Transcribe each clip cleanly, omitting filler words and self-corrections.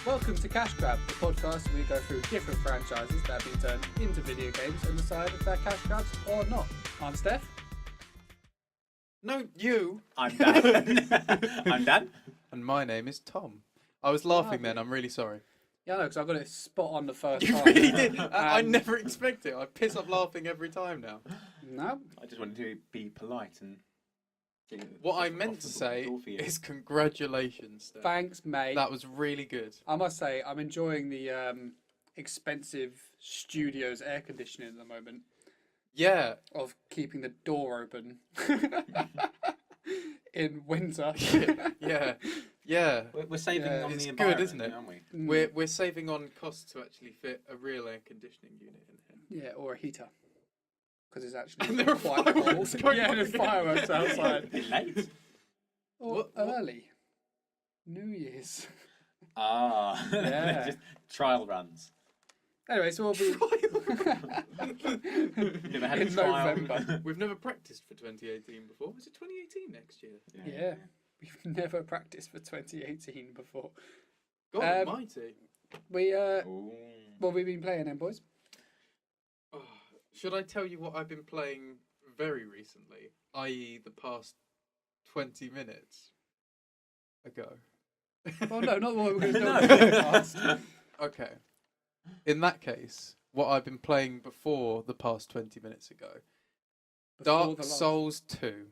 Welcome to Cash Grab, the podcast where we go through different franchises that have been turned into video games and decide if they're cash grabs or not. I'm Steph. No, you. I'm Dan. I'm Dan. And my name is Tom. I was laughing then, I'm really sorry. Yeah, I know, because I got it spot on the first You time. really did. I never expect it. I piss off laughing every time now. No? I just wanted to be polite and... What I meant to say is congratulations, Steph. Thanks, mate. That was really good. I must say, I'm enjoying the expensive studio's air conditioning at the moment. Yeah. Of keeping the door open in winter. Yeah. We're saving on it's the good, environment, isn't it? aren't we? We're saving on costs to actually fit a real air conditioning unit in here. Yeah, or a heater. Because it's actually And there are quite fireworks cold. going Yeah, on. there's fireworks outside. Bit late. Or What- early. New Year's. Ah. Yeah. Just trial runs. Anyway, so we'll be... Never had a In trial. November. We've never practiced for 2018 before. Is it 2018 next year? Yeah. We've never practiced for 2018 before. God Um, almighty. We, Ooh. what have we been playing then, boys? Oh, should I tell you what I've been playing very recently, i.e. the past 20 minutes ago? Well, no, not what we're going to do No. on the podcast. Okay. In that case, what I've been playing before the past 20 minutes ago, Before Dark the last- Souls 2.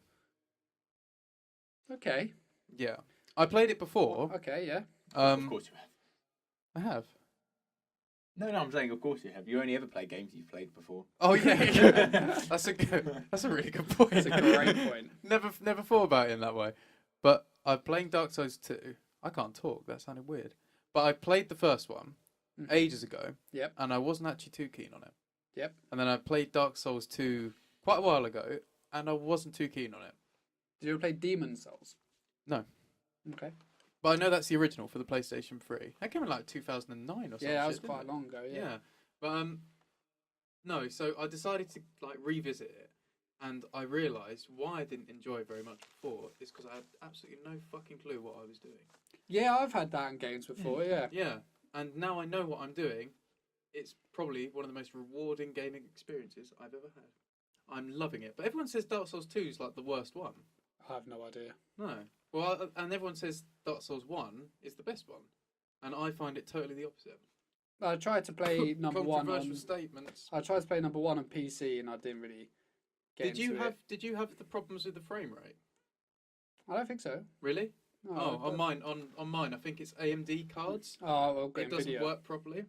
Okay. Yeah. I played it before. Okay, yeah. Of course you have. I have. No, I'm saying of course you have. You only ever play games you've played before. Oh yeah. That's a really good point. That's a great point. Never thought about it in that way. But I'm playing Dark Souls 2. I can't talk. That sounded weird. But I played the first one ages ago. Yep. And I wasn't actually too keen on it. Yep. And then I played Dark Souls 2 quite a while ago, and I wasn't too keen on it. Did you ever play Demon Souls? No. Okay. But I know that's the original for the PlayStation 3. That came in like 2009 or something. Yeah, that was quite long ago, yeah. Yeah. But no, so I decided to like revisit it, and I realised why I didn't enjoy it very much before is because I had absolutely no fucking clue what I was doing. Yeah, I've had that in games before, yeah. Yeah. And now I know what I'm doing. It's probably one of the most rewarding gaming experiences I've ever had. I'm loving it. But everyone says Dark Souls 2 is like the worst one. I have no idea. No. Well, and everyone says Dark Souls 1 is the best one. And I find it totally the opposite. I tried to play number one Controversial on... statements. I tried to play number one on PC and I didn't really get into it. Did you have the problems with the frame rate? I don't think so. Really? No, On mine, I think it's AMD cards. Oh, well, It doesn't work properly.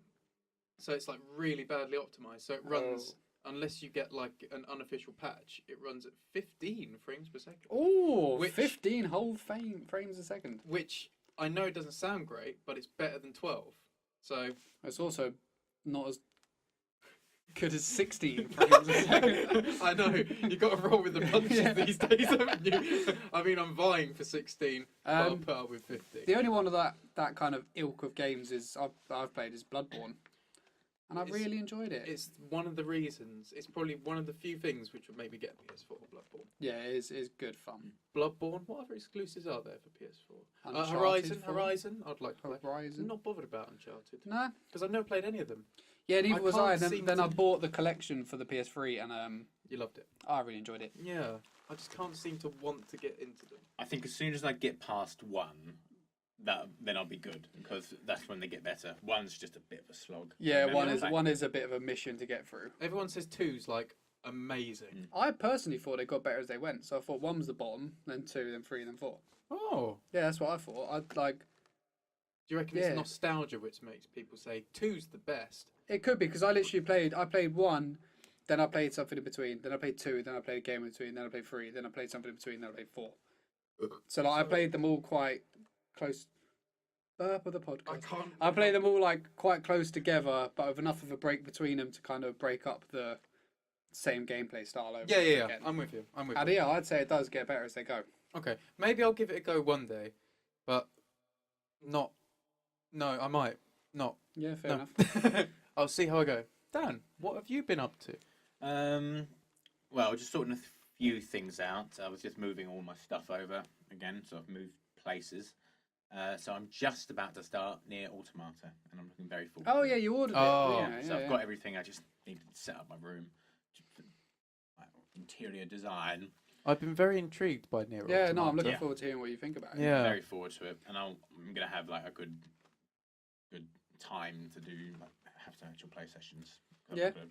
So it's like really badly optimized. So it runs, unless you get like an unofficial patch, it runs at 15 frames per second. Oh, Which- 15 whole frames a second. Which I know it doesn't sound great, but it's better than 12. So It's also not as good as 16 frames a second. I know, you got to roll with the punches Yeah. these days, haven't you? I mean, I'm vying for 16, but I'll Um, put up with 50. The only one of that kind of ilk of games is I've played is Bloodborne, and I It's- really enjoyed it. It's one of the reasons. It's probably one of the few things which would make me get a PS4. Bloodborne. Yeah, it is good fun. Bloodborne. What other exclusives are there for PS4? Uncharted 4. Horizon. I'd like to play. Horizon. I'm not bothered about Uncharted No. because I've never played any of them. Yeah, neither I was can't I. And seem then to- I bought the collection for the PS3, and You loved it. I really enjoyed it. Yeah, I just can't seem to want to get into them. I think as soon as I get past one, then I'll be good because that's when they get better. One's just a bit of a slog. Yeah, Remember? one is a bit of a mission to get through. Everyone says two's like amazing. I personally thought it got better as they went, so I thought one was the bottom, then two, then three, then four. Oh, Yeah, that's what I thought. I'd like. do you reckon Yeah. it's nostalgia which makes people say two's the best? It could be because I literally played one, then I played something in between, then I played two, then I played a game in between, then I played three, then I played something in between, then I played four. So like I played them all quite close. Burp of the podcast. can't. I played them all like quite close together, but with enough of a break between them to kind of break up the same gameplay style over. Yeah. Again. I'm with you. And yeah, I'd say it does get better as they go. Okay, maybe I'll give it a go one day, but not. No, I might not. Yeah, fair No. enough. I'll see how I go. Dan, what have you been up to? Well, just sorting a few things out. I was just moving all my stuff over again, so I've moved places. So I'm just about to start near Automata, and I'm looking very forward. Oh to yeah, it. you ordered Oh. it. Yeah, So yeah, I've got everything. I just need to set up my room, like, interior design. I've been very intrigued by Nier Yeah, no, I'm Automata. looking Yeah. forward to hearing what you think about it. Yeah. Very forward to it, and I'm gonna have like a good time to do have some actual play sessions. I'm Yeah. not gonna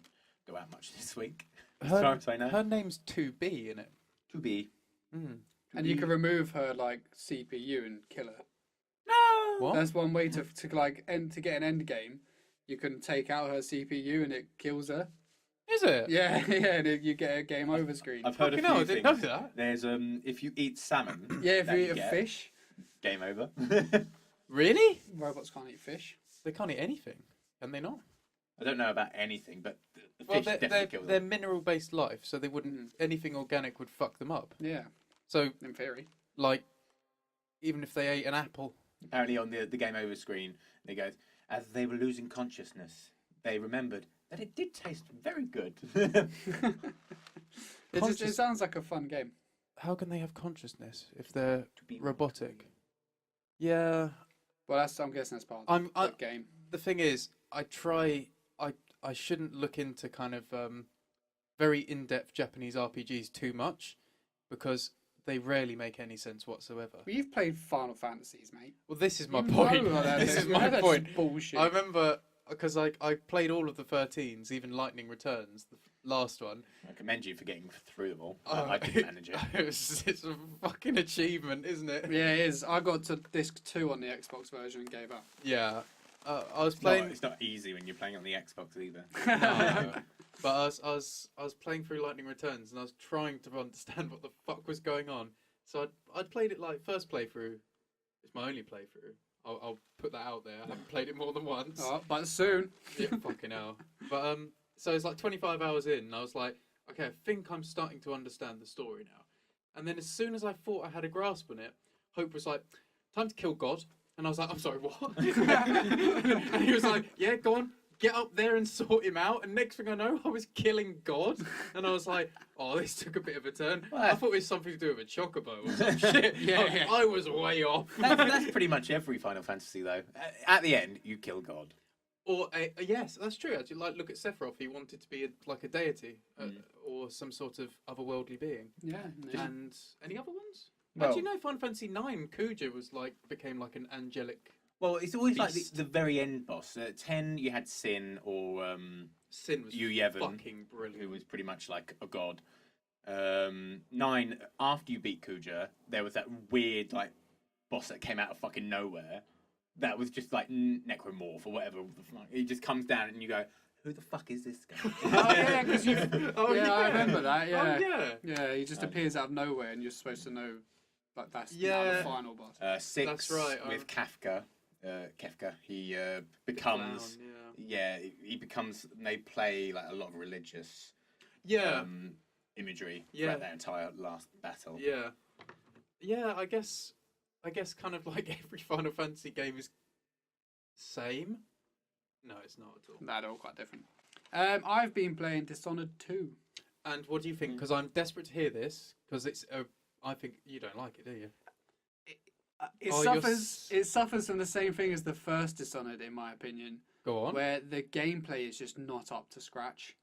go out much this week. As Her, far as I know. her name's 2B in it. To be. Mm. And you can remove her like CPU and kill her. No. What? That's one way to get an end game. You can take out her CPU and it kills her. Is it? Yeah, yeah, and you get a game over screen. I've heard a Fucking few hell, I things. didn't know that. There's if you eat salmon. Yeah, if that you eat a get, fish, game over. Really? robots can't eat fish. They can't eat anything, can they not? I don't know about anything, but the Well, fish they're, definitely kills they're them. mineral-based life, so they wouldn't. Anything organic would fuck them up. Yeah, So, in theory. like, even if they ate an apple. Apparently, on the game over screen, they go, as they were losing consciousness, they remembered that it did taste very good. It sounds like a fun game. How can they have consciousness if they're To be robotic? Yeah. Well, I'm guessing that's part of I'm- the game. The thing is, I shouldn't look into kind of very in-depth Japanese RPGs too much because they rarely make any sense whatsoever. Well, you've played Final Fantasies, mate. Well, this is my You point. know that This is- is my that's point. Bullshit. I remember because I played all of the 13s, even Lightning Returns, the last one. I commend you for getting through them all. Oh, I didn't manage it. It's a fucking achievement, isn't it? Yeah, it is. I got to disc 2 on the Xbox version and gave up. Yeah. I was It's not, playing. it's not easy when you're playing on the Xbox either. No. But I was playing through Lightning Returns and I was trying to understand what the fuck was going on. So I'd played it like first playthrough. It's my only playthrough. I'll put that out there. I haven't played it more than once. Oh, but soon. Yeah, fucking hell. But so it's like 25 hours in, and I was like, okay, I think I'm starting to understand the story now. And then as soon as I thought I had a grasp on it, Hope was like, time to kill God. And I was like, I'm sorry, what? And he was like, yeah, go on, get up there and sort him out. And next thing I know, I was killing God. And I was like, oh, this took a bit of a turn. I thought it was something to do with a chocobo or some shit. Yeah. I was way off. That's pretty much every Final Fantasy, though. At the end, you kill God. Or yes, that's true. Actually, like look at Sephiroth. He wanted to be like a deity or some sort of otherworldly being. Yeah. And any other ones? Well- Actually, no. Final Fantasy 9, Kuja became like an angelic. Well, it's always like Beast. the very end boss. 10, you had Sin or Sin was Yu Yevon, fucking brilliant. who was pretty much like a god. 9, after you beat Kuja, there was that weird like boss that came out of fucking nowhere. That was just like Necromorph or whatever. He just comes down and you go, "Who the fuck is this guy?" Oh yeah, because you. Yeah, I remember that. Yeah. Oh yeah. Yeah, he just appears out of nowhere, and you're supposed to know, like that's now Yeah. the final boss. 6 That's right, with Kafka. Kefka, he becomes. Clown, Yeah, he becomes. They play like a lot of religious yeah. imagery Yeah. throughout that entire last battle. Yeah. Yeah, I guess kind of like every Final Fantasy game is same. No, it's not at all. Nah, they're all quite different. I've been playing Dishonored 2. And what do you think? Because I'm desperate to hear this, because it's I think you don't like it, do you? It suffers from the same thing as the first Dishonored, in my opinion, Go on. where the gameplay is just not up to scratch.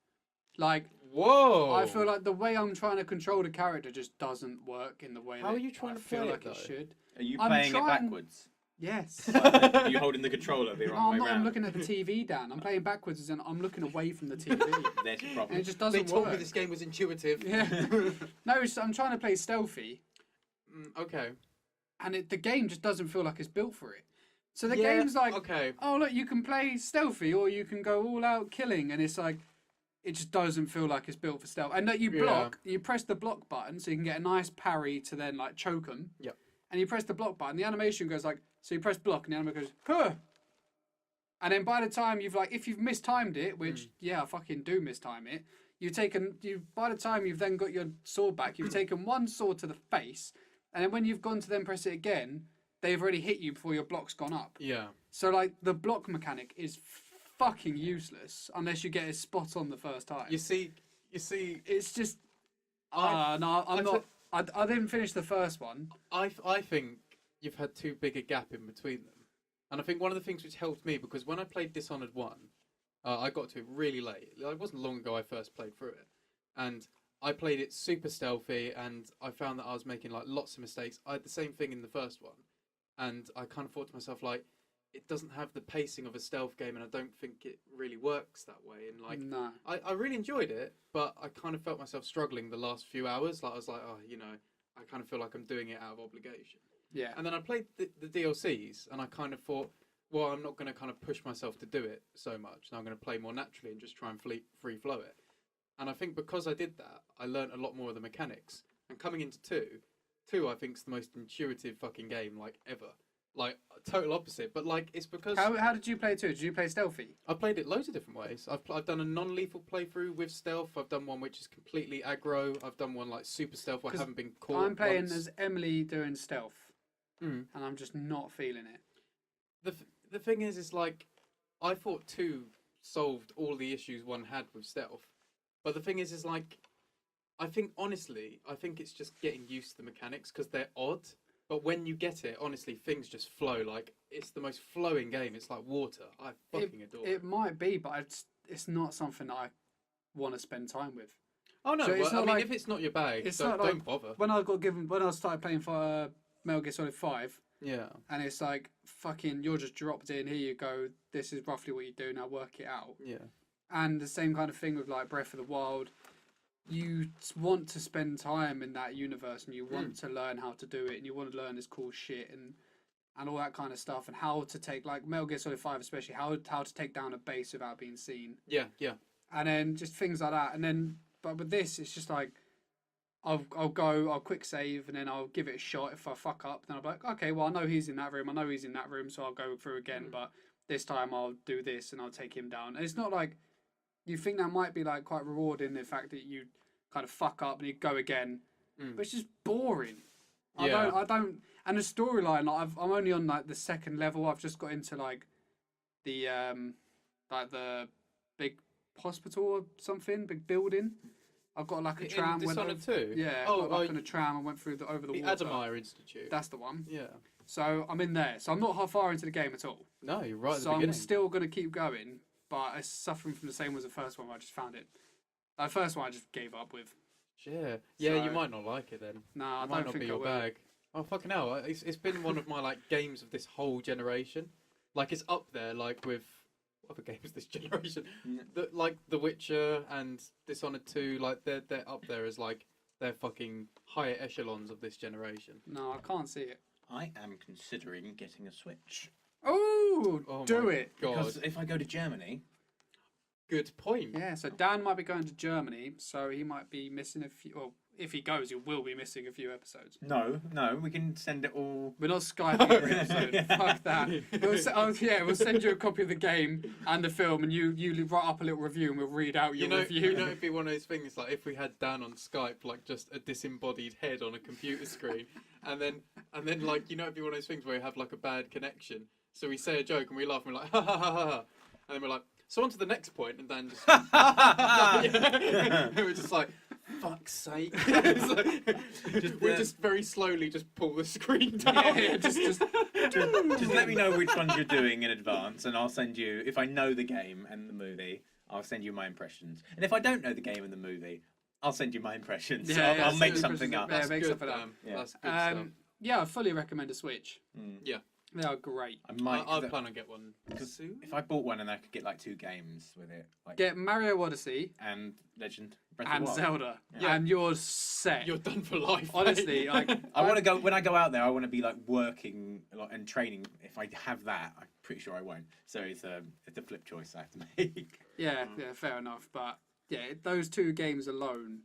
Like, Whoa! I feel like the way I'm trying to control the character just doesn't work in the way How that are you trying I to feel play it, like it though? should. Are you I'm playing trying- it backwards? Yes. Are you holding the controller the No, wrong I'm way not. I'm round? looking at the TV down. I'm playing backwards and I'm looking away from the TV. There's your And problem. it just They doesn't told work. me this game was intuitive. Yeah. No, I'm trying to play stealthy, Okay. and the game just doesn't feel like it's built for it. So the Yeah, game's like, okay. oh look, you can play stealthy or you can go all out killing, and it's like, it just doesn't feel like it's built for stealth. And that you block, you press the block button so you can get a nice parry to then like choke them. Yep. And you press the block button, the animation goes like, so you press block and the animation goes, huh. And then by the time if you've mistimed it, which yeah, I fucking do mistime it, by the time you've then got your sword back, you've taken one sword to the face, and then when you've gone to then press it again, they've already hit you before your block's gone up. Yeah. So like the block mechanic is fucking useless unless you get it spot on the first time. You see. It's just I no, I'm not. I didn't finish the first one. I think you've had too big a gap in between them. And I think one of the things which helped me, because when I played Dishonored 1, I got to it really late. It wasn't long ago I first played through it. And I played it super stealthy, and I found that I was making like lots of mistakes. I had the same thing in the first one. And I kind of thought to myself, like, it doesn't have the pacing of a stealth game, and I don't think it really works that way. And like, No. I really enjoyed it, but I kind of felt myself struggling the last few hours. Like, I was like, oh, I kind of feel like I'm doing it out of obligation. Yeah. And then I played the DLCs, and I kind of thought, well, I'm not going to kind of push myself to do it so much. And I'm going to play more naturally and just try and free flow it. And I think because I did that, I learned a lot more of the mechanics. And coming into 2 I think is the most intuitive fucking game like ever. Like total opposite, but like it's because How did you play 2? Did you play stealthy? I've played it loads of different ways. I've done a non-lethal playthrough with stealth. I've done one which is completely aggro. I've done one like super stealth where I 'Cause haven't been caught. I'm playing once. as Emily doing stealth, Mm. and I'm just not feeling it. The thing is like I thought 2 solved all the issues 1 had with stealth, but the thing is like I think it's just getting used to the mechanics because they're odd. But when you get it, honestly, things just flow. Like it's the most flowing game. It's like water. I fucking adore it. It might be, but it's not something that I want to spend time with. Oh no! So it's well, I not mean, like- if it's not your bag, it's don't not like- bother. When I started playing for Metal Gear Solid 5, Yeah. and it's like fucking, you're just dropped in. Here you go. This is roughly what you do. Now work it out. Yeah. And the same kind of thing with like Breath of the Wild. You want to spend time in that universe, and you want to learn how to do it, and you want to learn this cool shit and all that kind of stuff, and how to take like Metal Gear Solid 5 especially, how to take down a base without being seen, Yeah. Yeah. and then just things like that. And then but with this, it's just like I'll quick save, and then I'll give it a shot. If I fuck up, then I'll be like, okay, well I know he's in that room, so I'll go through again, but this time I'll do this and I'll take him down. And it's not like you think that might be like quite rewarding, the fact that you kind of fuck up and you go again, but it's just boring. Yeah. I don't, and the storyline, like I'm only on like the second level. I've just got into like the big hospital or something, big building. I've got like a tram. In Dishonored 2? Yeah. Oh, got, like on a tram. I went through over the water. Adamire Institute. That's the one. Yeah. So I'm in there. So I'm not far into the game at all. No, you're right at the So I'm beginning. still going to keep going, but it's suffering from the same as the first one where I just found it. The first one I just gave up with. Yeah. Yeah, So- you might not like it then. No, I It might don't not think be I your will. bag. Oh fucking hell! It's been one of my like games of this whole generation. Like it's up there, like with what other games this generation. Like The Witcher and Dishonored 2. Like they're up there as like they're fucking higher echelons of this generation. No, I can't see it. I am considering getting a Switch. Oh, Oh do my it. God. Because if I go to Germany, Good point. Yeah, so Dan might be going to Germany, so he might be missing a few. Well, if he goes, he will be missing a few episodes. no, we can send it all. We're not Skyping every episode. Fuck that. We'll send you a copy of the game and the film, and you write up a little review, and we'll read out your review. it'd be one of those things like if we had Dan on Skype, like just a disembodied head on a computer screen, and then like it'd be one of those things where you have like a bad connection. So we say a joke and we laugh and we're like ha ha ha ha, and then we're like, so on to the next point, and Dan just we're just like, fuck's sake. It's like, we just very slowly just pull the screen down. Yeah, just let me know which ones you're doing in advance, and I'll send you. If I know the game and the movie, I'll send you my impressions. And if I don't know the game and the movie, I'll send you my impressions. Yeah, I'll make send something up. Yeah, make good, something up. Yeah. That's good stuff. Yeah, I fully recommend a Switch. Yeah. They are great. I might. I plan on get one soon. If I bought one and I could get like 2 games with it, like Get Mario Odyssey and Legend Breath of and the Wild. Zelda, Yeah. and you're set. You're done for life. Honestly, like I want to go when I go out there. I want to be like working a lot and training. If I have that, I'm pretty sure I won't. So it's a flip choice I have to make. yeah, fair enough. But yeah, those 2 games alone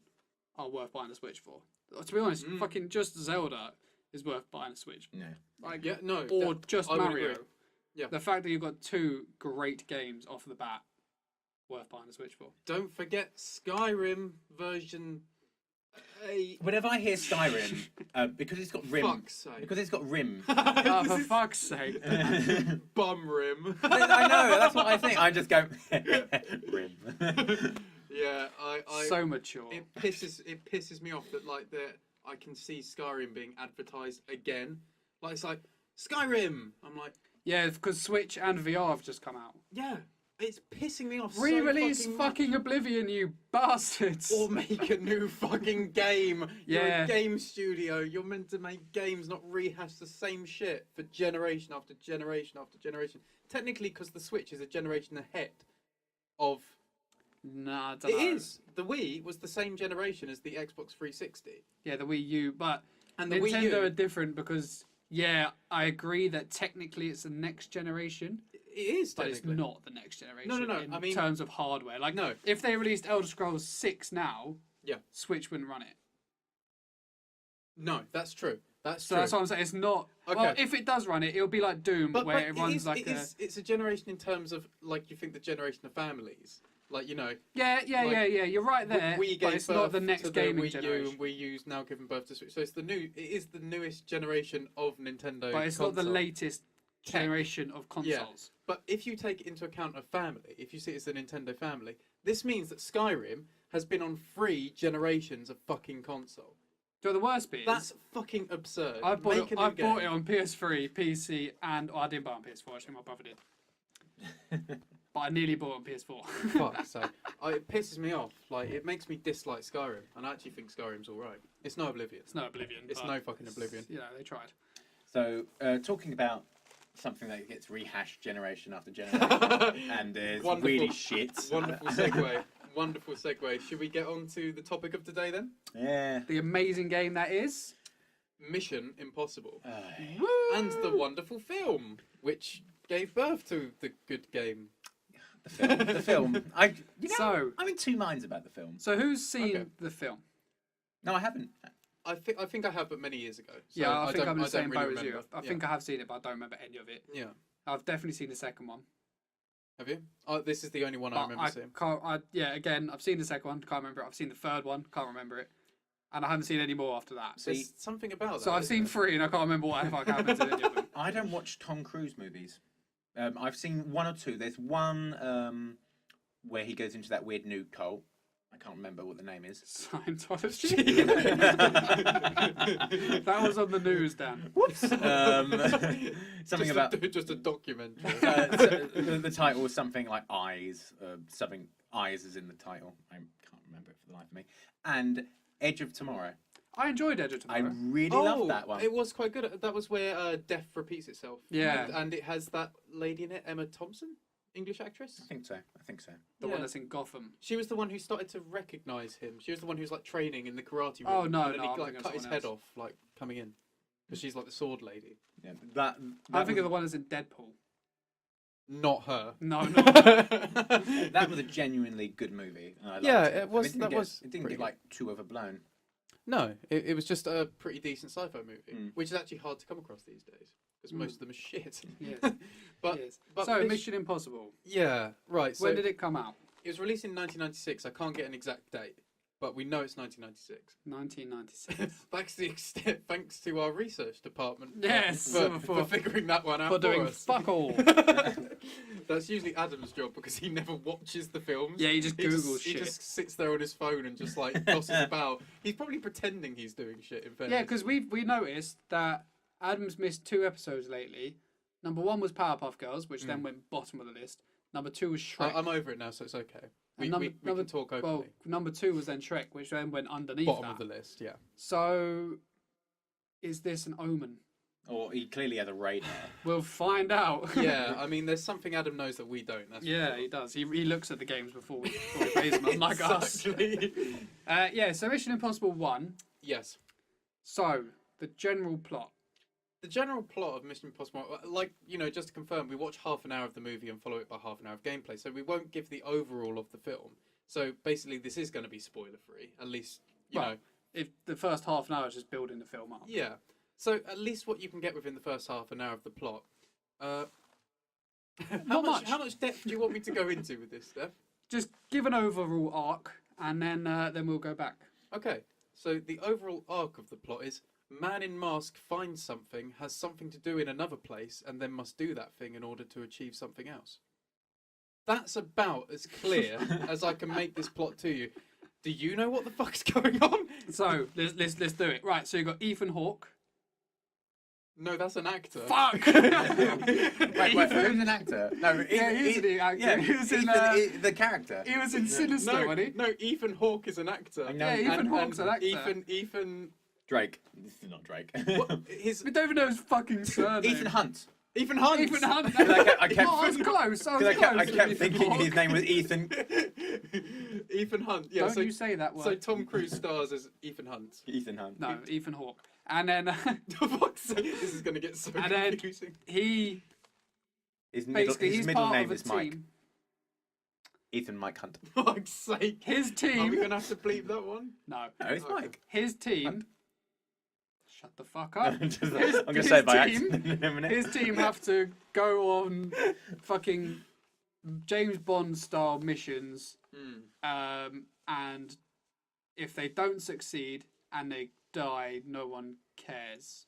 are worth buying a Switch for. To be honest, fucking just Zelda is worth buying a Switch. No. Like, Yeah, no. or just I would Mario. agree. Yeah. The fact that you've got 2 great games off the bat, worth buying a Switch for. Don't forget Skyrim version 8. Whenever I hear Skyrim, because it's got rim. Fuck's sake. Because it's got rim. Oh, for fuck's sake. Bum rim. I know. That's what I think. I just go rim. Yeah, I So mature. it pisses me off that like that I can see Skyrim being advertised again, Like it's like Skyrim. I'm like, Yeah, because Switch and VR have just come out. yeah, it's pissing me off. Re-release so fucking much. Oblivion, you bastards! Or make a new fucking game. You're Yeah. a game studio. You're meant to make games, not rehash the same shit for generation after generation after generation. Technically, because the Switch is a generation ahead of. Nah, I don't It know. is. The Wii was the same generation as the Xbox 360. Yeah, the Wii U, but And the Nintendo Wii U, are different because, yeah, I agree that technically it's the next generation, it is but it's technically. not the next generation No, in I mean- terms of hardware. Like, No. if they released Elder Scrolls 6 now, Yeah. Switch wouldn't run it. No, that's true. That's So true. that's what I'm saying. It's not. Okay. Well, if it does run it, it'll be like Doom, where it runs like a. it's a generation in terms of, like, you think the generation of families. Like, you know, Yeah. You're right there. we but gave it's not the birth next to the gaming Wii U, generation. and Wii U's now given birth to Switch. So it is the newest generation of Nintendo. But it's not the console. latest Tech. generation of consoles. But if you take into account a family, if you see it as the Nintendo family, this means that Skyrim has been on 3 generations of fucking console. So the worst bit is, That's fucking absurd. I bought Make it. a new I bought it game. on PS3, PC, and I didn't buy it on PS4. Actually, my brother did. But I nearly bought it on PS4. Fuck, so it pisses me off. Like, it makes me dislike Skyrim, and I actually think Skyrim's alright. It's no Oblivion. It's no Oblivion. It's but no fucking Oblivion. You know, they tried. So, talking about something that gets rehashed generation after generation and is Wonderful. really shit. Wonderful segue. Wonderful segue. Should we get on to the topic of today then? Yeah. The amazing game that is. Mission Impossible. Woo! And the wonderful film, which gave birth to the good game. The film. So- I'm in 2 minds about the film. So who's seen Okay. the film? No, I haven't. I think I have, but many years ago. So Yeah, I think don't- I'm in the I don't same really boat as you. remember. I think I have seen it, but I don't remember any of it. Yeah. I've definitely seen the second one. Have you? Oh, this is the only one I But remember seeing. can't. Yeah, again, I've seen the second one. Can't remember it. I've seen the third one. Can't remember it. And I haven't seen any more after that. See, There's something about that. So I've isn't seen there? 3, and I can't remember what the fuck happened to any of them. I don't watch Tom Cruise movies. I've seen 1 or 2. There's one where he goes into that weird nude cult. I can't remember what the name is. Scientology. That was on the news, Dan. Whoops. Something about just a documentary. the title was something like Eyes. Something Eyes is in the title. I can't remember it for the life of me. And Edge of Tomorrow. I enjoyed Edge of I Tomorrow. really loved that one. It was quite good. That was where death repeats itself. Yeah. And it has that lady in it, Emma Thompson, English actress. I think so. The Yeah. one that's in Gotham. She was the one who started to recognise him. She was the one who was like training in the karate room. Oh, no, and then no, he I'm like thinking cut of his someone head off, like coming in, because she's like the sword lady. Yeah, that I think was, of the one that's in Deadpool. Not her. No, no. that was a genuinely good movie. And I liked Yeah, it. it was- It didn't that get, was It didn't pretty get like too overblown. No, it was just a pretty decent sci-fi movie, Mm. which is actually hard to come across these days because most of them are shit. Yes. But, Yes. but So, Mission- Mission Impossible. Yeah, right. So When did it come out? it was released in 1996. I can't get an exact date, but we know it's 1996. 1996. Thanks to our research department. Yes, for for figuring that one out For doing us. fuck all. That's usually Adam's job because he never watches the films. Yeah, he just Googles He shit. just sits there on his phone and just like tosses about. He's probably pretending he's doing shit. In fairness. Yeah, because we noticed that Adam's missed 2 episodes lately. Number 1 was Powerpuff Girls, which then went bottom of the list. Number 2 was Shrek. I'm over it now, so it's okay. We And can talk openly. Well, number 2 was then Shrek, which then went underneath Bottom that. of the list, yeah. So, is this an omen? Or he clearly has a radar. We'll find out. Yeah, I mean, there's something Adam knows that we don't. That's for Yeah, sure. he does. He looks at the games before he plays them, unlike us. Exactly. Yeah, so Mission Impossible 1. Yes. So, the general plot. The general plot of Mission Impossible, like, you know, just to confirm, we watch half an hour of the movie and follow it by half an hour of gameplay, so we won't give the overall of the film. So basically, this is going to be spoiler free, at least, you Well, know. If the first half an hour is just building the film up. Yeah. So at least what you can get within the first half an hour of the plot. How Not much. How much depth do you want me to go into with this, Steph? Just give an overall arc, and then we'll go back. Okay. So the overall arc of the plot is man in mask finds something, has something to do in another place, and then must do that thing in order to achieve something else. That's about as clear as I can make this plot to you. Do you know what the fuck's going on? So let's do it. Right. So you've got Ethan Hawke. No, that's an actor. Fuck! Wait, who's an actor? No, Yeah, he's an actor. Yeah, He was in, the character. He was in Sinister, No, wasn't he? no, Ethan Hawke is an actor. I know. Yeah, Ethan Hawke's an actor. Ethan. Drake. This is not Drake. What, his We don't even know his fucking surname. Ethan Hunt. Ethan Hunt. Ethan Hunt. I kept- Oh, I was close. I Because I kept thinking his name was Ethan. Ethan Hunt. Yeah. Don't so you say that word. so Tom Cruise stars as Ethan Hunt. Ethan Hunt. No, Ethan Hawke. And then For fuck's sake, this is gonna get so And then- confusing. he His middle, basically his he's middle part name of a is Mike. team. Ethan Mike Hunt. For fuck's sake. His Are we team. gonna have to bleep that one? No, No, it's Okay. Mike. his team. Shut the fuck up. I'm His- gonna say it by his team- accident in a minute. His team have to go on fucking James Bond style missions, and if they don't succeed and they die, no one cares.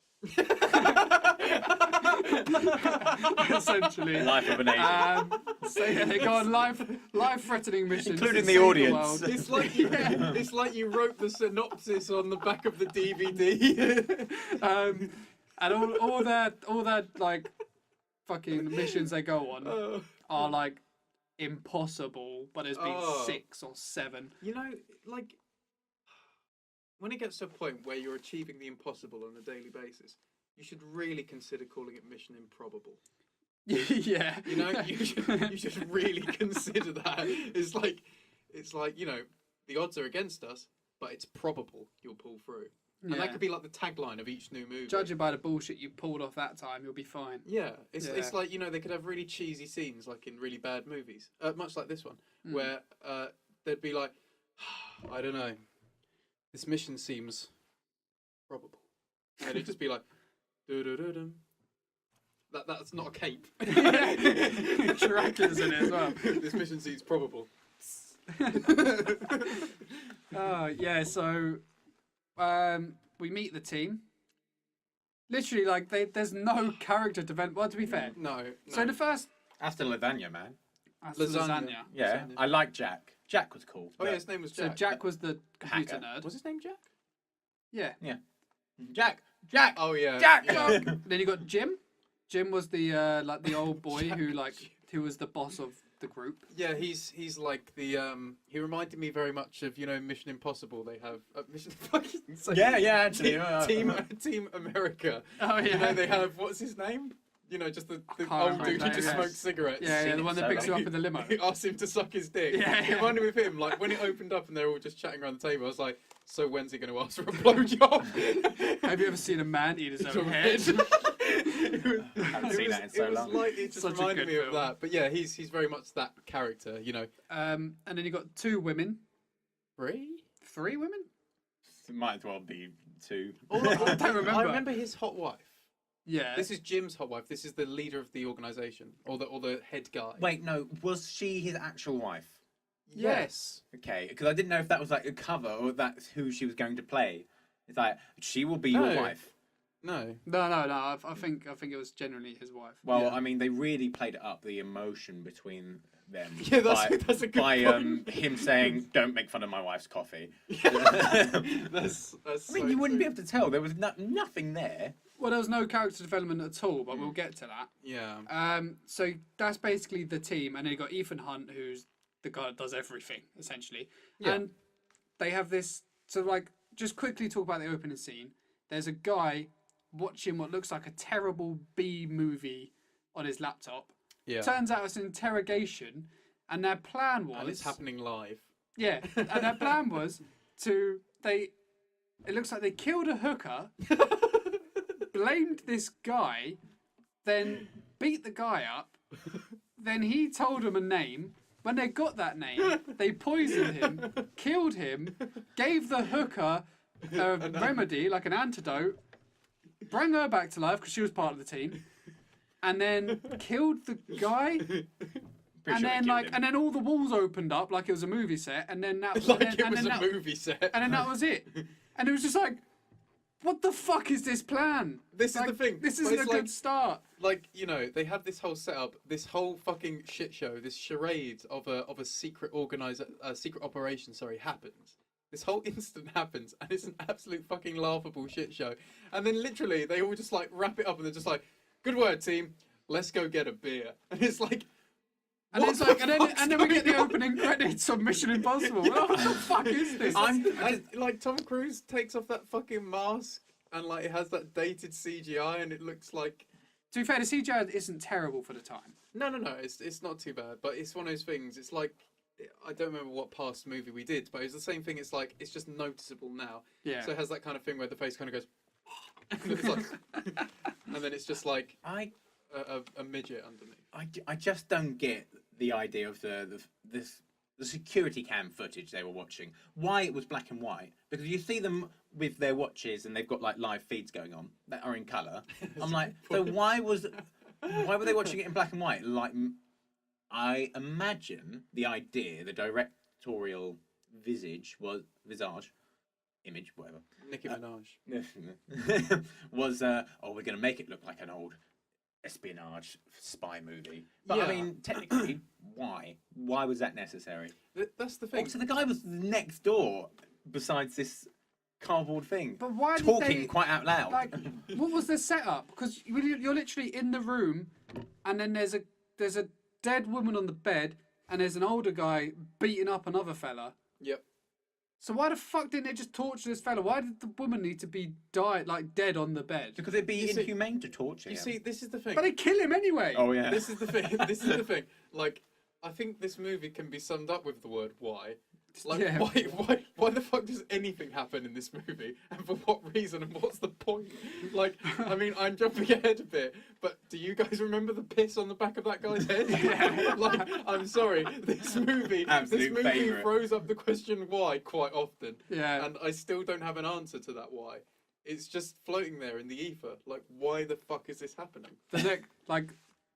Essentially, Life of an agent. so yeah, they go on life-threating missions, Including to the save audience. world. It's like you, it's like you wrote the synopsis on the back of the DVD. And all their like fucking missions they go on are like impossible, but there's been 6 or 7. You know, like when it gets to a point where you're achieving the impossible on a daily basis, you should really consider calling it Mission Improbable. Yeah, You know, you should really consider that. It's like you know, the odds are against us, but it's probable you'll pull through. And Yeah. that could be like the tagline of each new movie. Judging by the bullshit you pulled off that time, you'll be fine. Yeah, it's Yeah. like, you know, they could have really cheesy scenes like in really bad movies, much like this one, Mm. where they'd be like, I don't know, this mission seems probable, and it'd just be like, doo-doo-doo-dum. That's not a cape. Dracula's in it as well. This mission seems probable. Yeah, so we meet the team. Literally, like there's no character development. Well, to be fair, No. so the first That's the lasagna, man. that's Lasagna. lasagna. Yeah, Lasagna. I like Jack. Jack was cool. Oh yeah, his name was So Jack. Jack was the computer Hacker. nerd. Was his name Jack? Yeah. Jack. Jack. Oh yeah. Jack. Yeah. Then you got Jim. Jim was the like the old boy who was the boss of the group. Yeah, he's like the he reminded me very much of, you know, Mission Impossible. They have Mission fucking Yeah, actually. Team America. Oh yeah. You know, they have, what's his name? You know, just the can't old remember dude who his just name, smokes yes. cigarettes. Yeah, Seen the it one that so picks you long. up in the limo. He asked him to suck his dick. Yeah, It yeah. reminded me of him. Like when it opened up and they're all just chatting around the table, I was like, so when's he going to ask for a blowjob? Have you ever seen a man eat his own Your head? Haven't seen that in so long. It just Such a reminded good me of film. that. But yeah, he's very much that character, you know. And then you got 2 women, Three? 3 women. Might as well be 2. I don't remember. I remember his hot wife. Yeah. This is Jim's hot wife. This is the leader of the organization, or the head guy. Wait, no. Was she his actual wife? Yes. Okay, because I didn't know if that was like a cover or that's who she was going to play. It's like she will be No. your wife. No. No. I think it was generally his wife. Well, Yeah. I mean, they really played it up, the emotion between them. Yeah, that's a good by point. him saying, "Don't make fun of my wife's coffee." That's I mean, you wouldn't be able to tell. There was nothing there. Well, there was no character development at all, but we'll get to that. Yeah. So that's basically the team, and then you got Ethan Hunt, who's the guy that does everything essentially. Yeah. And they have this. So, like, just quickly talk about the opening scene. There's a guy watching what looks like a terrible B movie on his laptop. Yeah. Turns out it's an interrogation, and their plan was. And it's happening live. Yeah, and their plan was to It looks like they killed a hooker, blamed this guy, then beat the guy up. Then he told them a name. When they got that name, they poisoned him, killed him, gave the hooker a remedy, like an antidote, bring her back to life because she was part of the team, and then killed the guy. And then all the walls opened up like it was a movie set, and then that Like and then, it and was then a that, movie set. and then that was it. And it was just like, what the fuck is this plan? This is Like, the thing. This but isn't a it's good start. like, you know, they have this whole setup, this whole fucking shit show, this charade of a secret secret operation, happens, This whole incident happens, and it's an absolute fucking laughable shit show. And then literally, they all just like wrap it up, and they're just like, "Good work, team. Let's go get a beer." And it's like, And what it's like, the and fuck's then we get the going on? opening credits on Mission Impossible. What the fuck is this? Like Tom Cruise takes off that fucking mask, and like it has that dated CGI, and it looks like. To be fair, the CGI isn't terrible for the time. No, it's not too bad, but it's one of those things. It's like I don't remember what past movie we did, but it's the same thing. It's like it's just noticeable now. Yeah. So it has that kind of thing where the face kind of goes, and it's like, and then it's just like a midget underneath. I just don't get the idea of the security cam footage they were watching. Why it was black and white? Because you see them with their watches and they've got like live feeds going on that are in colour. I'm like, so why were they watching it in black and white? Like, I imagine the idea, the directorial visage, image, whatever. Nicki Minaj. Was we're going to make it look like an old espionage spy movie. But I mean, technically, why? Why was that necessary? That's the thing. So the guy was next door, besides this cardboard thing. But why did talking they, quite out loud? Like, what was the setup? Because you're literally in the room, and then there's a dead woman on the bed, and there's an older guy beating up another fella. Yep. So why the fuck didn't they just torture this fella? Why did the woman need to be dead on the bed? Because it'd be inhumane to torture him. You see, this is the thing. But they kill him anyway. Oh yeah. This is the thing. This is the thing. Like, I think this movie can be summed up with the word "why." Like, Yeah. why the fuck does anything happen in this movie, and for what reason, and what's the point? Like, I mean, I'm jumping ahead a bit, but do you guys remember the piss on the back of that guy's head? Yeah. Like, I'm sorry, this movie Favourite. throws up the question why quite often, Yeah. and I still don't have an answer to that why. It's just floating there in the ether. Like, why the fuck is this happening? But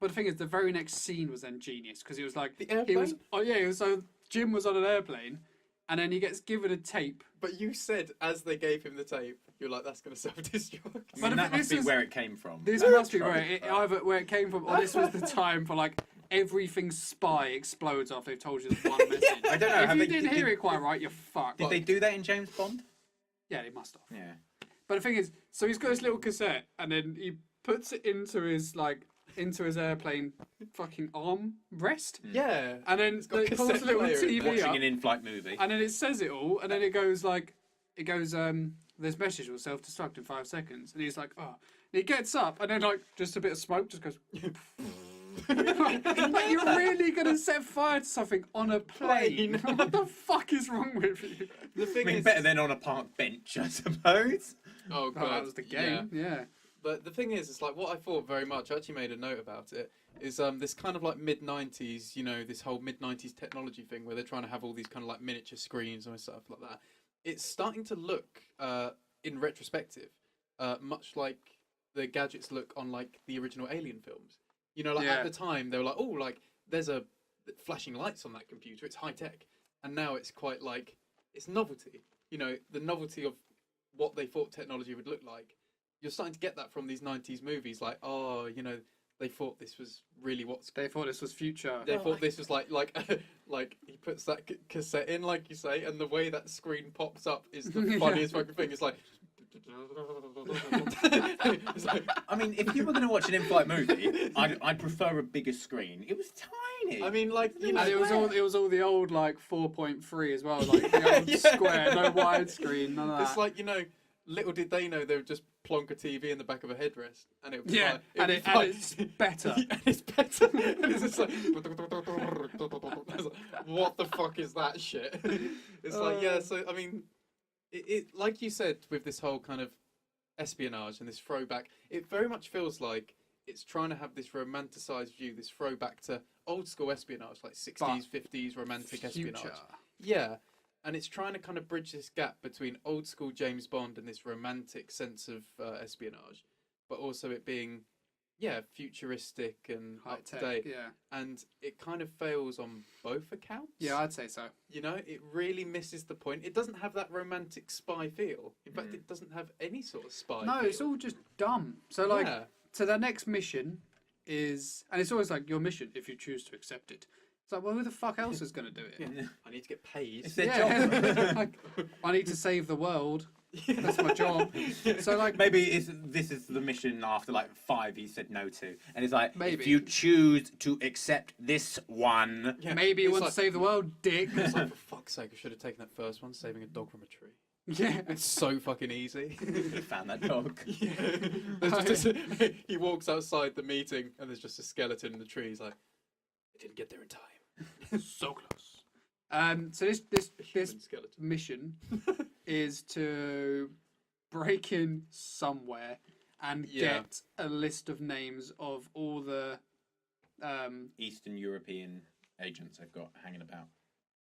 the thing is, the very next scene was then genius because he was like, The airplane? So Jim was on an airplane, and then he gets given a tape. But you said as they gave him the tape, you're like, that's going to self-destruct. I mean, that must be is- where it came from. This must be either where it came from, or this was the time for like everything spy explodes after they've told you this one message. I don't know. If you didn't hear it quite right, you're fucked. Did they do that in James Bond? Yeah, they must have. Yeah. But the thing is, so he's got this little cassette, and then he puts it into his airplane fucking arm rest, Yeah. and then got a it pulls a cassette little player in TV Watching up, an in-flight movie. and then it says it all, and then it goes this message will self-destruct in 5 seconds, and he's like, oh. And he gets up, and then just a bit of smoke just goes. Like, you're really gonna set fire to something on a plane? What the fuck is wrong with you? The thing I mean, is, better than on a park bench, I suppose. oh Oh, god, that was the game. Yeah. But the thing is, it's like what I thought very much. I actually made a note about it. Is this kind of like mid-90s, this whole mid-90s technology thing where they're trying to have all these kind of like miniature screens and stuff like that. It's starting to look, in retrospective, much like the gadgets look on like the original Alien films. At the time they were like, oh, like there's a flashing lights on that computer. It's high tech, and now it's quite like it's novelty. The novelty of what they thought technology would look like. You're starting to get that from these 90s movies, like, oh, they thought this was really They thought this was future. They thought this was like he puts that cassette in, like you say, and the way that screen pops up is the funniest fucking thing. It's like. It's like, I mean, if you were going to watch an in-flight movie, I'd prefer a bigger screen. It was tiny. I mean, like, And it was all the old like 4.3 as well, like the old square, no widescreen, none of that. it's like little did they know they would just plonk a TV in the back of a headrest, and it was yeah, like, and it's better. and it's better. And it's just like, what the fuck is that shit? It's like, yeah. So I mean, it like you said with this whole kind of espionage and this throwback, it very much feels like it's trying to have this romanticized view, this throwback to old school espionage, like 60s, 50s romantic espionage. Yeah. And it's trying to kind of bridge this gap between old school James Bond and this romantic sense of espionage, but also it being, futuristic and up to date. Yeah. And it kind of fails on both accounts. Yeah, I'd say so. It really misses the point. It doesn't have that romantic spy feel. In fact, it doesn't have any sort of spy No, feel. it's all just dumb. So so their next mission is, and it's always like your mission if you choose to accept it. It's like, well, who the fuck else is going to do it? Yeah. I need to get paid. It's their Yeah. job. Like, I need to save the world. That's my job. So like, Maybe this is the mission after like 5 he said no to, and it's like, Maybe. if you choose to accept this one, Yeah, maybe you it's want like- to save the world, dick. It's like, for fuck's sake, I should have taken that first one, saving a dog from a tree. Yeah. It's so fucking easy. you found that dog. He walks outside the meeting and there's just a skeleton in the tree. He's like, I didn't get there in time. So close. So this Human skeleton. mission is to break in somewhere and Yeah. get a list of names of all the Eastern European agents I've got hanging about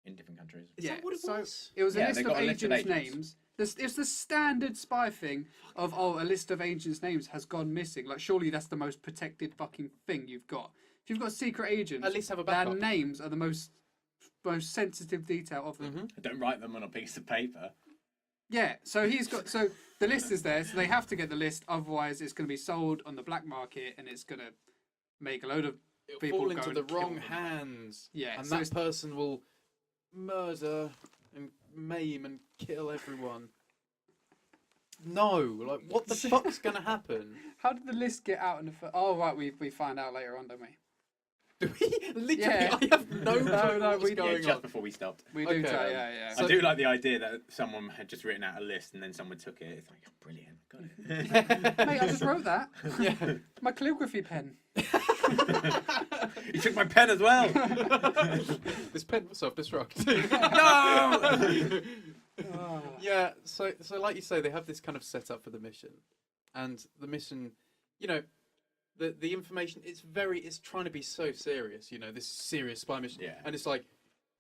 in different countries. Is yeah, that what it so was? it was a Yeah, list they of got a list of agents' agents. names. It's the standard spy thing of, oh, a list of agents' names has gone missing. Like, surely that's the most protected fucking thing you've got. If you've got secret agents, At least have a their backup. names are the most sensitive detail of them. I don't write them on a piece of paper. Yeah, so the list is there, so they have to get the list, otherwise it's going to be sold on the black market and it's going to make a load of It'll people fall go into and the kill wrong them. hands. Yeah, And so that person will murder and maim and kill everyone. No, like what the fuck's gonna happen? how did the list get out in the oh right, we find out later on, don't we? Do we? Literally, Yeah. I have no clue No, what's we- Yeah, going just on. before we stopped. We do Okay, tell, then. yeah. So- I do like the idea that someone had just written out a list and then someone took it. It's like, oh, brilliant, got it. Mate, I just wrote that. Yeah. My calligraphy pen. You took my pen as well. This pen was self-destruct. No. Oh. Yeah, so like you say, they have this kind of setup for the mission, and the mission, you know, the information it's trying to be so serious, you know, this serious spy mission, Yeah. and it's like,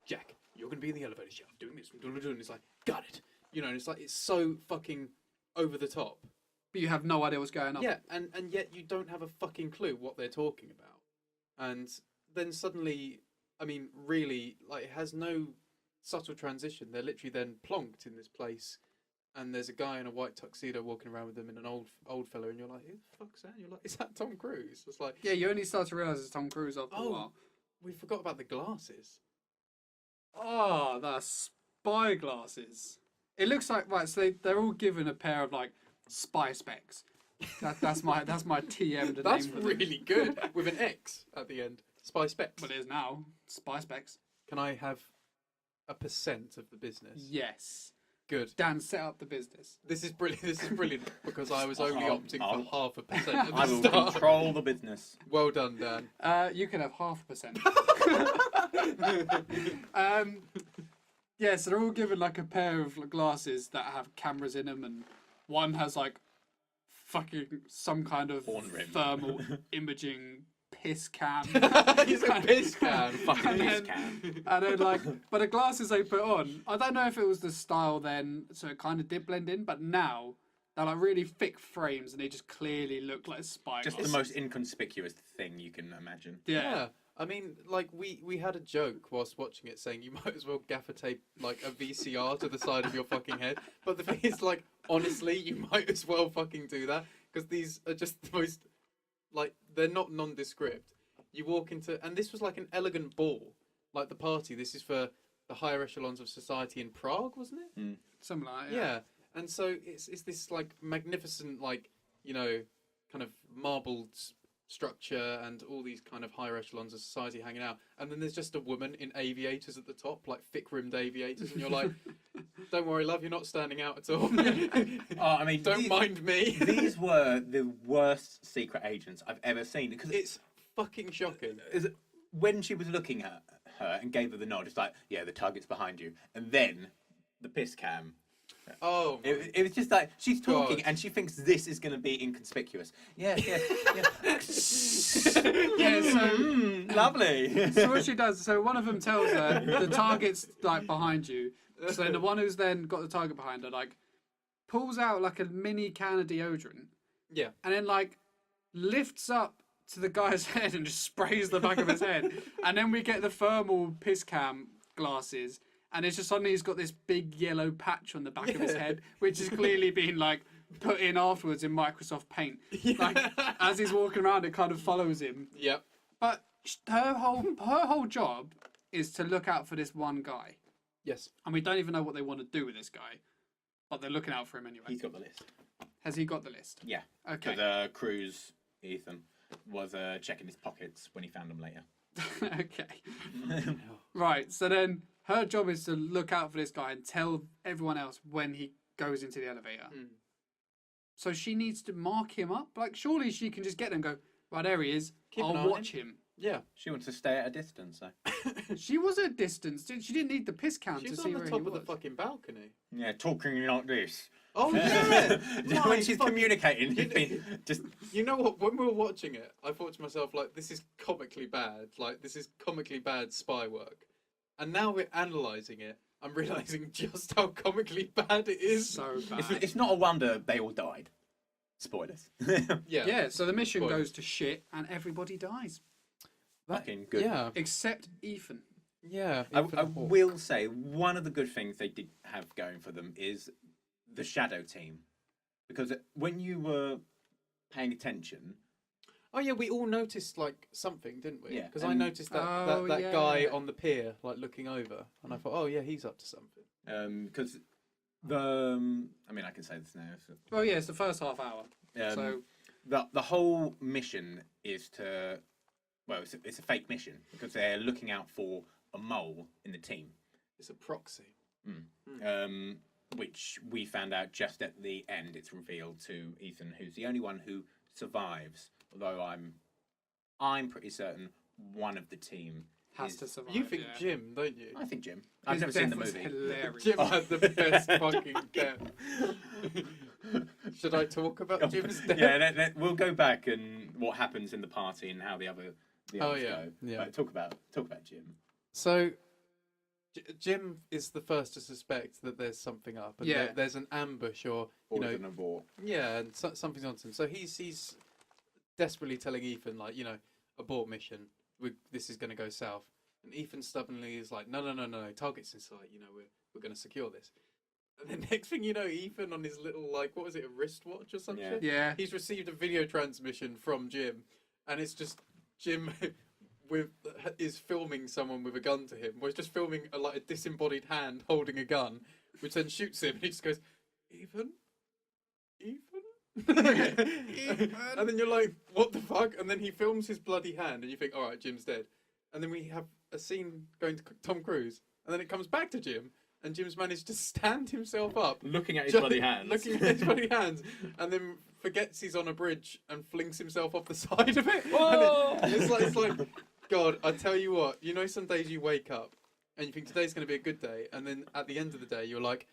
Jack, you're gonna be in the elevator shaft doing this, and it's like, got it, you know, and it's like it's so fucking over the top. But you have no idea what's going on. Yeah, and yet you don't have a fucking clue what they're talking about, and then suddenly, I mean, really, like it has no subtle transition. They're literally then plonked in this place, and there's a guy in a white tuxedo walking around with them and an old fella, and you're like, who the fuck's that? And you're like, is that Tom Cruise? It's like, Yeah, you only start to realise it's Tom Cruise after a oh, while. we forgot about the glasses. Oh, the spy glasses. It looks like, right, so they're all given a pair of like spy specs. That's my TM to That's name for them. really good with an X at the end. Spy specs. What it is now. Spy specs. Can I have a % of the business? Yes. Good. Dan set up the business. This is brilliant. This is brilliant because I was only opting for 0.5% at I the will start. control the business. Well done, Dan. You can have 0.5%. Yeah, so they're all given like a pair of glasses that have cameras in them, and one has like fucking some kind of Horn rim. thermal imaging piss cam. He's a piss can. Fucking And piss then- can. And then like, but the glasses they put on, I don't know if it was the style then, so it kind of did blend in, but now they're like really thick frames and they just clearly look like spy Just the glasses. most inconspicuous thing you can imagine. Yeah. I mean, like we had a joke whilst watching it saying you might as well gaffer tape like a VCR to the side of your fucking head. But the thing is, like, honestly, you might as well fucking do that because these are just the most, like, they're not nondescript. You walk into, and this was like an elegant ball, like the party. This is for the higher echelons of society in Prague, wasn't it? Something like that. Yeah. And so it's this like magnificent, like, you know, kind of marbled structure and all these kind of higher echelons of society hanging out, and then there's just a woman in aviators at the top, like thick-rimmed aviators, and you're like, don't worry, love, you're not standing out at all. Oh, I mean, Don't these, mind me. these were the worst secret agents I've ever seen because It's fucking shocking. when she was looking at her and gave her the nod, it's like, yeah, the target's behind you, and then the piss cam. Oh, It was just like she's talking God. and she thinks this is going to be inconspicuous. Yeah. Yeah, so Lovely. so what she does, so one of them tells her the target's like behind you. So then the one who's then got the target behind her, like, pulls out like a mini can of deodorant yeah. and then like lifts up to the guy's head and just sprays the back of his head. And then we get the thermal piss cam glasses, and it's just suddenly he's got this big yellow patch on the back of his head, which has clearly been like put in afterwards in Microsoft Paint. Like as he's walking around, it kind of follows him. Yep. But her whole job is to look out for this one guy, Yes. and we don't even know what they want to do with this guy, but they're looking out for him anyway. He's got the list. Has he got the list? Yeah. Okay. Because Cruz, Ethan, was checking his pockets when he found them later. Okay. Right. So then her job is to look out for this guy and tell everyone else when he goes into the elevator. Mm. So she needs to mark him up. Like, surely she can just get there and go, right, there he is. Keep an eye I'll on watch him. Yeah. She wants to stay at a distance, so. She was at a distance. She didn't need the piss count She's to on see the where he top of was. the fucking balcony. Yeah, talking like this. Oh yeah. When she's communicating, just You know what? When we were watching it, I thought to myself, like, this is comically bad. Like, this is comically bad spy work. And now we're analysing it. I'm realising just how comically bad it is. So bad. it's not a wonder they all died. Spoilers. Yeah. Yeah, so the mission Spoilers. goes to shit and everybody dies. Fucking good. Yeah. Except Ethan. Yeah. I Infinite War. will say one of the good things they did have going for them is the shadow team, because when you were paying attention, Oh yeah, we all noticed like something, didn't we? Yeah, Because I and- noticed that Oh, that yeah. guy on the pier, like looking over, and I thought, oh yeah, he's up to something. because I mean I can say this now. So, Well, yeah, it's the first half hour. um, So, the whole mission is to, well, it's a fake mission because they're looking out for a mole in the team. It's a proxy. Which we found out just at the end. It's revealed to Ethan, who's the only one who survives. Although I'm pretty certain one of the team has is- to survive. You think yeah. Jim, don't you? I think Jim. I've His never seen the death was movie. Hilarious. Jim had the best fucking death. Should I talk about Jim's death? Yeah, we'll go back and what happens in the party and how the others Oh, go. yeah, yeah. But talk about Jim. So, Jim is the first to suspect that there's something up, and Yeah. there's an ambush, or you Or know, an abort. yeah, and something's on him. So he's desperately telling Ethan, like, you know, abort mission. This is going to go south. And Ethan stubbornly is like, no, target's in sight. You know, we're going to secure this. And then next thing you know, Ethan on his little, like, what was it, a wristwatch or some Yeah. shit? Yeah. He's received a video transmission from Jim, and it's just Jim is filming someone with a gun to him. Well, he's just filming like a disembodied hand holding a gun, which then shoots him, and he just goes, Ethan? And then you're like, what the fuck? And then he films his bloody hand, and you think, all right, Jim's dead. And then we have a scene going to Tom Cruise, and then it comes back to Jim, and Jim's managed to stand himself up, Looking at his just bloody hands. looking at his bloody hands, and then forgets he's on a bridge and flings himself off the side of it. Whoa! And it's like, God, I tell you what, you know, some days you wake up and you think today's going to be a good day, and then at the end of the day, you're like,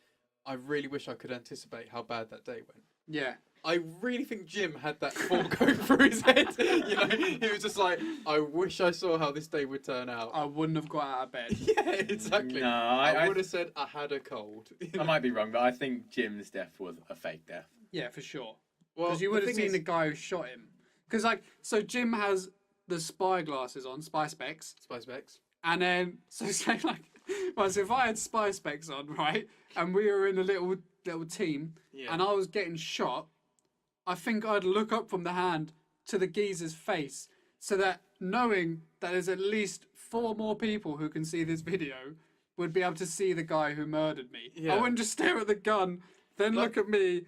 I really wish I could anticipate how bad that day went. Yeah. I really think Jim had that thought going through his head. You know, he was just like, I wish I saw how this day would turn out. I wouldn't have got out of bed. Yeah, exactly. No, I would have said I had a cold. I might be wrong, but I think Jim's death was a fake death. Yeah, for sure. Well, Because you the would have thing seen is- the guy who shot him. Because, like, so Jim has the spy glasses on, spy specs. Spice Bex. And then, so say, like, right, so if I had spy specs on, right, and we were in a little team, Yeah. and I was getting shot, I think I'd look up from the hand to the geezer's face, so that knowing that there's at least 4 more people who can see this video would be able to see the guy who murdered me. Yeah. I wouldn't just stare at the gun, then But- look at me,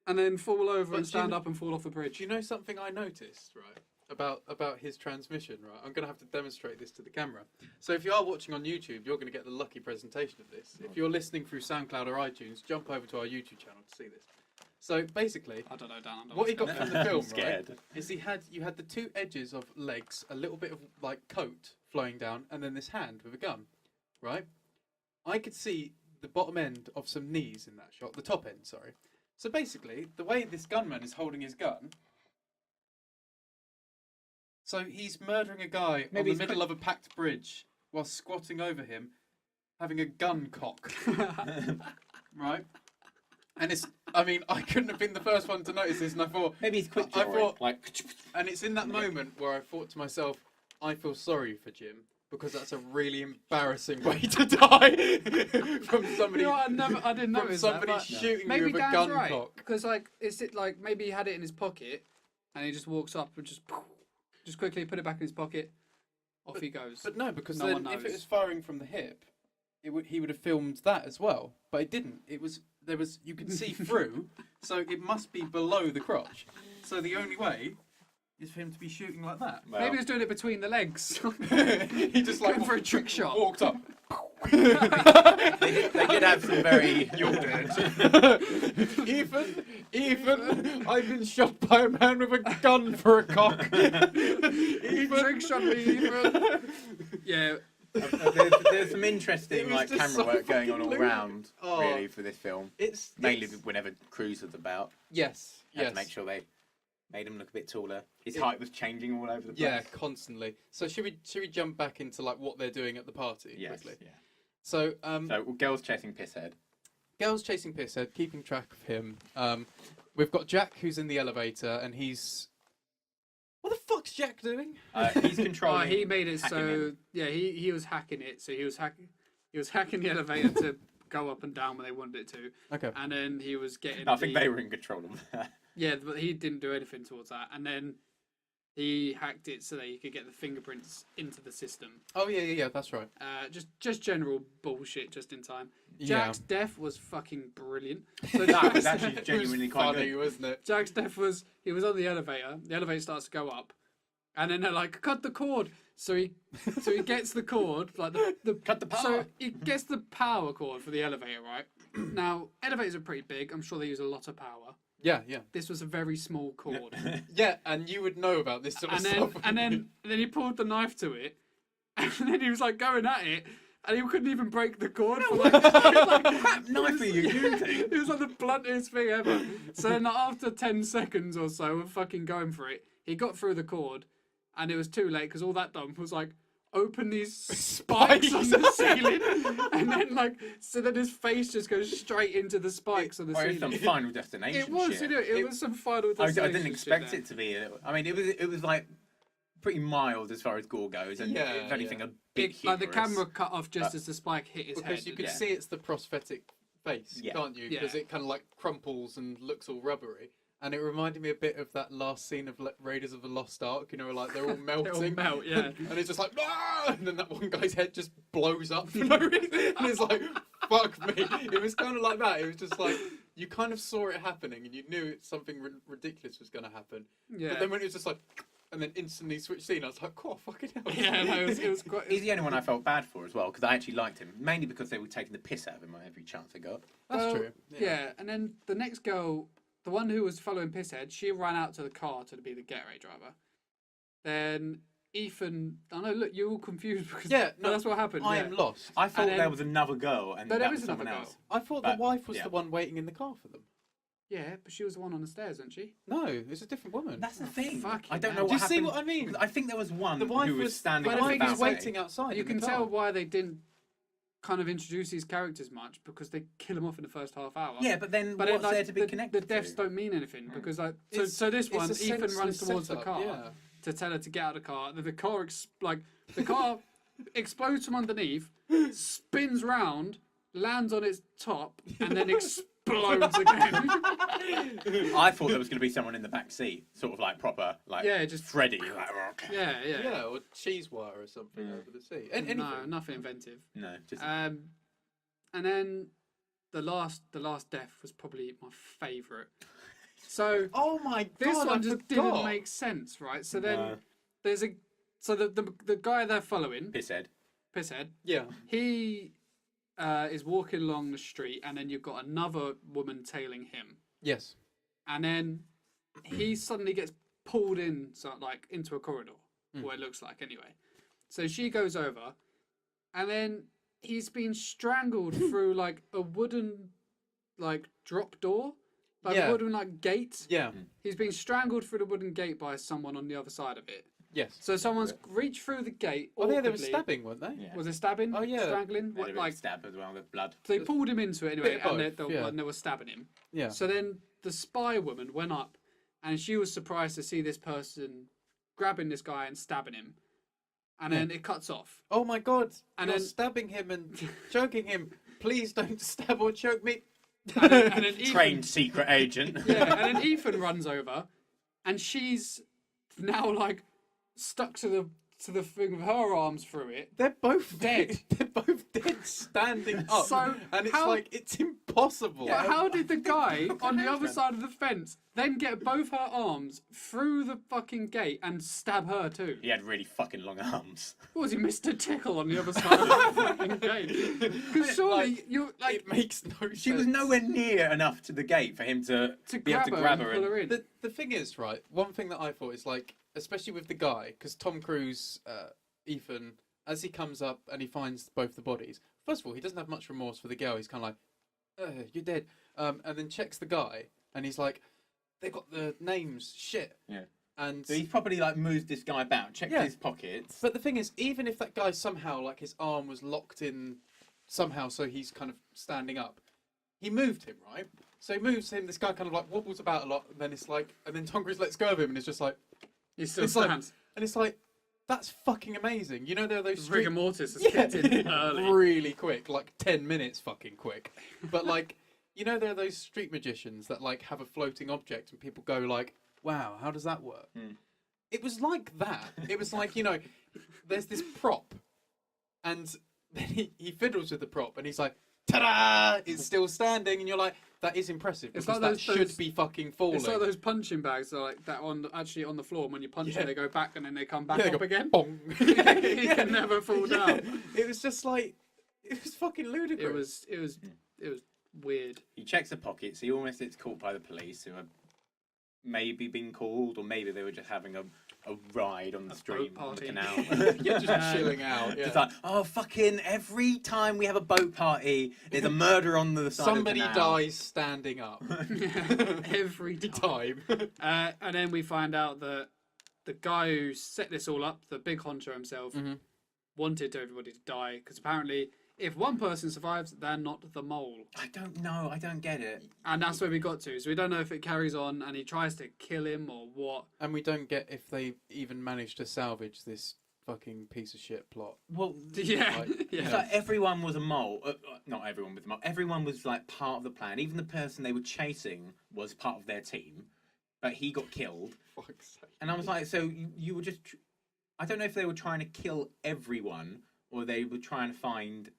and then fall over But and do stand you- up and fall off the bridge. Do you know something I noticed, right? About his transmission, right? I'm going to have to demonstrate this to the camera. So if you are watching on YouTube, you're going to get the lucky presentation of this. If you're listening through SoundCloud or iTunes, jump over to our YouTube channel to see this. So basically, I don't know, Dan. I don't what he know. got from the film, right, Scared. is you had the 2 edges of legs, a little bit of like coat flowing down, and then this hand with a gun, right? I could see the bottom end of some knees in that shot, the top end, sorry. So basically, the way this gunman is holding his gun, so he's murdering a guy Maybe on the he's middle of a packed bridge while squatting over him, having a gun cock, right? And it's, I mean, I couldn't have been the first one to notice this, and I thought, Maybe he's quick I drawing, thought- like. and it's in that moment where I thought to myself, I feel sorry for Jim, because that's a really embarrassing way to die from somebody, You know what, I didn't from notice somebody that, but shooting maybe you with a Dan's gun right. cock. Because, like, is it like maybe he had it in his pocket and he just walks up and just quickly put it back in his pocket, off he goes. But no, because No then one if it knows. was firing from the hip, he would have filmed that as well. But it didn't. You could see through, so it must be below the crotch. So the only way is for him to be shooting like that. Well, Maybe he's doing it between the legs. He just like Going for a trick shot. walked up. they did have some very. Ethan, I've been shot by a man with a gun for a cock. Trick shot me, Ethan. Yeah. There's some interesting It was just camera so work going on all fucking round, Oh. really, for this film. It's Mainly it's- whenever Cruz was about. yes, Had yes. to make sure they made him look a bit taller. His It- height was changing all over the place. Yeah, constantly. So should we jump back into like what they're doing at the party Yes. quickly? Yeah. So So girls chasing Pisshead. girls chasing Pisshead, keeping track of him. We've got Jack who's in the elevator and he's. What the fuck's Jack doing? He's controlling. He made it hacking so him. yeah, he was hacking it. So he was hacking the elevator to go up and down when they wanted it to, Okay. and then he was getting. I think they were in control of that. Yeah, but he didn't do anything towards that, and then he hacked it so that he could get the fingerprints into the system. Oh yeah, that's right. Just general bullshit, just in time. Yeah. Jack's death was fucking brilliant. So That was Jack's- actually genuinely quite funny, good. wasn't it? Jack's death was he was on the elevator. The elevator starts to go up, and then they're like, "Cut the cord." So he gets the cord, like the Cut the power. So he gets the power cord for the elevator, right? Now elevators are pretty big. I'm sure they use a lot of power. Yeah. This was a very small cord, Yeah, and you would know about this sort of and then stuff. and then he pulled the knife to it, and then he was like going at it. And he couldn't even break the cord for like, What knife are you using? It was like the bluntest thing ever. So then after 10 seconds or so of fucking going for it, he got through the cord and it was too late because all that done was like open these spikes on the ceiling and then so then his face just goes straight into the spikes on the Or it's some ceiling. Final Destination It was, shit. you know, it was some Final I Destination didn't expect shit it to be. I mean, it was like pretty mild as far as gore goes, and Yeah, if anything, yeah. a bit Like the humorous. camera cut off just as the spike hit his because head. you could Yeah. see it's the prosthetic face, Yeah. can't you? Yeah. Because it kind of like crumples and looks all rubbery. And it reminded me a bit of that last scene of Raiders of the Lost Ark, you know, like they're all melting. They all melt, yeah. And it's just like, ah! And then that one guy's head just blows up for no reason. And it's like, fuck me. It was kind of like that. It was just like, you kind of saw it happening and you knew something ridiculous was going to happen. Yeah. But then when it was just like, and then instantly switched scene, I was like, oh, fucking hell. Yeah, no, it was quite. He's the only one I felt bad for as well, because I actually liked him, mainly because they were taking the piss out of him every chance they got. That's Well, true. Yeah, and then the next girl, the one who was following Pisshead, she ran out to the car to be the getaway driver. Then Ethan, I know, look, you're all confused because Yeah, but that's what happened. I yeah. am lost. I thought then- there was another girl, and But there that is was another someone girl. else. I thought But, the wife was yeah. the one waiting in the car for them. Yeah, but she was the one on the stairs, wasn't she? No, it's a different woman. That's the thing. fucking I don't hell. know Do what you see happened. what I mean? I think there was one The wife who was was standing but on the the thing is was balcony. waiting outside. You in the can car. tell why they didn't kind of introduce these characters much because they kill them off in the first half hour. Yeah, but then But what's then, there to be the connected deaths to? don't mean anything because so It's- this it's one, a Ethan runs senseless towards the setup, car yeah. to tell her to get out of the car. Then the car explodes from underneath, spins round, lands on its top, and then explodes again. I thought there was going to be someone in the back seat, sort of like proper, like Yeah, just- Freddy. Like, yeah. Yeah, or cheese wire or something over the sea. Anything. No, nothing inventive. no, just And then the last death was probably my favourite. So Oh my god! this one I just forgot. didn't make sense, right? So then No. there's the guy they're following, Pisshead. Pisshead. Yeah. He is walking along the street, and then you've got another woman tailing him, Yes. and then he suddenly gets pulled in, into a corridor, what it looks like anyway. So she goes over, and then he's been strangled through like a wooden drop door, like Yeah. a wooden gate. Yeah. He's been strangled through the wooden gate by someone on the other side of it. Yes. So someone's reached through the gate. Oh yeah, they were awkwardly. stabbing, weren't they? Yeah. Was it stabbing? Oh, yeah. Strangling? Bit What, of a stab as well with blood. they pulled him into it anyway, Bit of and both, yeah. they were stabbing him. Yeah. So then the spy woman went up, and she was surprised to see this person grabbing this guy and stabbing him. And then it cuts off. Oh my god! And You're then- stabbing him and choking him. Please don't stab or choke me. And then Ethan, Trained secret agent. yeah, and then Ethan runs over, and she's now stuck to to the thing with her arms through it. They're both Dead. They're both dead, standing up. So, and it's how- like it's impossible. But how did the guy on the other side of the fence then get both her arms through the fucking gate and stab her too? He had really fucking long arms. What was he, Mr. Tickle on the other side of the fucking gate? Because surely you like It makes no sense. She was nowhere near enough to the gate for him to be able to grab her. and pull her in. The thing is, right, one thing that I thought is like, especially with the guy, because Tom Cruise, Ethan, as he comes up and he finds both the bodies, first of all, he doesn't have much remorse for the girl. He's kind of like, you're dead. And then checks the guy and he's like, they got the names, shit. Yeah. And So he's probably like moved this guy about, checked Yeah. his pockets. but the thing is, even if that guy somehow, like his arm was locked in somehow, so he's kind of standing up, he moved him, right? So he moves him, this guy kind of like wobbles about a lot, and then it's like, and then Tom Cruise lets go of him, and it's just like, He still it's like, stands. and it's like, that's fucking amazing. You know, there are those Rigor street... mortis has kicked in early. really quick, like 10 minutes fucking quick. But like, you know, there are those street magicians that like have a floating object, and people go like, wow, how does that work? It was like that. It was like, you know, there's this prop, and then he fiddles with the prop, and he's like, ta-da! It's still standing, and you're like, that is impressive, It's because like that those- should be fucking falling. It's like those punching bags that are like that on actually on the floor. And when you punch Yeah. it, they go back and then they come back Yeah, they up go, again. Bong. He can never fall down. It was just like, it was fucking ludicrous. It was weird. He checks the pockets. He almost gets caught by the police, who are maybe being called, or maybe they were just having a ride on the stream, on the party. canal. You're just chilling out. Yeah. Just like, oh, fucking every time we have a boat party, there's a murder on the side Somebody of the canal. dies standing up. Every time. And then we find out that the guy who set this all up, the big honcho himself, wanted everybody to die because apparently if one person survives, they're not the mole. I don't know. I don't get it. And that's where we got to. So we don't know if it carries on and he tries to kill him or what. And we don't get if they even managed to salvage this fucking piece of shit plot. Well, Yeah. Like, yeah. it's like everyone was a mole. Not everyone was a mole. Everyone was like part of the plan. Even the person they were chasing was part of their team, but he got killed. Fuck's sake. And I was like, so you were just... I don't know if they were trying to kill everyone or they were trying to find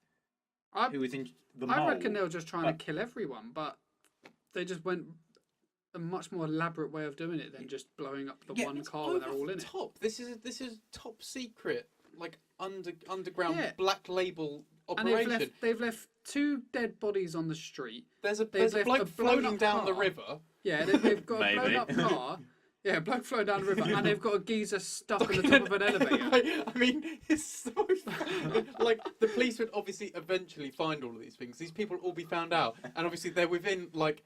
who was in the mole. I reckon they were just trying to kill everyone, but they just went a much more elaborate way of doing it than just blowing up the one It's car when they're over all the in it. top. This is top secret, like underground Yeah. black label And operation. they've left two dead bodies on the street. There's a they've bloke left a blown floating up down the car. river. Yeah, they've got a Maybe. blown up car. Yeah, bloke flown down the river, and they've got a geezer stuck in the top of an elevator. I mean, it's so like the police would obviously eventually find all of these things. These people will all be found out, and obviously they're within like,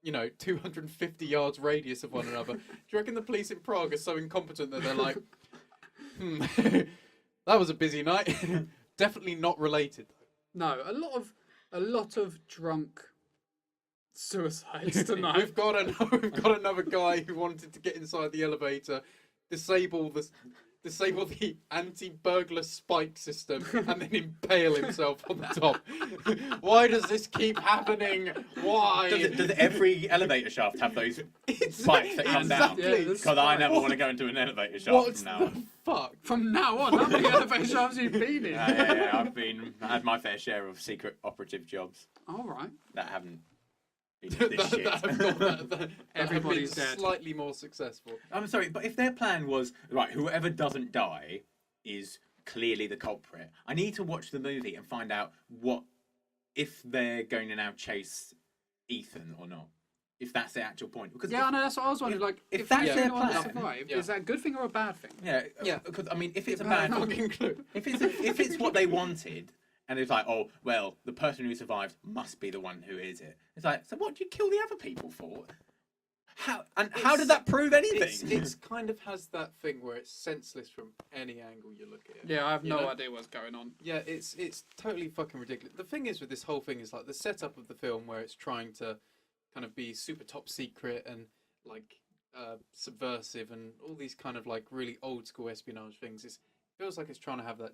250 yards radius of one another. Do you reckon the police in Prague are so incompetent that they're like, that was a busy night. Definitely not related. No, a lot of drunk suicides tonight. We've got another guy who wanted to get inside the elevator, disable the anti-burglar spike system, and then impale himself on the top. Why does this keep happening? Why? Does every elevator shaft have those spikes that come down? Exactly. Yeah, there's Because I never What- want to go into an elevator shaft What's from now the on. fuck? From now on, how many elevator shafts have you been in? Yeah, I had my fair share of secret operative jobs All right. that haven't been this shit. that Everybody's have been dead. slightly more successful. I'm sorry, but if their plan was, right, whoever doesn't die is clearly the culprit, I need to watch the movie and find out if they're going to now chase Ethan or not. If that's the actual point. Because Yeah, I know, that's what I was wondering. Like, if if that's that's their the one that plan, survived, yeah. is that a good thing or a bad thing? yeah, because I mean, if it's a Yeah, bad, Fucking clue. if it's what they wanted, and it's like, oh well, the person who survived must be the one who is it. It's like, so what do you kill the other people for? How did that prove anything? It's kind of has that thing where it's senseless from any angle you look at it. Yeah, I have You no know? idea what's going on. Yeah, it's totally fucking ridiculous. The thing is with this whole thing is like the setup of the film where it's trying to kind of be super top secret and like subversive and all these kind of like really old school espionage things. It feels like it's trying to have that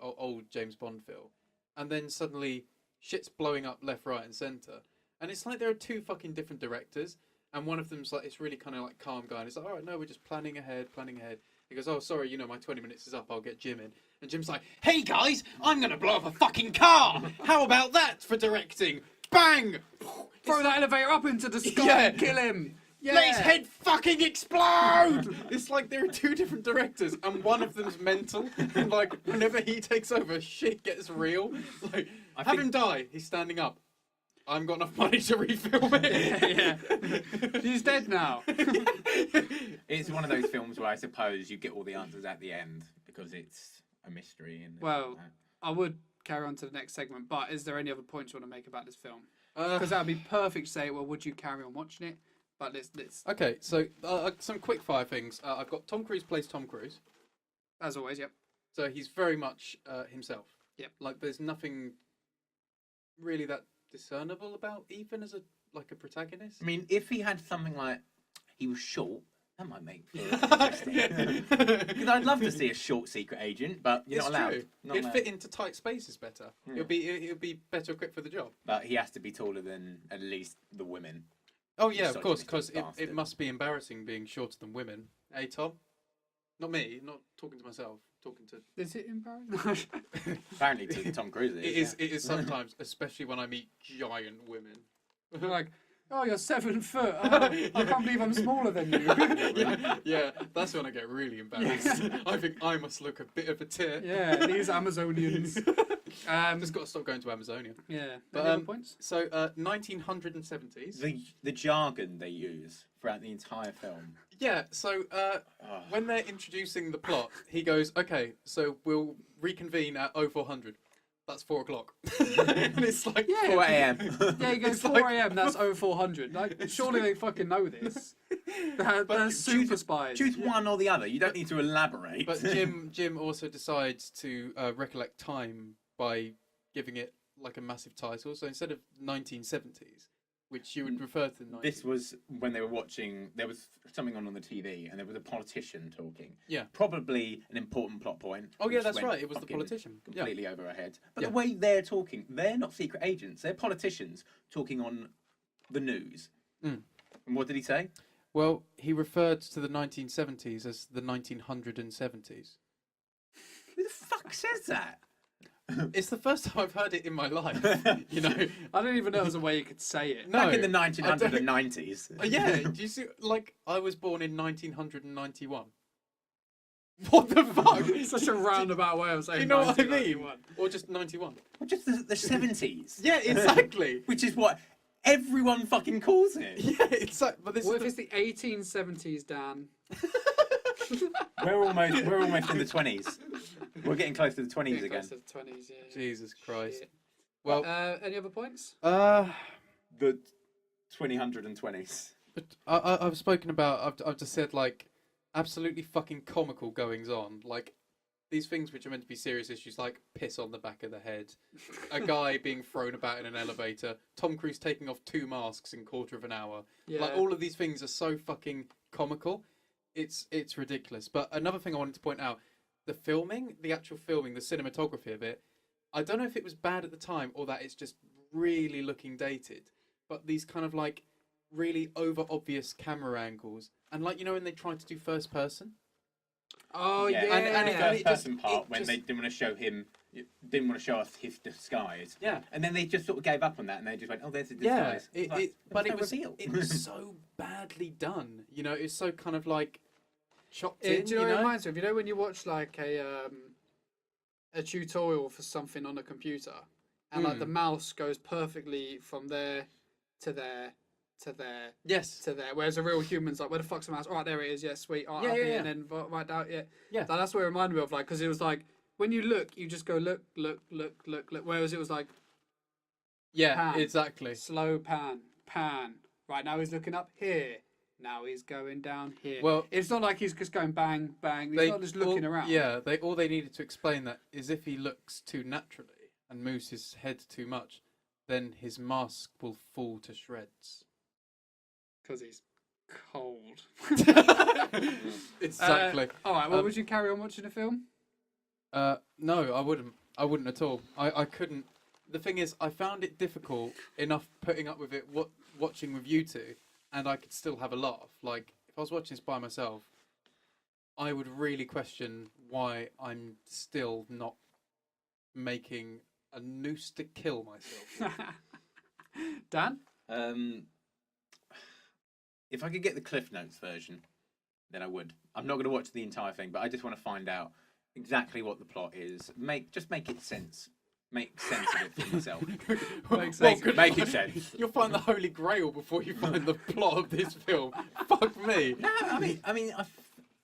old James Bond feel, and then suddenly shit's blowing up left, right, and center, and it's like there are two fucking different directors, and one of them's like it's really kind of like calm guy, and it's like all right, no, we're just planning ahead, He goes, "Oh, sorry, my 20 minutes is up. I'll get Jim in." And Jim's like, "Hey guys, I'm gonna blow up a fucking car. How about that for directing? Bang! Throw that elevator up into the sky Yeah. and kill him. Yeah. Let his head fucking explode!" It's like there are two different directors, and one of them's mental. And like, whenever he takes over, shit gets real. Like, have him die. He's standing up. I haven't got enough money to refilm it. Yeah. He's dead now. It's one of those films where I suppose you get all the answers at the end because it's a mystery. And Well, I would carry on to the next segment, but is there any other points you want to make about this film? Because that would be perfect to say, well, would you carry on watching it? But let's Okay, so some quick fire things. I've got Tom Cruise plays Tom Cruise. as always, yep. So he's very much himself. Yep. Like, there's nothing really that discernible about Ethan as a protagonist. I mean, if he had something like he was short, that might make for interesting. Because I'd love to see a short secret agent, but you're not allowed. True. Not It'd allowed. fit into tight spaces better. Yeah. It'll be better equipped for the job. But he has to be taller than at least the women. Oh yeah, Such of course, a because it bastard. must be embarrassing being shorter than women. Hey Tom, not me. Not talking to myself. Talking to. Is it embarrassing? Apparently, to Tom Cruise, It is. It is sometimes, especially when I meet giant women. Like, oh, you're 7 foot. Oh, I can't believe I'm smaller than you. Yeah, that's when I get really embarrassed. I think I must look a bit of a tit. Yeah, these Amazonians. Just got to stop going to Amazonia. Yeah. But, Any other points? So, 1970s. the jargon they use throughout the entire film. Yeah, so when they're introducing the plot, he goes, "Okay, so we'll reconvene at 0400. That's 4 o'clock." And it's like, Yeah. 4 a.m. Yeah, you go It's 4 like- a.m. That's 0400. Like, surely they fucking know this. They're super spies. Choose one or the other. You don't need to elaborate. But Jim also decides to recollect time by giving it like a massive title. So instead of 1970s, which you would refer to the 90s. This was when they were watching. There was something on the TV, and there was a politician talking. Yeah. Probably an important plot point. Oh yeah, which that's went right. It was the fucking politician. Yeah. completely over our heads. But Yeah. the way they're talking, they're not secret agents. They're politicians talking on the news. Mm. And what did he say? Well, he referred to the 1970s as the 1970s. Who the fuck says that? It's the first time I've heard it in my life. You know. I don't even know there's a way you could say it. No. Back in the I don't- 1990s. Yeah. Do you see? Like, I was born in 1991. What the fuck? Such a roundabout way of saying You know what I mean? 1991. Or just 91. Well, just the 70s. Yeah, exactly. Which is what everyone fucking calls it. Yeah, it's like, but this What if is it's the 1870s, Dan? We're almost in the 20s. We're getting close to the 20s Getting again. close to the 20s, yeah. Jesus Christ. Shit. Well, Any other points? The 2020s. but I've spoken about. I've just said like absolutely fucking comical goings on. Like these things which are meant to be serious issues, like piss on the back of the head, a guy being thrown about in an elevator, Tom Cruise taking off 2 masks in quarter of an hour. Yeah. Like all of these things are so fucking comical. It's ridiculous. But another thing I wanted to point out, the filming, the actual filming, the cinematography of it, I don't know if it was bad at the time or that it's just really looking dated. But these kind of like really over obvious camera angles, and like, you know, when they try to do first person. Oh, yeah. And the it first just- person part it when just- they didn't want to show him, didn't want to show us his disguise. Yeah. And then they just sort of gave up on that, and they just went, "Oh, there's a Yeah, disguise." but no it was reveal. it was so badly done. You know, it's so kind of like chopped Do in. you know what it reminds me of? You know when you watch like a tutorial for something on a computer, and like the mouse goes perfectly from there to there to there Yes. to there, whereas a real human's like, where the fuck's the mouse? All right, there it is. Yeah, sweet. All right, Yeah, up yeah, here, yeah. and then right down. Yeah, Yeah. That's what it reminded me of. Like, because it was like when you look, you just go look, look, look, look, look. Whereas it was like Yeah, pan. exactly. slow pan, pan. Right now he's looking up here. Now he's going down here. Well, It's not like he's just going bang, bang. He's not just looking around. Yeah, all they needed to explain that is if he looks too naturally and moves his head too much, then his mask will fall to shreds. Because he's cold. Exactly. All right, well, would you carry on watching the film? No, I wouldn't. I wouldn't at all. I couldn't. The thing is, I found it difficult enough putting up with it, watching with you two, and I could still have a laugh. Like, if I was watching this by myself, I would really question why I'm still not making a noose to kill myself. Dan? If I could get the Cliff Notes version, then I would. I'm not going to watch the entire thing, but I just want to find out exactly what the plot is. Make it sense. Make sense of it for yourself. Make it sense. You'll find the Holy Grail before you find the plot of this film. Fuck me. No, I mean,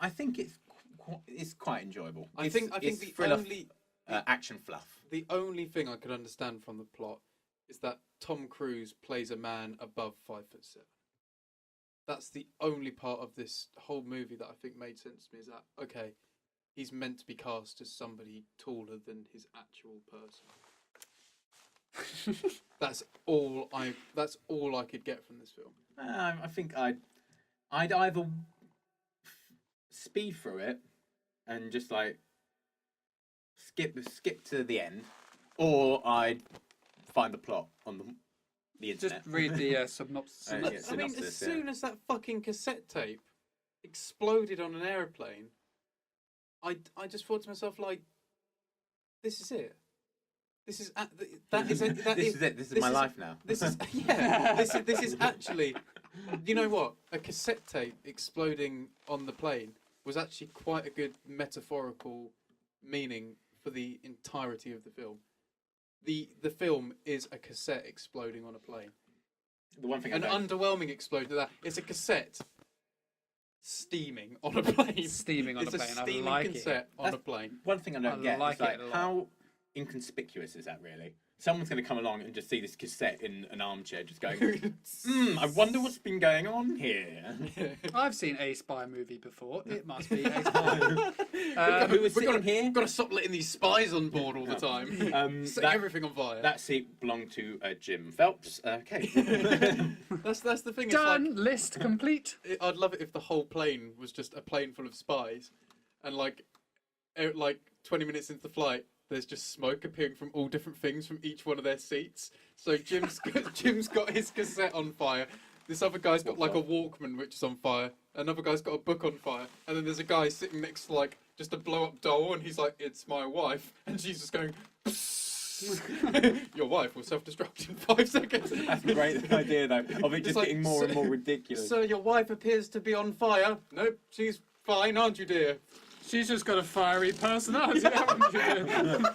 I think it's quite enjoyable. I think it's the thriller, only action fluff. the only thing I could understand from the plot is that Tom Cruise plays a man above 5'7". That's the only part of this whole movie that I think made sense to me. Is that okay? He's meant to be cast as somebody taller than his actual person. That's all I could get from this film. I think I'd either speed through it and just like skip to the end, or I'd find the plot on the internet. Just read the synopsis. I mean, as soon as that fucking cassette tape exploded on an aeroplane, I just thought to myself, like, this is it. This is This is it. This is my life now. This is this is actually, you know what? A cassette tape exploding on the plane was actually quite a good metaphorical meaning for the entirety of the film. The film is a cassette exploding on a plane. The one thing An underwhelming explosion. It's a cassette steaming on a plane. Steaming on a plane. It's a steaming I like cassette on a plane. One thing I don't get like is like it a lot. how inconspicuous is that really? Someone's going to come along and just see this cassette in an armchair, just going, I wonder what's been going on here. I've seen a spy movie before. It must be a spy. Who was sitting here? We've got to stop letting these spies on board all the time. Setting everything on fire. That seat belonged to Jim Phelps. Okay. That's the thing. Done. It's List complete. like, I'd love it if the whole plane was just a plane full of spies, and like 20 minutes into the flight, there's just smoke appearing from all different things from each one of their seats. So Jim's got his cassette on fire. This other guy's got like a Walkman which is on fire. Another guy's got a book on fire. And then there's a guy sitting next to like just a blow up doll, and he's like, "It's my wife," and she's just going, "Your wife will self-destruct in 5 seconds." That's a great idea though, of it just like, getting more and more ridiculous. So your wife appears to be on fire. Nope, she's fine, aren't you, dear? She's just got a fiery personality, haven't you?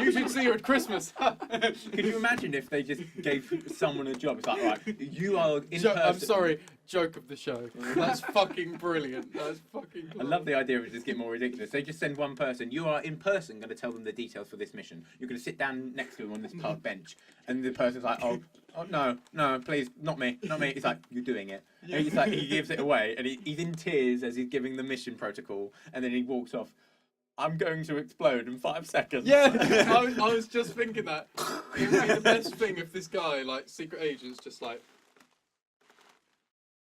You should see her at Christmas. Can you imagine if they just gave someone a job? It's like, right, you are in person. I'm sorry, joke of the show. That's fucking brilliant. That's fucking cool. I love the idea of it just getting more ridiculous. They just send one person. You are in person going to tell them the details for this mission. You're going to sit down next to them on this park bench, and the person's like, oh no, please, not me. He's like, you're doing it. And he's like, he gives it away, and he's in tears as he's giving the mission protocol, and then he walks off. I'm going to explode in 5 seconds. Yeah, I was just thinking that. It would be the best thing if this guy, like, secret agent's just like,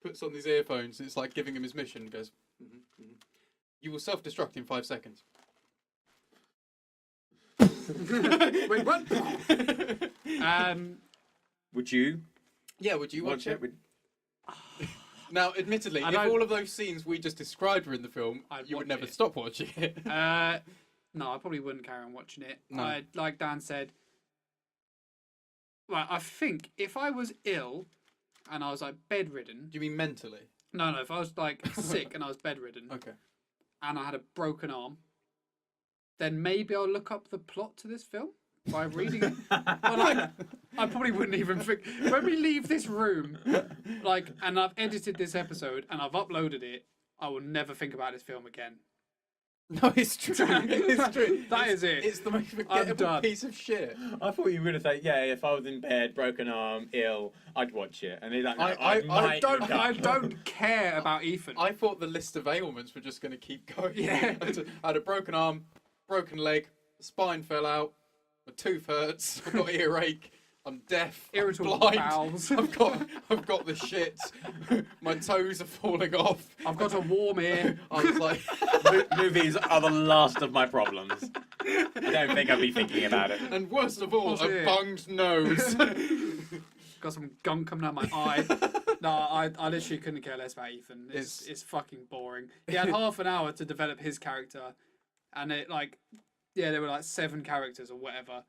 puts on these earphones, and it's like giving him his mission, and goes, you will self-destruct in 5 seconds. Wait, what? Would you? Yeah, would you watch it? Would... Now, admittedly, if all of those scenes we just described were in the film, you would never stop watching it. No, I probably wouldn't carry on watching it. No. Like Dan said, well, I think if I was ill and I was like bedridden. Do you mean mentally? No, if I was like sick and I was bedridden. Okay. And I had a broken arm, then maybe I'll look up the plot to this film by reading it. But like, I probably wouldn't even think. When we leave this room, like, and I've edited this episode and I've uploaded it, I will never think about this film again. No, it's true. It's true. That is it. It's the most forgettable piece of shit. I thought you were going to say, yeah, if I was in bed, broken arm, ill, I'd watch it. And he's like, no, I don't care about Ethan. I thought the list of ailments were just going to keep going. Yeah. I had a broken arm, broken leg, spine fell out, my tooth hurts, I've got earache, I'm deaf, Irritable I'm blind, bowels. I've got the shits, my toes are falling off. I've got a warm ear. I was like, movies are the last of my problems. I don't think I'd be thinking about it. and worst of all, Oh, a dear. bunged nose. Got some gunk coming out my eye. No, I literally couldn't care less about Ethan. It's fucking boring. He had half an hour to develop his character, and it there were like 7 characters or whatever,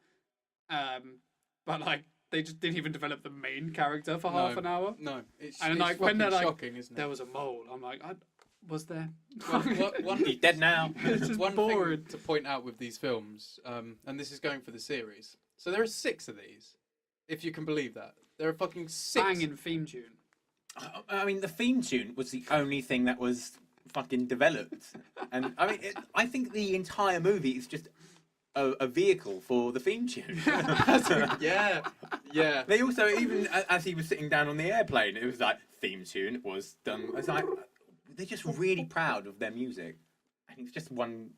but like they just didn't even develop the main character for half an hour. No, it's when they're like, shocking, isn't it? there was a mole. I'm like, was there? He's dead now. It's just One boring. thing to point out with these films, and this is going for the series. So there are 6 of these, if you can believe that. There are fucking 6. Banging theme tune. I mean, the theme tune was the only thing that was fucking developed, and I mean, I think the entire movie is just a vehicle for the theme tune. Yeah. They also, even as he was sitting down on the airplane, it was like theme tune was done. It's like they're just really proud of their music, and it's just one.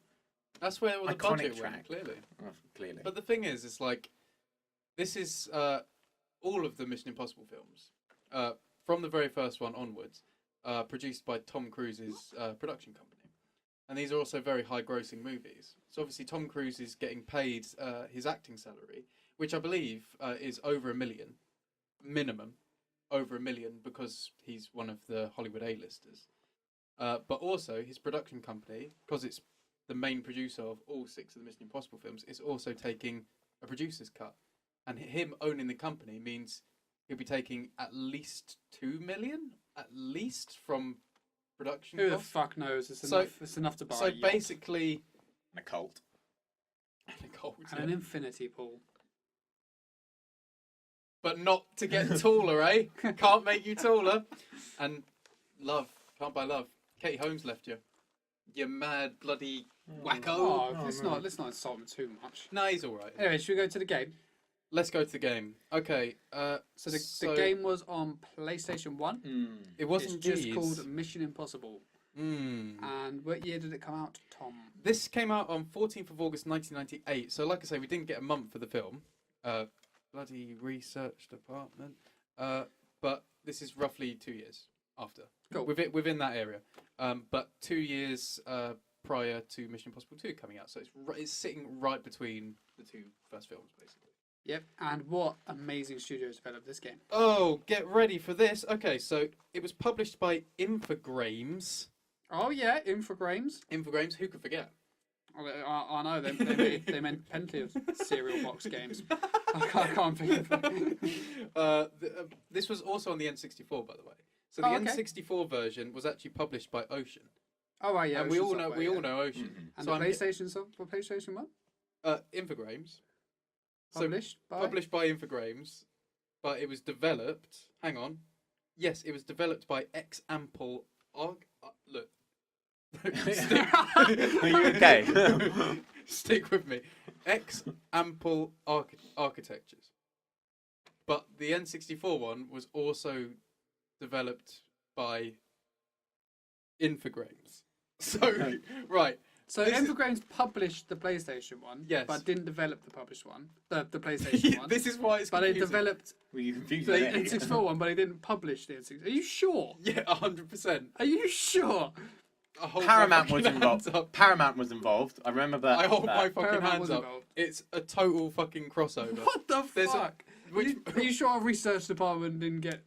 That's where all the iconic budget track. went, clearly. Oh, clearly. But the thing is, it's like, this is all of the Mission Impossible films, from the very first one onwards, produced by Tom Cruise's production company. And these are also very high-grossing movies. So obviously Tom Cruise is getting paid his acting salary, which I believe is over $1 million, minimum, over $1 million, because he's one of the Hollywood A-listers. But also his production company, because it's the main producer of all 6 of the Mission Impossible films, is also taking a producer's cut. And him owning the company means he'll be taking at least $2 million, at least, from production Who the costs. fuck knows? It's enough to buy. So a yacht basically, And a cult. and an infinity pool. but not to get taller, eh? Can't make you taller. And love, can't buy love. Katie Holmes left you. You mad bloody wacko. Oh, let's not insult him too much. No, he's all right. Anyway, should we go to the game? Let's go to the game. Okay. So the game was on PlayStation 1. It wasn't It's just G's. called Mission Impossible. Mm. And what year did it come out, Tom? This came out on 14th of August 1998. So, like I say, we didn't get a month for the film. Bloody research department. But this is roughly 2 years after. Cool. Within that area. But 2 years prior to Mission Impossible 2 coming out. So it's sitting right between the 2 first films, basically. Yep. And what amazing studios developed this game? Oh, get ready for this. Okay, so it was published by Infogrames. Oh yeah, Infogrames. Infogrames, who could forget? I know they meant plenty of cereal box games. I can't think of it. This was also on the N64, by the way. So Oh, the okay. N64 version was actually published by Ocean. Oh right, yeah. And we all Ocean know Software, yeah. Ocean. Mhm. And So the PlayStation 1 Infogrames. published by Infogrames, but it was developed. Hang on. Yes, it was developed by Example. Look. Are you okay? Stick with me. Example Architectures. But the N64 one was also developed by Infogrames. So, right. So This is- Infogrames published the PlayStation 1, Yes. but didn't develop the published one. The PlayStation 1. This is why it's But they confusing. developed Were you confused? the there? N64 one, but they didn't publish the N64. Are you sure? Yeah, 100%. Are you sure? I hold Paramount my was fucking hands involved. up. Paramount was involved. I remember that. I hold that. my fucking Paramount hands was up. involved. It's a total fucking crossover. What the There's a- fuck? Which, Are you sure our research department didn't get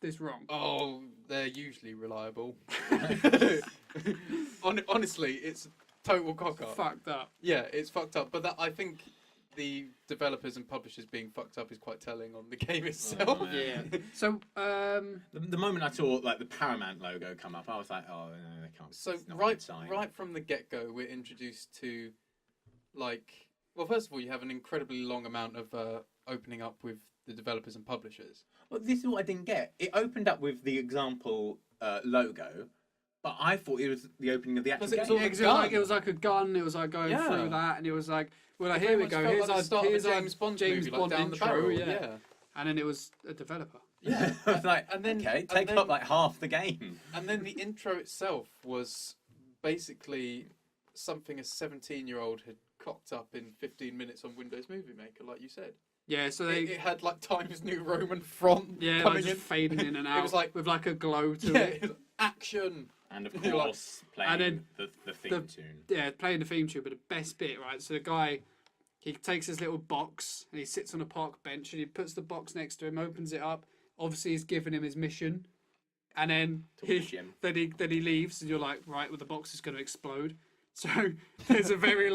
this wrong? oh, they're usually reliable. Honestly, it's a total cock up. Fucked up. Yeah, it's fucked up. But I think the developers and publishers being fucked up is quite telling on the game itself. Oh, Yeah. So, The moment I saw like the Paramount logo come up, I was like, oh no, they can't. So it's not a right good sign. from the get go, we're introduced to, like, well, first of all, you have an incredibly long amount of opening up with the developers and publishers. Well, this is what I didn't get. It opened up with the example logo, but I thought it was the opening of the actual Because it was game. all yeah, 'cause gun. it was like a gun. It was like going Yeah. through that, and it was like, well, like, It here we very go. much felt Here's like our the start of a here's our James Bond James movie, like, Bond down the intro. barrel, Yeah. yeah. And then it was a developer. Yeah, I was like, And then- okay, and take then- up like half the game. And then the intro itself was basically something a 17-year-old had cocked up in 15 minutes on Windows Movie Maker, like you said. Yeah. So they. It had like Times New Roman font Yeah, like coming just in. fading in and out. It was like, with like a glow to yeah, it. it was action. And of You're like- course, playing And then the theme tune. Yeah, playing the theme tune, but the best bit, right? So the guy, he takes his little box and he sits on a park bench and he puts the box next to him, opens it up, Obviously, he's given him his mission, and then Talk to Jim. then he leaves, and you're like, right, well, the box is going to explode. So there's a very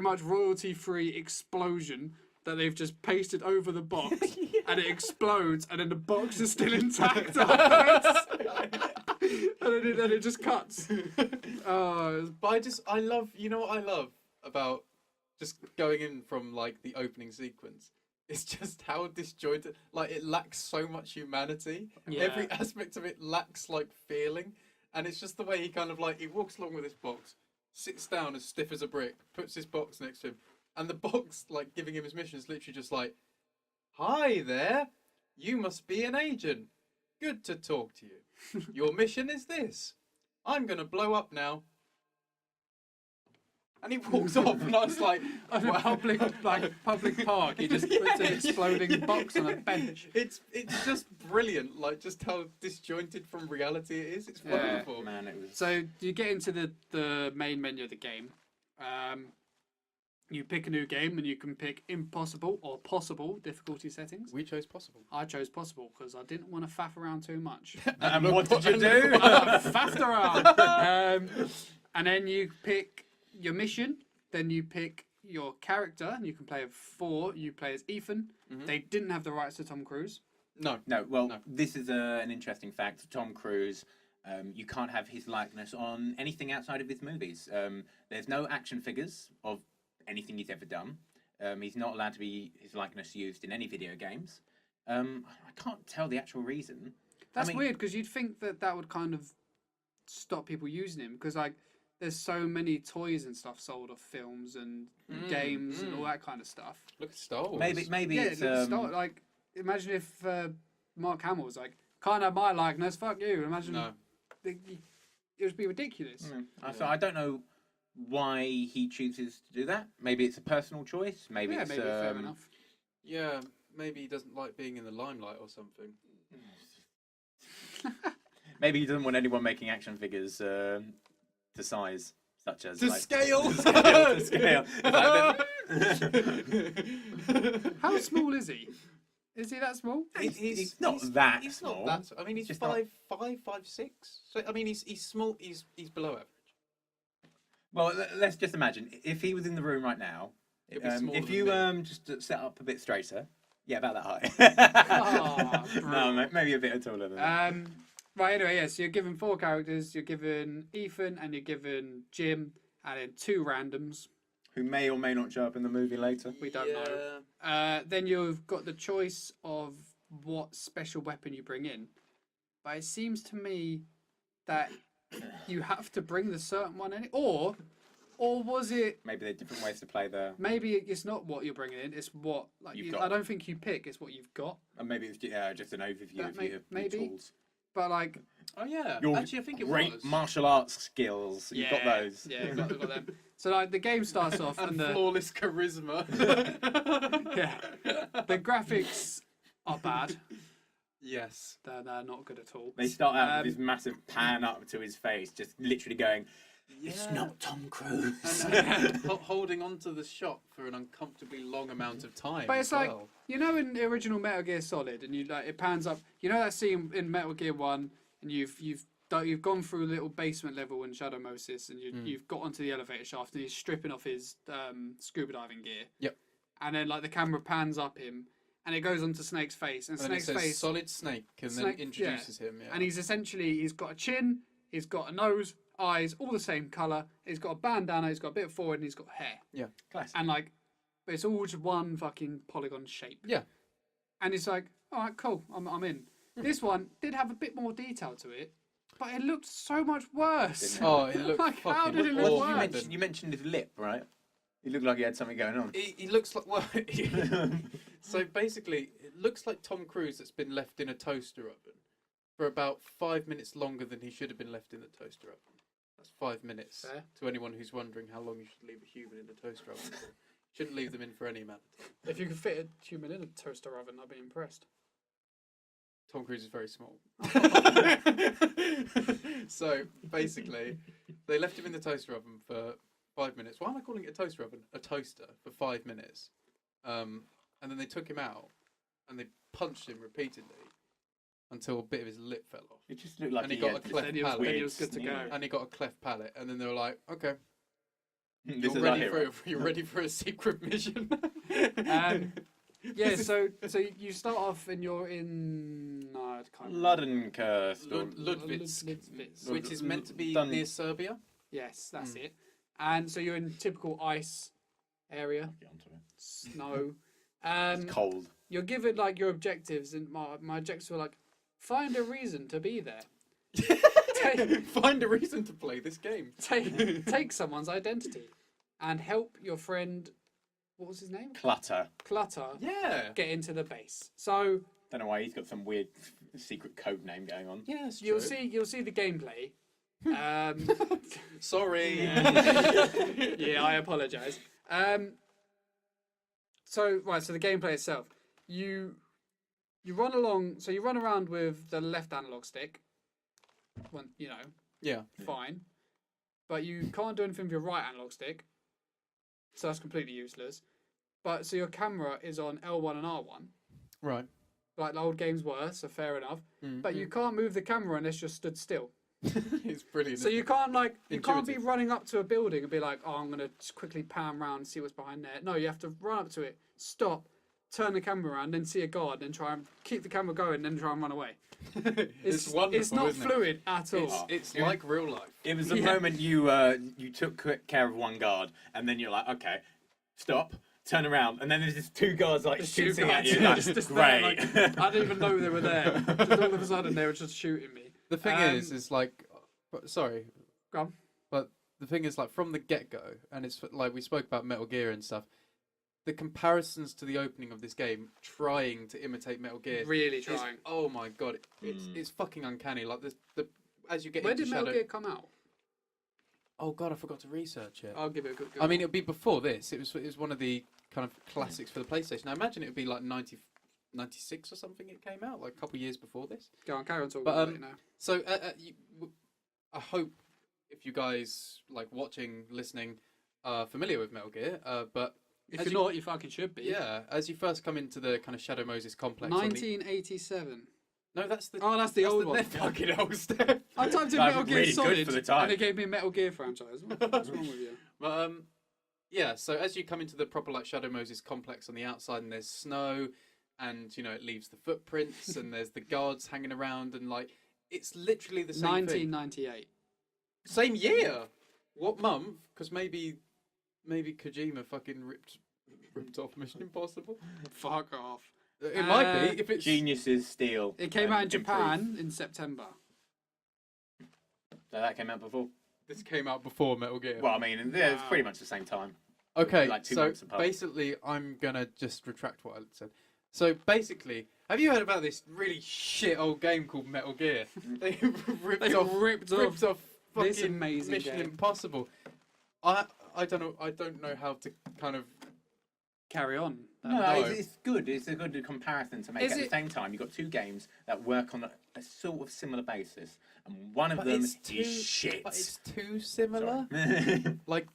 much royalty-free explosion that they've just pasted over the box, and it explodes, and then the box is still intact afterwards. and then it just cuts. But I love, you know what I love about just going in from like the opening sequence? It's just how disjointed, like it lacks so much humanity. Yeah. Every aspect of it lacks like feeling. And it's just the way he kind of like, he walks along with his box, sits down as stiff as a brick, puts his box next to him. And the box, like giving him his mission, is literally just like, "Hi there, you must be an agent. Good to talk to you. Your mission is this. I'm going to blow up now." And he walks off, and I was like, On a public park, he just puts an exploding box on a bench. It's just brilliant, like just how disjointed from reality it is. It's wonderful. Man, it was. So you get into the main menu of the game. You pick a new game, and you can pick impossible or possible difficulty settings. We chose possible. I chose possible because I didn't want to faff around too much. And what did you do? Faffed around. And then you pick your mission. Then you pick your character. And you can play 4. You play as Ethan. Mhm. They didn't have the rights to Tom Cruise. No. Well, No. this is an interesting fact. Tom Cruise, you can't have his likeness on anything outside of his movies. There's no action figures of anything he's ever done. He's not allowed to be his likeness used in any video games. I can't tell the actual reason. That's I mean, weird because you'd think that would kind of stop people using him because like there's so many toys and stuff sold of films and games and all that kind of stuff. Look at Star Wars. Maybe Yeah, it's like imagine if Mark Hamill was like, "Can't have my likeness, fuck you." Imagine No. it would be ridiculous. So I don't know why he chooses to do that. Maybe it's a personal choice. Maybe Yeah, it's maybe fair enough. Yeah, maybe he doesn't like being in the limelight or something. Maybe he doesn't want anyone making action figures to size, such as To scale! To scale. How small is he? Is he that small? He's not that He's small. not that. I mean, he's Just 5'6". So I mean, he's small. He's below average. Well, let's just imagine if he was in the room right now. It'd be smaller If than you me. just set up a bit straighter, yeah, about that height. Oh, No, maybe a bit taller than that. Right, anyway, yes, you're given 4 characters. You're given Ethan and you're given Jim and then 2 randoms. Who may or may not show up in the movie later. We don't know. Then you've got the choice of what special weapon you bring in. But it seems to me that you have to bring the certain one in. Or was it... Maybe there are different ways to play the. Maybe it's not what you're bringing in. It's what... You've got. I don't think you pick. It's what you've got. And maybe it's just an overview That of your maybe. tools. But like... Oh yeah. Your Actually, I think it great was. martial arts skills. You've got those. Yeah, you've got them. So like the game starts off and and the... flawless charisma. Yeah. The graphics are bad. Yes. They're not good at all. They start out with this massive pan up to his face, just literally going, "It's Yeah. not Tom Cruise." And holding on to the shot for an uncomfortably long amount of time. But it's as like, well. you know, in the original Metal Gear Solid, and you like it pans up. You know that scene in Metal Gear 1, and you've gone through a little basement level in Shadow Moses, and you've got onto the elevator shaft, and he's stripping off his scuba diving gear. Yep. And then like the camera pans up him, and it goes onto Snake's face, and And Snake's it says face, Solid Snake, and Snake- then introduces him. Yeah. and he's got a chin, he's got a nose, eyes, all the same colour. He's got a bandana, he's got a bit of forehead, and he's got hair. Classic. And like, it's all just one fucking polygon shape. Yeah. And it's like, all right, cool, I'm in. This one did have a bit more detail to it, but it looked so much worse. Oh, it looked Like, how fucking did it look awful. worse? You mentioned his lip, right? He looked like he had something going on. He looks like So basically, it looks like Tom Cruise that's been left in a toaster oven for about 5 minutes longer than he should have been left in the toaster oven. That's 5 minutes. Fair. To anyone who's wondering how long you should leave a human in a toaster oven for. Shouldn't leave them in for any amount of time. If you could fit a human in a toaster oven, I'd be impressed. Tom Cruise is very small. So basically, they left him in the toaster oven for 5 minutes. Why am I calling it a toaster oven? A toaster for 5 minutes. And then they took him out. and they punched him repeatedly until a bit of his lip fell off. It just looked like And he got a cleft Then he was, palate. then he was good to go. And he got a cleft palate, and then they were like, "Okay, This you're is ready our for hero. you're ready for a secret mission." Yeah, so you start off and you're in I can't remember. Luddenkurst. or- Ludwitz. which is meant to be Dun- near Serbia. Yes, that's it. And so you're in typical ice area, Get onto it. snow. It's cold. You're given like your objectives, and my objectives were like, find a reason to be there. Find a reason to play this game. Take someone's identity, and help your friend. What was his name? Clutter. Clutter. Yeah. Get into the base. So Don't know why he's got some weird secret code name going on. Yes. you'll see the gameplay. Sorry. Yeah, I apologise. So the gameplay itself, you run along. So you run around with the left analog stick. Yeah. Fine, but you can't do anything with your right analog stick. So that's completely useless. But so your camera is on L1 and R1, Right. like the old games were. So fair enough. Mm, But you can't move the camera unless you're stood still. It's brilliant. So you can't be Intuitive. running up to a building and be like, oh, I'm gonna just quickly pan around and see what's behind there. No, you have to run up to it, stop, turn the camera around, then see a guard, then try and keep the camera going, then try and run away. It's wonderful. It's not isn't it? fluid at all. It's like real life. It was the Yeah. moment you took care of one guard, and then you're like, okay, stop, turn around, and then there's just two guards like Just two shooting at guards, you. Like, just there, great. like, I didn't even know they were there. Just all of a sudden they were just shooting me. The thing is like, sorry, Go on. but the thing is like from the get go, and it's like we spoke about Metal Gear and stuff. The comparisons to the opening of this game, trying to imitate Metal Gear, Really is- trying. oh my god, it's fucking uncanny. Like the as you get When into did Shadow. Metal Gear come out? Oh god, I forgot to research it. I'll give it a good go. I mean, it would be before this. It was one of the kind of classics for the PlayStation. I imagine it would be like 96 or something. It came out like a couple of years before this. Go on, carry on talking But, about it now. So I hope if you guys like watching, listening, are familiar with Metal Gear. But If as you're not, you fucking should be. yeah, as you first come into the kind of Shadow Moses complex. on the- 1987. No, that's the. Oh, that's the old one. They're fucking old stuff. I typed in That's Metal Gear really good Solid, for the time. and it gave me a Metal Gear franchise. What's wrong with you? But yeah. So as you come into the proper like Shadow Moses complex on the outside, and there's snow, and it leaves the footprints, and there's the guards hanging around, and like it's literally the same thing. 1998. Same year. What month? Because maybe Kojima fucking ripped off Mission Impossible. Fuck off. It might be if it's Geniuses steal. It came and out in Japan improve. in September. So that came out before. This came out before Metal Gear. Well, I mean, yeah, it's pretty much the same time. Okay, like 2 so months apart. basically, I'm gonna just retract what I said. So basically, have you heard about this really shit old game called Metal Gear? They ripped They off ripped off fucking this amazing Mission game. Impossible. I don't know how to kind of. Carry on. No, it's good. It's a good comparison to make. Is At the it- same time, you've got two games that work on a sort of similar basis, and one of But them it's is shit. But it's too similar. Sorry. Like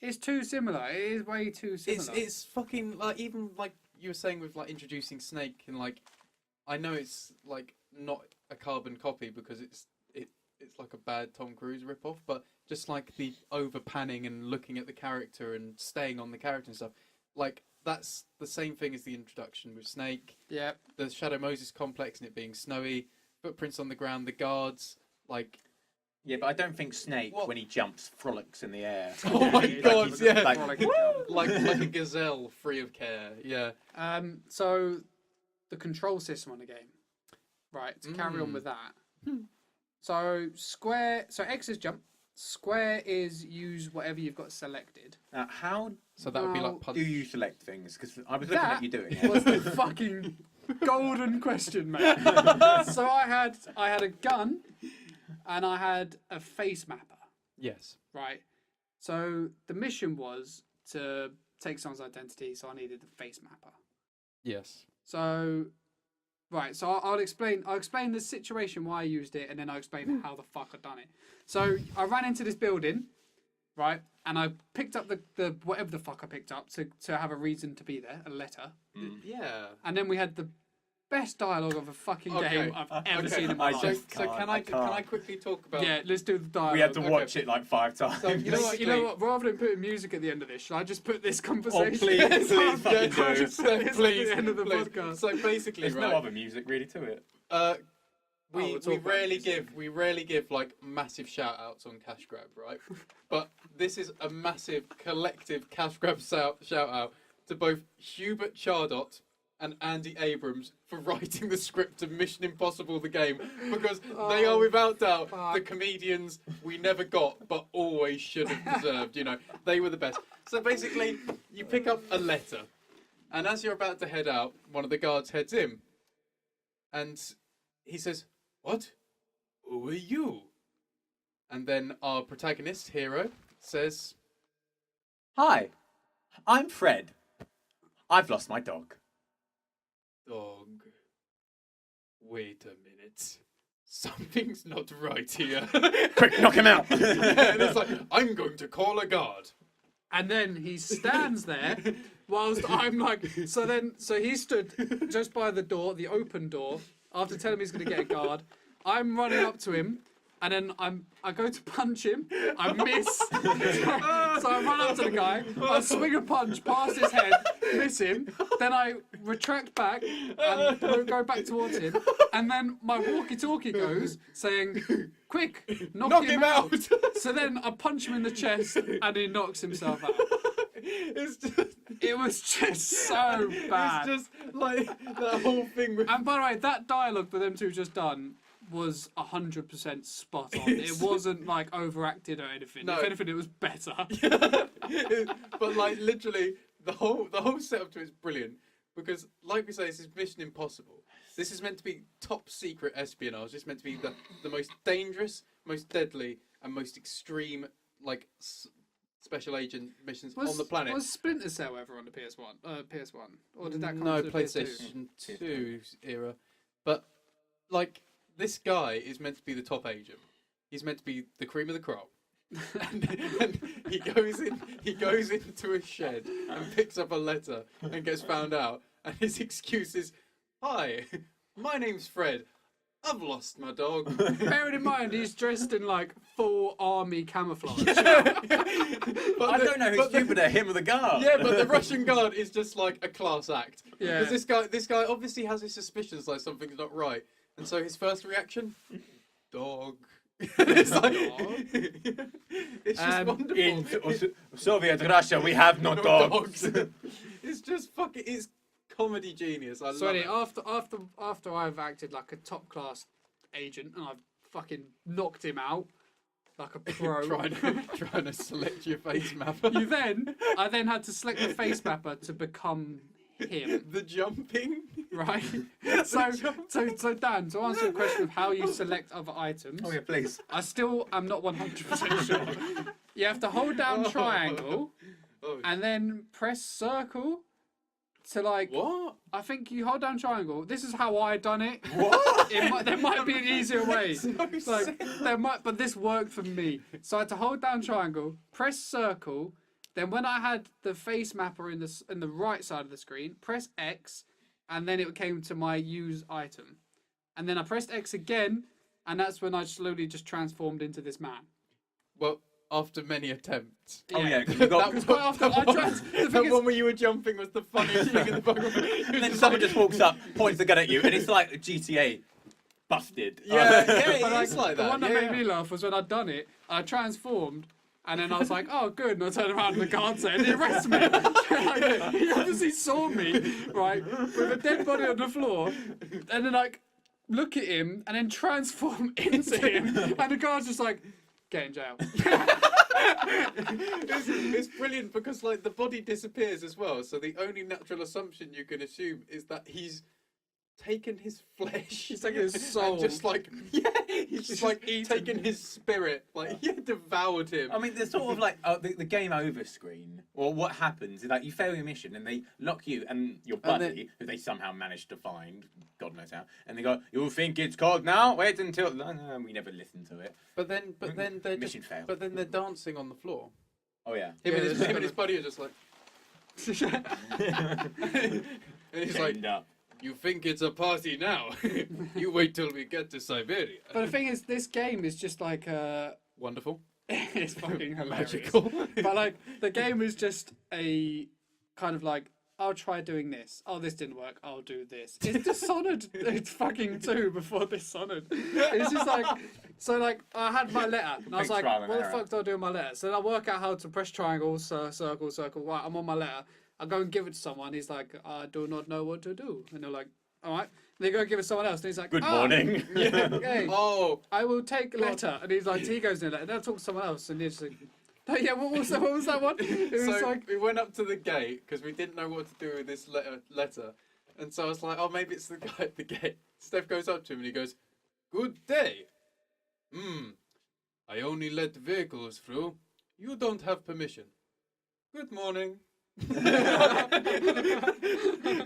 It's too similar. It is way too similar. it's fucking like even like you were saying with like introducing Snake and like I know it's like not a carbon copy because it's like a bad Tom Cruise ripoff, but just like the over panning and looking at the character and staying on the character and stuff, like that's the same thing as the introduction with Snake. Yeah. The Shadow Moses complex and it being snowy, footprints on the ground, the guards, like. Yeah, but I don't think Snake, What? when he jumps, frolics in the air. Oh my Yeah, god, he's yeah. like, like a gazelle free of care, yeah. So the control system on the game, right? To carry on with that. So X is jump. Square is use whatever you've got selected. Now, how So that would be Now, like punch. do you select things? Because I was looking That at you doing it. was the fucking golden question, mate. So I had a gun, and I had a face mapper, Yes. right? So the mission was to take someone's identity, so I needed the face mapper. Yes. So, right, so I'll explain the situation why I used it, and then I'll explain how the fuck I've done it. So I ran into this building, right? And I picked up the whatever the fuck I picked up to have a reason to be there, a letter. Yeah. And then we had the best dialogue of a fucking Okay. game I've ever Okay. seen in my I life. just So can't, can I can I can't. quickly talk about? Yeah, let's do the dialogue. We had to Okay. watch it like 5 times. So, You know what? You know Basically- what? Rather than putting music at the end of this, should I just put this conversation? please, please Yeah, fucking do. I'll just put this Please, at the end of the please. podcast. So basically, There's right, no other music really to it. we we'll talk about we rarely give like massive shout outs on Cash Grab, right? But this is a massive collective Cash Grab shout out to both Hubert Chardot and Andy Abrams for writing the script of Mission Impossible the game, because they are without doubt the comedians we never got but always should have deserved. You know, they were the best. So basically, you pick up a letter, and as you're about to head out, one of the guards heads in, and he says, "What? Who are you?" And then our protagonist, hero, says, Hi, I'm Fred. I've lost my dog. "Dog, wait a minute. Something's not right here." Quick, knock him out. And it's like, "I'm going to call a guard." And then he stands there whilst I'm like, so he stood just by the door, the open door, after telling me he's going to get a guard. I'm running up to him, and then I go to punch him. I miss. So I run up to the guy. I swing a punch past his head, miss him. Then I retract back and go back towards him. And then my walkie-talkie goes saying, "Quick, knock him out." So then I punch him in the chest, and he knocks himself out. It's just, It was just so bad. it's just like that whole thing with. And by the way, that dialogue for them two just done was 100% spot on. It wasn't like overacted or anything. No. If anything, it was better. But like literally, the whole setup to it is brilliant, because like we say, this is Mission Impossible. This is meant to be top secret espionage. It's meant to be the most dangerous, most deadly, and most extreme like special agent missions on the planet. Was Splinter Cell ever on the PS1? Or did that come No, to the PS2? PlayStation 2 era. But like, this guy is meant to be the top agent. He's meant to be the cream of the crop. and he goes into a shed and picks up a letter and gets found out. And his excuse is, "Hi, my name's Fred. I've lost my dog." Bearing in mind, he's dressed in like full army camouflage. I don't know who's stupider, him or the guard. Yeah, but the Russian guard is just like a class act. Yeah. Because this guy obviously has his suspicions like something's not right. And so his first reaction, "Dog." It's like, it's just wonderful. In Soviet Russia, we have no dogs. It's just fucking, it's comedy genius. I So love anyway, it. after I've acted like a top class agent and I've fucking knocked him out like a pro. trying to select your face map. I then had to select the face mapper to become him, The jumping. right? So Dan, to answer the question of how you select other items, Oh yeah, please. I still am not 100% sure. You have to hold down triangle Oh, and then press circle to like. what? I think you hold down triangle. This is how I done it. What? There might be an easier way. So Like but this worked for me. So I had to hold down triangle, press circle. Then when I had the face mapper in the right side of the screen, press X, and then it came to my use item. And then I pressed X again, and that's when I slowly just transformed into this man. Well, after many attempts. Oh yeah, 'cause you got. But after I tried, the The thing is, one where you were jumping was the funniest thing in the book. And then someone just walks up, points the gun at you, and it's like GTA busted. Yeah, but it's like the that. one that yeah. made me laugh was when I'd done it, I transformed, and then I was like, "Oh, good." And I turned around and the guard said, "He arrested me." Like, he obviously saw me, right, with a dead body on the floor, and then like look at him and then transform into him, and the guard's just like, "Get in jail." It's brilliant because like the body disappears as well, so the only natural assumption you can assume is that he's taken his flesh. He's taken his soul. And just like he's just like taken his spirit, like he devoured him. I mean, there's sort of like the game over screen, or what happens is like you fail your mission and they lock you and your buddy, who they somehow managed to find, God knows how, and they go, "You think it's cold now? Wait until..." No, we never listened to it. But then they're Mission failed. But then they're dancing on the floor. Oh yeah. Him, Yeah, and, his, there's him and his buddy are just like, and he's like, Chained up. "You think it's a party now? You wait till we get to Siberia." But the thing is, this game is just like Wonderful, it's fucking hilarious. magical. But like the game is just a kind of like, I'll try doing this. Oh, this didn't work. I'll do this. It's Dishonored. It's fucking 2 before Dishonored. It's just like, so like I had my letter and I was Big like, trial and what the error. fuck do I do with my letter? So then I work out how to press triangle, circle, circle. Right, I'm on my letter. I go and give it to someone. He's like, I do not know what to do. And they're like, all right. And they go give it to someone else. And he's like, Good morning. Okay, Oh, I will take letter. And he's like, he goes in a letter. And then I talk to someone else. And he's like, oh, yeah, what was that one? It was so like, we went up to the gate because we didn't know what to do with this letter, and so I was like, "Oh, maybe it's the guy at the gate." Steph goes up to him and he goes, "Good day. I only let vehicles through. You don't have permission. Good morning." I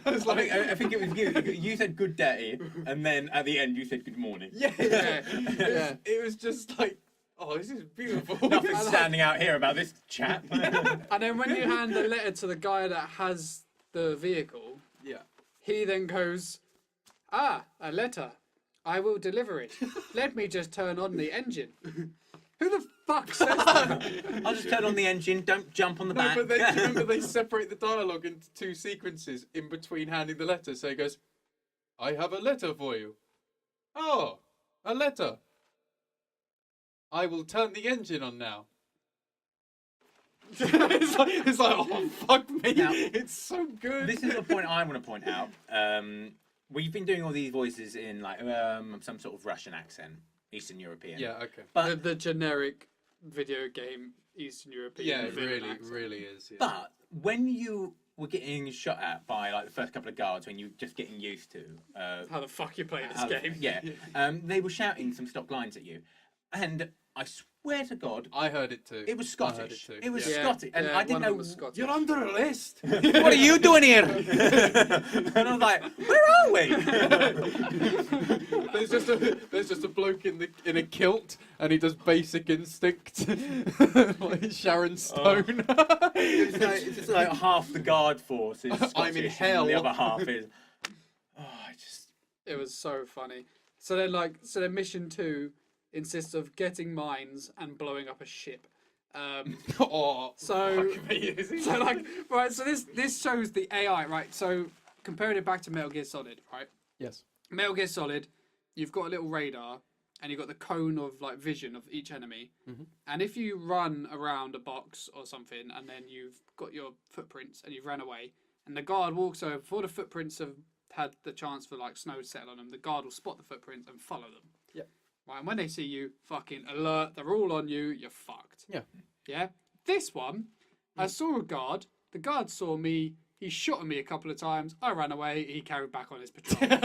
was like, I think it was you. You said good day, and then at the end you said good morning. yeah. It was just like, oh, this is beautiful. Nothing standing out here about this chap. and then when you hand the letter to the guy that has the vehicle, Yeah. he then goes, a letter. I will deliver it. Let me just turn on the engine. Who the fuck says that? I'll just turn on the engine. Don't jump on the No, back. but then remember they separate the dialogue into 2 sequences in between handing the letter. So he goes, "I have a letter for you." "Oh, a letter. I will turn the engine on now." it's like, oh fuck me! Now, It's so good. This is a point I want to point out. We've been doing all these voices in like some sort of Russian accent, Eastern European. Yeah. Okay. But the generic video game Eastern European. Yeah, it villain really, accent. really is. Yeah. but when you were getting shot at by like the first couple of guards, when you were just getting used to How the fuck you play this how- game? yeah, they were shouting some stock lines at you, and I swear to God, I heard it too. it was I heard Scottish. too. It was Yeah. Scottish, and Yeah, I didn't one of know. them was Scottish. You're under arrest. What are you doing here? And I was like, where are we? There's just a bloke in a kilt, and he does Basic Instinct, like Sharon Stone. It's just like half the guard force is Scottish, I'm in and hell. the other half is. Oh, I just. It was so funny. So then mission 2 insists of getting mines and blowing up a ship. Oh, So- fuck me, is he? So like, right, so this shows the AI, right? So comparing it back to Metal Gear Solid, right? Yes. Metal Gear Solid, you've got a little radar and you've got the cone of like vision of each enemy. Mhm. And if you run around a box or something and then you've got your footprints and you've ran away and the guard walks over before the footprints have had the chance for like snow to settle on them, the guard will spot the footprints and follow them. Yeah. Right, and when they see you, fucking alert, they're all on you, you're fucked. Yeah. Yeah? This one, I saw a guard, the guard saw me, he shot at me a couple of times, I ran away, he carried back on his patrol. I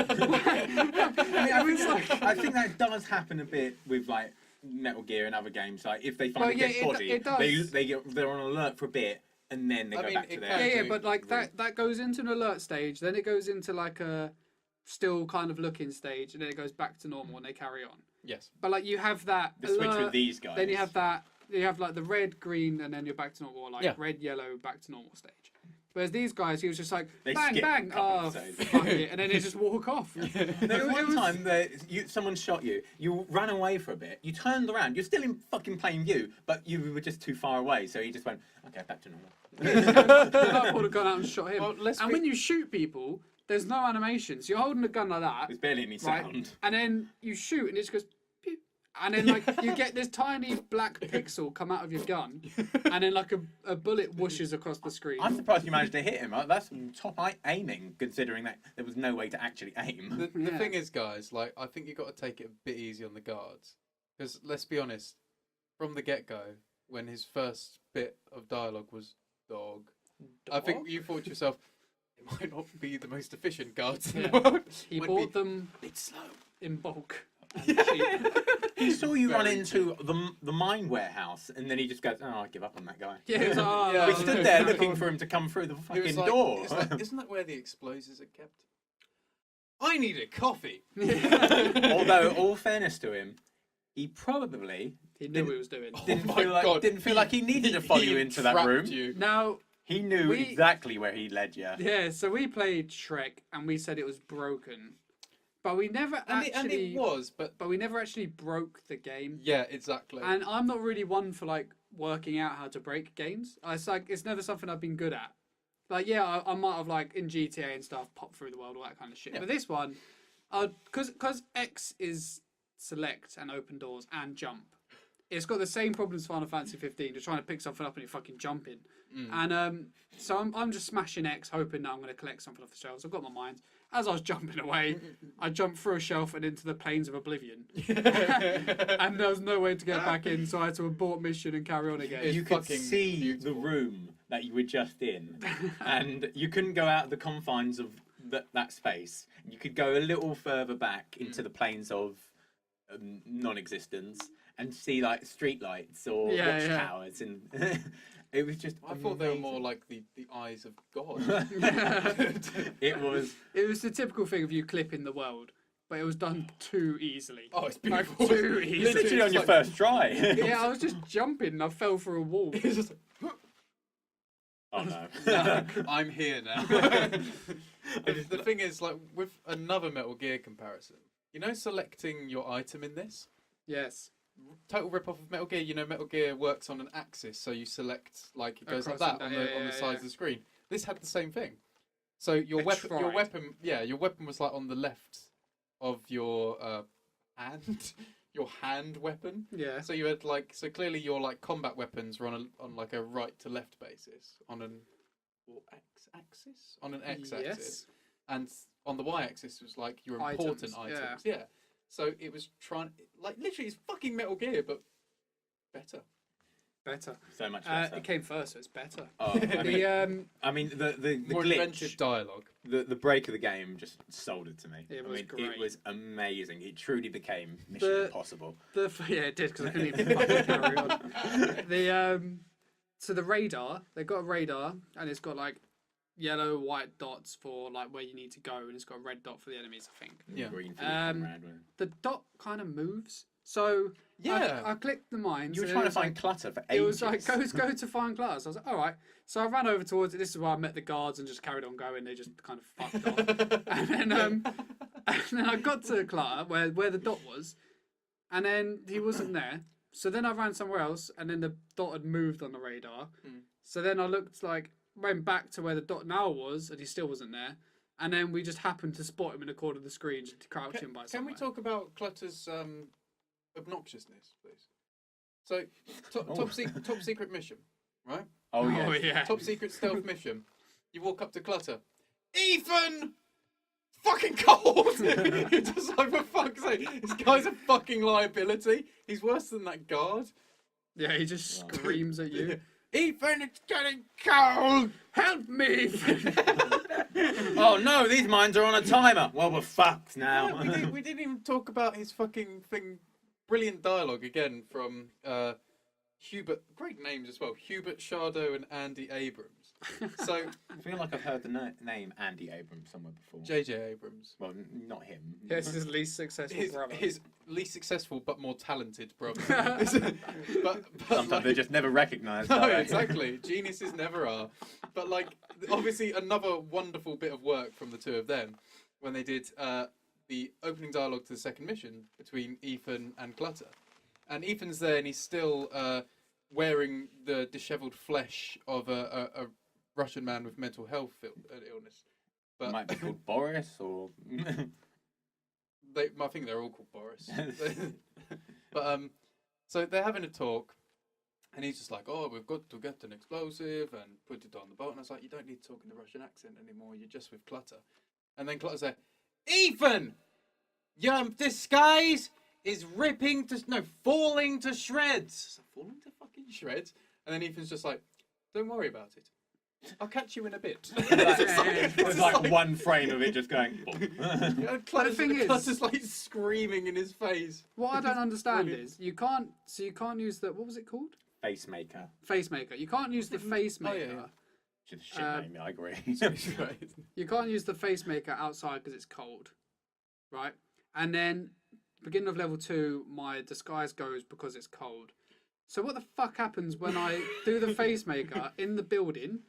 think that does happen a bit with like Metal Gear and other games. Like if they find Well, a yeah, dead it body, does. they're on alert for a bit, and then they I go mean, back to it their. can Yeah, do. but like that goes into an alert stage, then it goes into like a still kind of looking stage, and then it goes back to normal and they carry on. Yes. But like you have that The switch alert, with these guys. then you have like the red, green, and then you're back to normal, or like Yeah. red, yellow, back to normal stage. Whereas these guys, he was just like They bang, skip a bang, couple oh episodes. fuck it, and then they just walk off. There was one time that someone shot you. You ran away for a bit. You turned around. You're still in fucking plain view, but you were just too far away. So he just went, okay, back to normal. I would have gone out and shot him. Well, and when you shoot people, there's no animations. You're holding a gun like that, There's barely any right? sound. And then you shoot, and it just goes. Pew. And then like you get this tiny black pixel come out of your gun, and then like a bullet whooshes across the screen. I'm surprised you managed to hit him. That's top aiming, considering that there was no way to actually aim. The Yeah. thing is, guys, like I think you got to take it a bit easy on the guards, because let's be honest, from the get-go, when his first bit of dialogue was "dog," I think you thought to yourself, it might not be the most efficient guards in the world. He Might bought be them a bit slow. in bulk. And cheap. He saw you run Very into the mine warehouse, and then he just goes, "Oh, I give up on that guy." Yeah, it's like, oh, Yeah. We Oh, stood no. there looking for him to come through the It was fucking like, door. it's like, isn't that where the explosives are kept? I need a coffee. Although, all fairness to him, he probably He knew what he was doing. didn't, my feel like, God. didn't feel like he needed to follow you into that room. You. Now, He knew We- exactly where he led you. yeah, so we played Shrek and we said it was broken, but we never And actually. it was, but But we never actually broke the game. yeah, exactly. And I'm not really one for like working out how to break games. It's like it's never something I've been good at. Like yeah, I might have like in GTA and stuff pop through the world, all that kind of shit. Yeah. But this one, because X is select and open doors and jump. It's got the same problems as Final Fantasy 15. You're trying to pick something up and you're fucking jumping. And so I'm just smashing X, hoping that I'm going to collect something off the shelves. I've got my mind. As I was jumping away, I jumped through a shelf and into the plains of oblivion. And there was no way to get back in, so I had to abort mission and carry on again. It's You could fucking see beautiful. the room that you were just in, and you couldn't go out of the confines of that space. You could go a little further back into the plains of non-existence and see like streetlights or watchtowers, and it was just. I thought they were more like the eyes of God. It was. It was the typical thing of you clipping the world, but it was done too easily. Oh, it's Like, beautiful. too easy. Literally on your first try. Yeah, I was just jumping and I fell through a wall. It's just Oh no. I'm here now. The thing is, like, with another Metal Gear comparison, you know, selecting your item in this, Yes. total rip-off of Metal Gear. You know, Metal Gear works on an axis, so you select, like, it goes like Across that and on down, the yeah, sides yeah. of the screen. This had the same thing. So your They weapon, tried. your weapon was like on the left of your hand, your hand weapon. Yeah. So you had like, so clearly your like combat weapons were on like a right to left basis on an x-axis, on an x-axis, Yes. and on the y-axis was like your important Items, items. Yeah. So it was trying, like, literally, it's fucking Metal Gear, but better. Better. So much better. It came first, so it's better. Oh, The the More glitch, inventive dialogue. the break of the game just sold it to me. It I was mean, great. It was amazing. It truly became Mission The- Impossible. yeah, it did because I couldn't even fucking carry on. So the radar, they've got a radar and it's got like yellow, white dots for like where you need to go, and it's got a red dot for the enemies, I think. Yeah. Green for Um, the red one. The dot kind of moves. So Yeah. I clicked the mines. You were and trying it to was find like, clutter for it ages. was like go to find class. I was like, all right. So I ran over towards it. This is where I met the guards and just carried on going. They just kind of fucked off. And then I got to Clutter where the dot was, and then he wasn't there. So then I ran somewhere else, and then the dot had moved on the radar. So then I went back to where the dot now was, and he still wasn't there. And then we just happened to spot him in a corner of the screen, just crouching by Can somewhere. we talk about Clutter's obnoxiousness, please? So, top secret mission, right? Oh, yes. Oh yeah. Top secret stealth mission. You walk up to Clutter. Ethan! Fucking cold! You're just like, for fuck's sake, this guy's a fucking liability. He's worse than that guard. Yeah, he just screams at you. Ethan, it's getting cold! Help me! Oh no, these mines are on a timer. Well, we're fucked now. Yeah, we didn't even talk about his fucking thing. Brilliant dialogue again from Hubert. Great names as well. Hubert Shardo and Andy Abrams. So I feel like I've heard the name Andy Abrams somewhere before. J.J. Abrams. Well, not him. Yes, his least successful brother. His least successful but more talented brother. but Sometimes like, they're just never recognised. no, are they? exactly. Geniuses never are. But like, obviously, another wonderful bit of work from the two of them when they did the opening dialogue to the second mission between Ethan and Clutter. And Ethan's there, and he's still wearing the dishevelled flesh of a Russian man with mental health illness. But It might be called Boris or. I think they're all called Boris. But so they're having a talk, and he's just like, "Oh, we've got to get an explosive and put it on the boat." And I was like, "You don't need to talk in the Russian accent anymore. You're just with Clutter." And then Clutter's like, "Ethan, your disguise is falling to shreds." Falling to fucking shreds. And then Ethan's just like, "Don't worry about it. I'll catch you in a bit." There's like one frame of it just going. Yeah, Clutter's, thing is- Clutter's like screaming in his face. What I don't understand brilliant. is you can't use the, what was it called? Facemaker. Facemaker. You can't use the facemaker. Oh, yeah. Just a shit name, I agree. Right. You can't use the facemaker outside because it's cold, right? And then beginning of level 2, my disguise goes because it's cold. So what the fuck happens when I do the face maker in the building,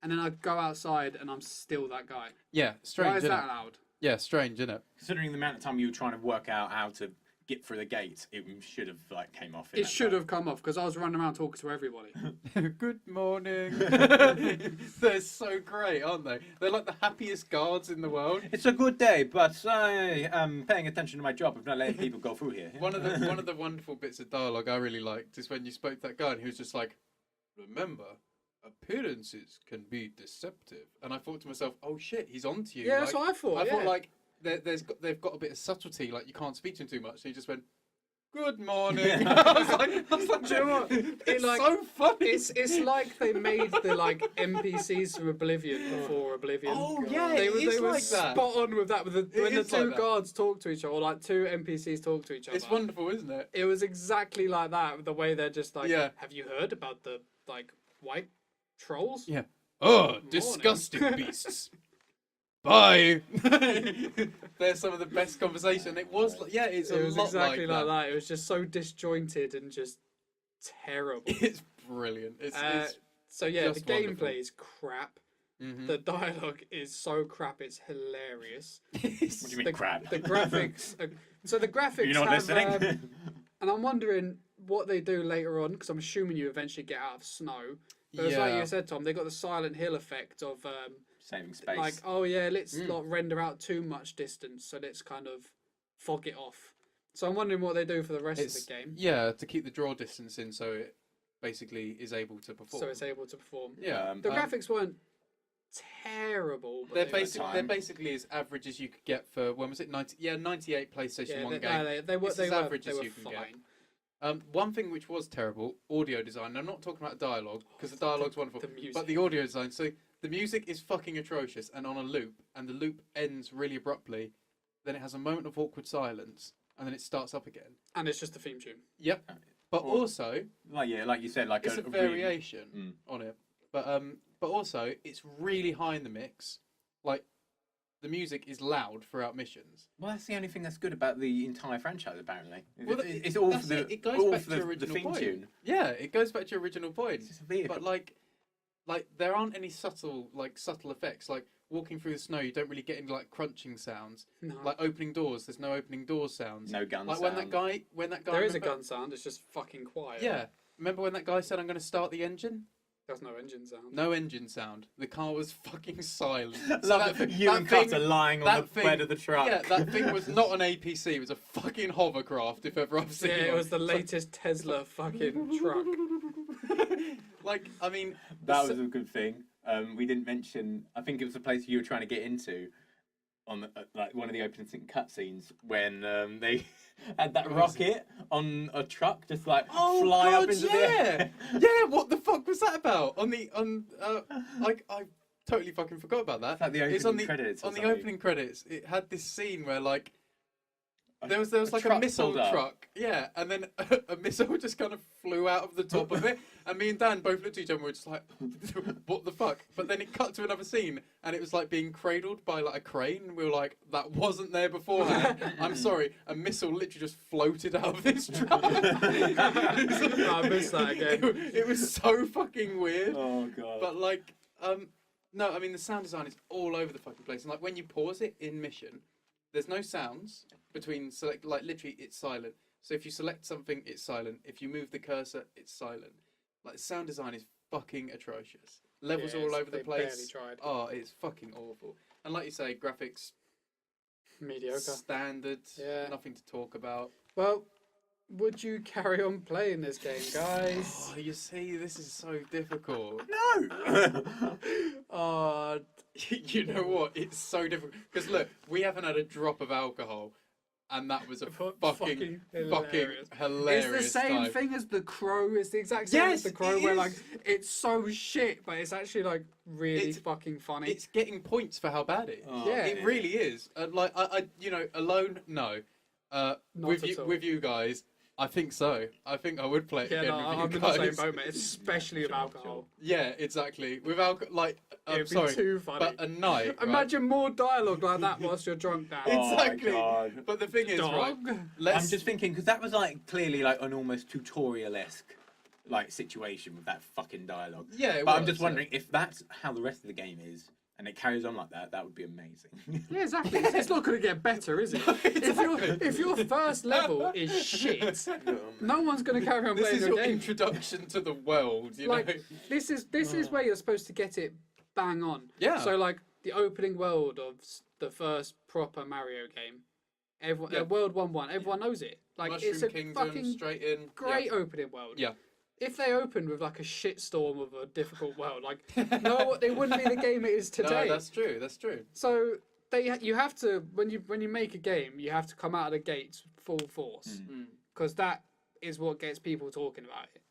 and then I go outside and I'm still that guy? Yeah, strange. Why is innit? that allowed? Yeah, strange, isn't it? Considering the amount of time you were trying to work out how to get through the gate, it should have like came off. It should have come off because I was running around talking to everybody. Good morning. They're so great, aren't they? They're like the happiest guards in the world. It's a good day, but I am paying attention to my job of not letting people go through here. One of the wonderful bits of dialogue I really liked is when you spoke to that guy and he was just like, "Remember, appearances can be deceptive." And I thought to myself, "Oh shit, he's onto you." Yeah, that's what I thought. I thought like they've got a bit of subtlety, like you can't speak to him too much. So he just went, "Good morning." I was like, do you know what? It's like, so funny. It's like they made the like NPCs from Oblivion before Oblivion. Oh yeah, They it were is like that. spot on with that. When the is two like that. guards talk to each other, or like two NPCs talk to each other. It's wonderful, isn't it? It was exactly like that. The way they're just like, Yeah. have you heard about the like white trolls? Yeah. Oh, Morning. disgusting beasts. Bye. They're some of the best conversation. It was, yeah, it's It a was lot exactly like that. It was just so disjointed and just terrible. It's brilliant. It's So yeah, the just gameplay wonderful. is crap. mhm. The dialogue is so crap. It's hilarious. What do you mean the, crap? The graphics. So the graphics. You're not have, listening. and I'm wondering what they do later on because I'm assuming you eventually get out of snow. But it's like Yeah. you said, Tom. They got the Silent Hill effect of Saving space. like, oh yeah, let's not render out too much distance, so let's kind of fog it off. So I'm wondering what they do for the rest of the game, Yeah, to keep the draw distance in so it basically is able to perform. so it's able to perform. Yeah. The graphics weren't terrible. But They're they were basically as average as you could get for, when was it, 98 PlayStation 1 they, game. no, they were It's they as were, average they as were you can get. fine. One thing which was terrible, audio design. I'm not talking about dialogue because the dialogue's wonderful, the music. but the audio design. So the music is fucking atrocious and on a loop, and the loop ends really abruptly. Then it has a moment of awkward silence, and then it starts up again. And it's just a theme tune. Yep. But Or- also, like you said, like it's a really- variation on it. But also, it's really high in the mix. Like, the music is loud throughout missions. Well, that's the only thing that's good about the entire franchise, apparently. Well, It's all that's for the it goes all back for to your the original theme point. tune. Yeah, it goes back to your original point. It's just a vehicle. But like there aren't any subtle effects. Like walking through the snow, you don't really get any like crunching sounds. No. Like opening doors, there's no opening door sounds. No gun Like sound. when that guy There is a remember- gun sound. It's just fucking quiet. Yeah. Remember when that guy said, "I'm going to start the engine"? There's no engine sound. No engine sound. The car was fucking silent. Love that it. You and Cutter lying on that the thing- bed of the truck. Yeah, that thing was not an APC. It was a fucking hovercraft, if ever I've seen Yeah, it one. was the latest Tesla fucking truck. Like, I mean, That was a good thing. We didn't mention. I think it was the place you were trying to get into, on the, like one of the opening cutscenes when they had that rocket on a truck, just like fly up into the air. Yeah, what the fuck was that about? I totally fucking forgot about that. It's like the It's on opening the credits or on the something. opening credits. It had this scene where like there was like a truck missile pulled up. truck, yeah, and then a missile just kind of flew out of the top of it, and me and Dan both looked at each other and were just like, what the fuck? But then it cut to another scene, and it was like being cradled by like a crane, and we were like, that wasn't there beforehand. I'm sorry, a missile literally just floated out of this truck. I missed that again. It was so fucking weird. Oh god. But like, no, I mean the sound design is all over the fucking place, and like when you pause it in mission, there's no sounds between select. Like literally, it's silent. So if you select something, it's silent. If you move the cursor, it's silent. Like the sound design is fucking atrocious. Levels Yeah, all over the they place. barely tried. Oh, it's fucking awful. And like you say, graphics Mediocre. standard. Yeah. Nothing to talk about. Well, would you carry on playing this game, guys? Oh, you see, this is so difficult. no. You know what? It's so difficult because look, we haven't had a drop of alcohol, and that was a fucking hilarious. hilarious. It's the same time. thing as The Crow. It's the exact same as Yes, The Crow, it where is. like it's so shit, but it's actually like really It's- fucking funny. It's getting points for how bad it is. Oh, Yeah. It really is. Like I, you know, alone, no. Not With at you, all. with you guys, I think so. I think I would play it Yeah, again no, with I'm you in the guys. same boat, mate. Especially with alcohol. Yeah, exactly. With alcohol, like, I'm It'd be sorry, too funny. but a night. Right? Imagine more dialogue like that whilst you're drunk, Dan. Oh, Exactly. God. But the thing is, right? Dog. Let's I'm just thinking because that was like clearly like an almost tutorial-esque like situation with that fucking dialogue. Yeah, it But I'm was, just wondering if that's how the rest of the game is and it carries on like that. That would be amazing. Yeah, exactly. It's not going to get better, is it? If your first level is shit, no one's going to carry on This playing is your your game. introduction to the world, you Like know. this is where you're supposed to get it bang on. Yeah. So like the opening world of the first proper Mario game, everyone, Yeah. World 1-1, everyone knows it. Like Mushroom it's a Kingdom fucking straight in. great opening world. Yeah. If they opened with like a shitstorm of a difficult world, like no, it wouldn't be the game it is today. No, that's true. That's true. So you have to when you make a game, you have to come out of the gates full force because that is what gets people talking about it.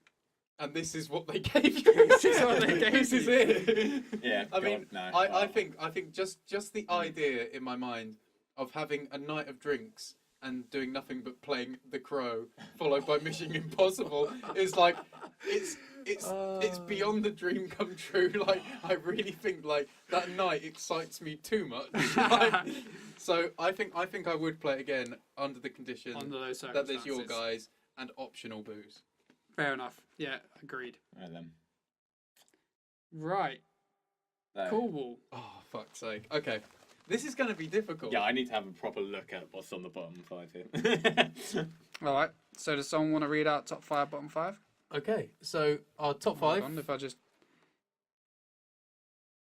And this is what they gave you. This is what they gave This is you. it. Yeah, I mean, no. I think just the idea in my mind of having a night of drinks and doing nothing but playing The Crow, followed by Mission Impossible, is like it's beyond the dream come true. Like I really think like that night excites me too much. Like, so I think I would play it again under the condition Under those that there's your circumstances. guys and optional booze. Fair enough. Yeah, agreed. Right then. Right. So, Cool. Oh fuck's sake. Okay, this is going to be difficult. Yeah, I need to have a proper look at what's on the bottom 5 here. All right. So does someone want to read out top 5, bottom 5? Okay, so our top Hold 5. on, if I just,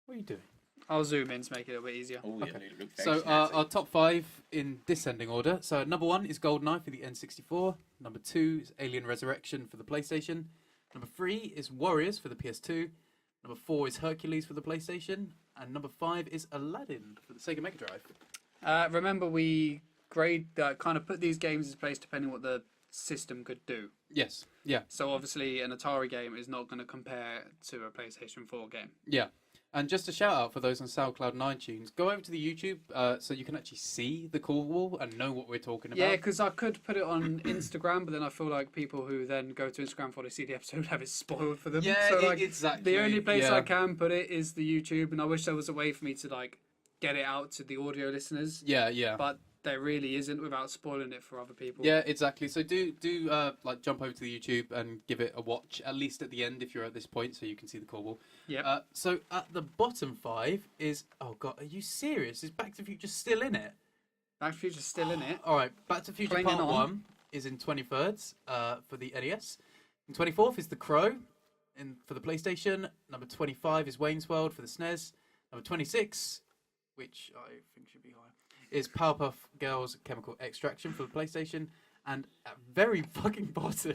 What are you doing? I'll zoom in to make it a little bit easier. Oh, yeah, Okay. they look very So snazzy. our top 5 in descending order. So number 1 is GoldenEye for the N64. Number 2 is Alien Resurrection for the PlayStation. Number 3 is Warriors for the PS2. Number 4 is Hercules for the PlayStation. And number 5 is Aladdin for the Sega Mega Drive. Remember, we kind of put these games in place depending what the system could do. Yes. Yeah. So obviously, an Atari game is not going to compare to a PlayStation 4 game. Yeah. And just a shout out for those on SoundCloud and iTunes, go over to the YouTube so you can actually see the call wall and know what we're talking about. Yeah, because I could put it on Instagram, but then I feel like people who then go to Instagram before they see the episode have it spoiled for them. Yeah, so, like, exactly. the only place yeah. I can put it is the YouTube, and I wish there was a way for me to like get it out to the audio listeners, Yeah, yeah. but there really isn't without spoiling it for other people. Yeah, exactly. So do like jump over to the YouTube and give it a watch, at least at the end if you're at this point, so you can see the call wall. Yep. So at the bottom 5 is, oh god, are you serious? Is Back to the Future still in it? Back to the Future's still in it. All right, Back to the Future Clinging Part on. 1 is in 23rd for the NES. In 24th is The Crow for the PlayStation. Number 25 is Wayne's World for the SNES. Number 26, which I think should be higher, is Powerpuff Girls Chemical Extraction for the PlayStation. And at very fucking bottom,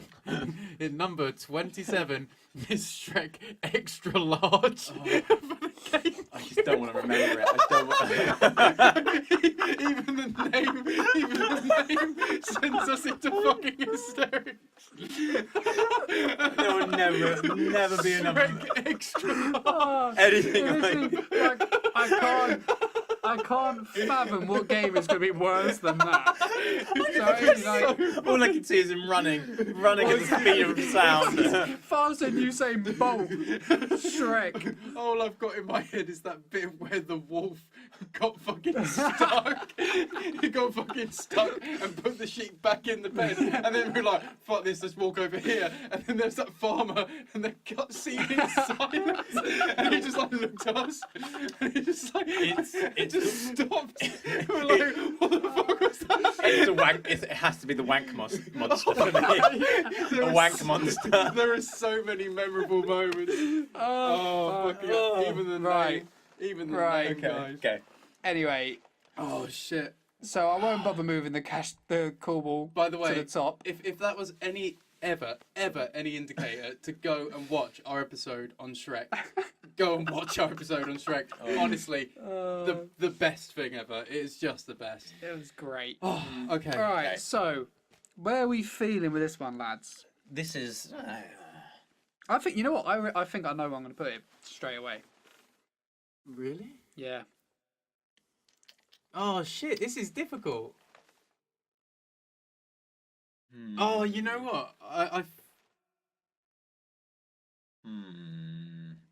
in number 27, is Shrek Extra Large for the game. I just don't want to remember it. I don't want even the name sends us into fucking hysterics. There will never be another Shrek Extra Large. anything Honestly, like I can't fathom what game is going to be worse than that. So, all I can see is him running at the speed of sound. faster than Usain Bolt. Shrek. All I've got in my head is that bit where the wolf got fucking stuck. He got fucking stuck and put the sheep back in the pen. And then we're like, fuck this, let's walk over here. And then there's that farmer and the cutscene in silence. And he just like looked at us. And he just like, it just stopped. We're like, what the fuck was that? It's a wank. It has to be the wank monster for me. A wank monster. There are so many memorable moments. Oh, fucking hell. Even the name. Even the name, guys. Okay. Anyway, Oh, shit. so I won't bother moving the cool ball By the way, to the top. if that was ever any indicator to go and watch our episode on Shrek, go and watch our episode on Shrek. Honestly, the best thing ever. It is just the best. It was great. Oh, okay. All right, Okay. so where are we feeling with this one, lads? This is. I think, you know what? I think I know where I'm going to put it straight away. Really? Yeah. Oh shit! This is difficult. Oh, you know what?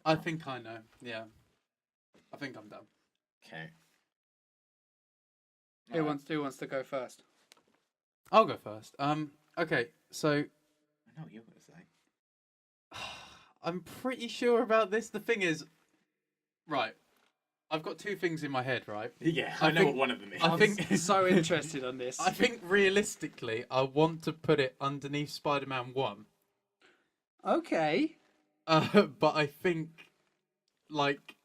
I think I know. Yeah. I think I'm done. Okay. Who wants to go first? I'll go first. Okay, so I know what you're going to say. I'm pretty sure about this. The thing is, right, I've got two things in my head, right? Yeah, I I know think- what one of them is. I think So interested on this. I think realistically, I want to put it underneath Spider-Man 1. Okay. But I think, like,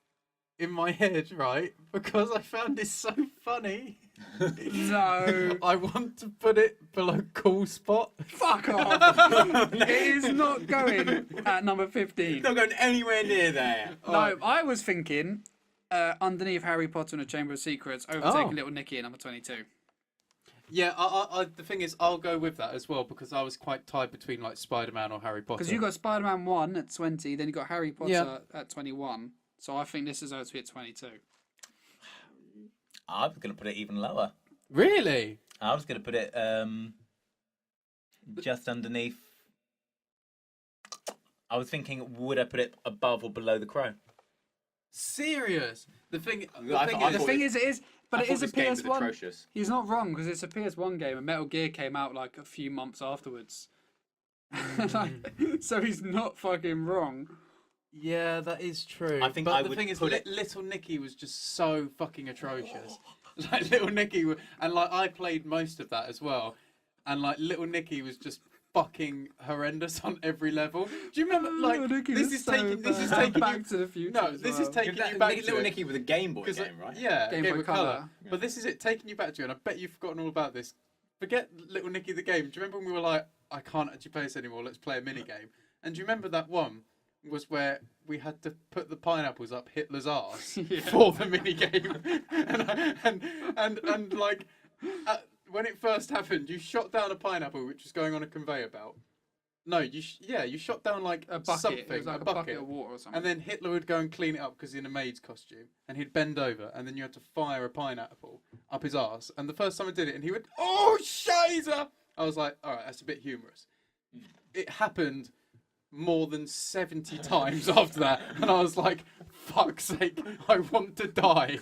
in my head, right, because I found this so funny, No. I want to put it below Cool Spot. Fuck off. It is not going at number 15. It's not going anywhere near there. No, I was thinking underneath Harry Potter and the Chamber of Secrets, overtaking Oh. Little Nicky at number 22. Yeah, I the thing is, I'll go with that as well because I was quite tied between like Spider-Man or Harry Potter. Because you got Spider-Man 1 at 20, then you got Harry Potter Yeah. at 21. So I think this is going to be at 22. I was going to put it even lower. Really? I was going to put it just underneath. I was thinking, would I put it above or below The Crow? Serious? The thing I is, thought The thing is, it is, but I it thought is a this game was PS1. atrocious. He's not wrong because it's a PS1 game, and Metal Gear came out like a few months afterwards. So he's not fucking wrong. yeah, that is true. I think but I the would thing is, put it- Little Nicky was just so fucking atrocious. Like Little Nicky, and like I played most of that as well, and like Little Nicky was just fucking horrendous on every level. Do you remember? Like Little Nicky this was is so taking this is bad. taking Back you, to the Future. no, as this well. is taking That- you back to Little it. Nicky with a Game Boy 'Cause, game, right? Yeah, Game Game Boy Boy Color. Color. But this is it taking you back to it, and I bet you've forgotten all about this. Forget Little Nicky the game. Do you remember when we were like, I can't actually play this anymore, let's play a mini game? And do you remember that one was where we had to put the pineapples up Hitler's arse Yeah. for the mini game? and like, when it first happened, you shot down a pineapple which was going on a conveyor belt. No, you shot down like A bucket. something, It was like a bucket of water or something. and then Hitler would go and clean it up because he's in a maid's costume, and he'd bend over, and then you had to fire a pineapple up his arse. And the first time I did it, and he went, "Oh, Shizer!" I was like, "All right, that's a bit humorous." It happened more than 70 times after that, and I was like, "Fuck's sake, I want to die."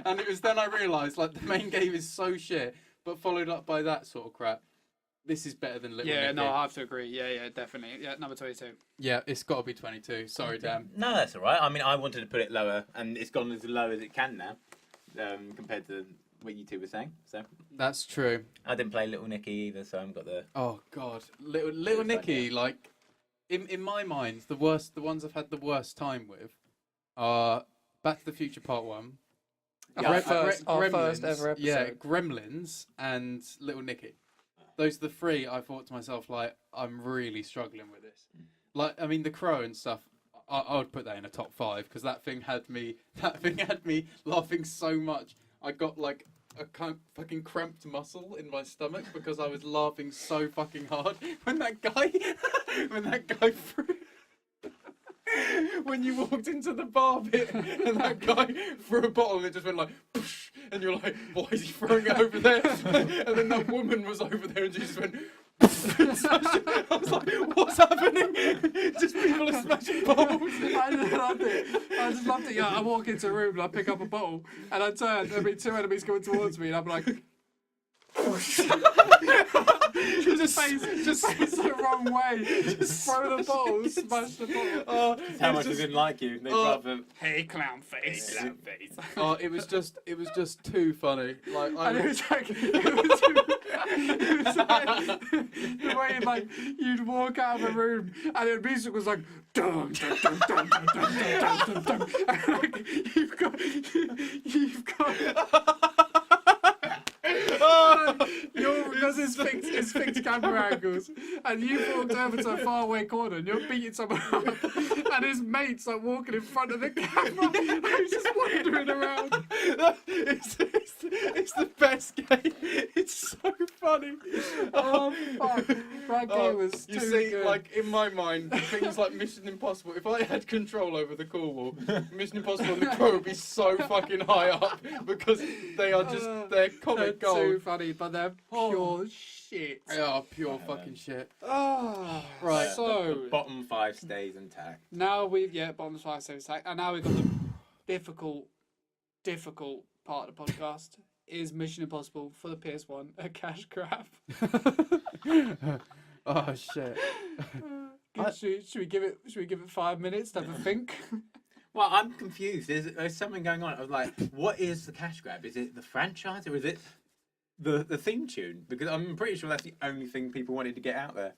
And it was then I realised, like, the main game is so shit, but followed up by that sort of crap. This is better than Little yeah, Nicky. no, I have to agree. Yeah, definitely. Yeah, number 22. Yeah, it's got to be 22. Sorry, Dan. No, that's all right. I mean, I wanted to put it lower, and it's gone as low as it can now, compared to what you two were saying. So That's true. I didn't play Little Nicky either, so I haven't got the. Oh God, Little Nicky. Like, in my mind, the ones I've had the worst time with, are Back to the Future Part 1. Yeah, our first ever episode. Yeah, Gremlins and Little Nicky. Those are the three. I thought to myself, like, I'm really struggling with this. Like, I mean, The Crow and stuff. I would put that in a top 5 because that thing had me laughing so much. I got like a fucking cramped muscle in my stomach because I was laughing so fucking hard when that guy threw. When you walked into the bar bit and that guy threw a bottle and it just went like, poosh, and you're like, why is he throwing it over there? And then that woman was over there and she just went, poof, and smashed it. I was like, what's happening? Just people are smashing bottles. I just loved it. I just loved it. Yeah, I walk into a room and I pick up a bottle and I turn and there'll be two enemies coming towards me and I'm like, just face the wrong way. Just throw the bottle, smash the bottle. Oh, How it much was they didn't like you. They'd Oh. rather... Hey, clown face. oh, it was just too funny. Like, And it was like, it was like the way like you'd walk out of a room and the music was like dum dum dum dum dum dum dum dum dum. And, like, you've got because it's fixed camera angles, and you've walked over to a faraway corner and you're beating someone up, and his mate's like walking in front of the camera, and he's just wandering around. it's the best game. It's so funny. Oh fuck! That game was you too see, good. like in my mind, things like Mission Impossible. If I had control over the Cornwall, Mission Impossible and the Crow would be so fucking high up because they are just they're they're comic too gold. funny, but they're pure shit. Oh, pure fucking shit. Oh, Right. So The bottom 5 stays intact. now we've bottom 5 stays intact, and now we've got the difficult part of the podcast. Is Mission Impossible for the PS1 a cash grab? Oh shit. Should we give it 5 minutes to have a think? Well, I'm confused. There's something going on. I was like, what is the cash grab? Is it the franchise or is it the theme tune? Because I'm pretty sure that's the only thing people wanted to get out there,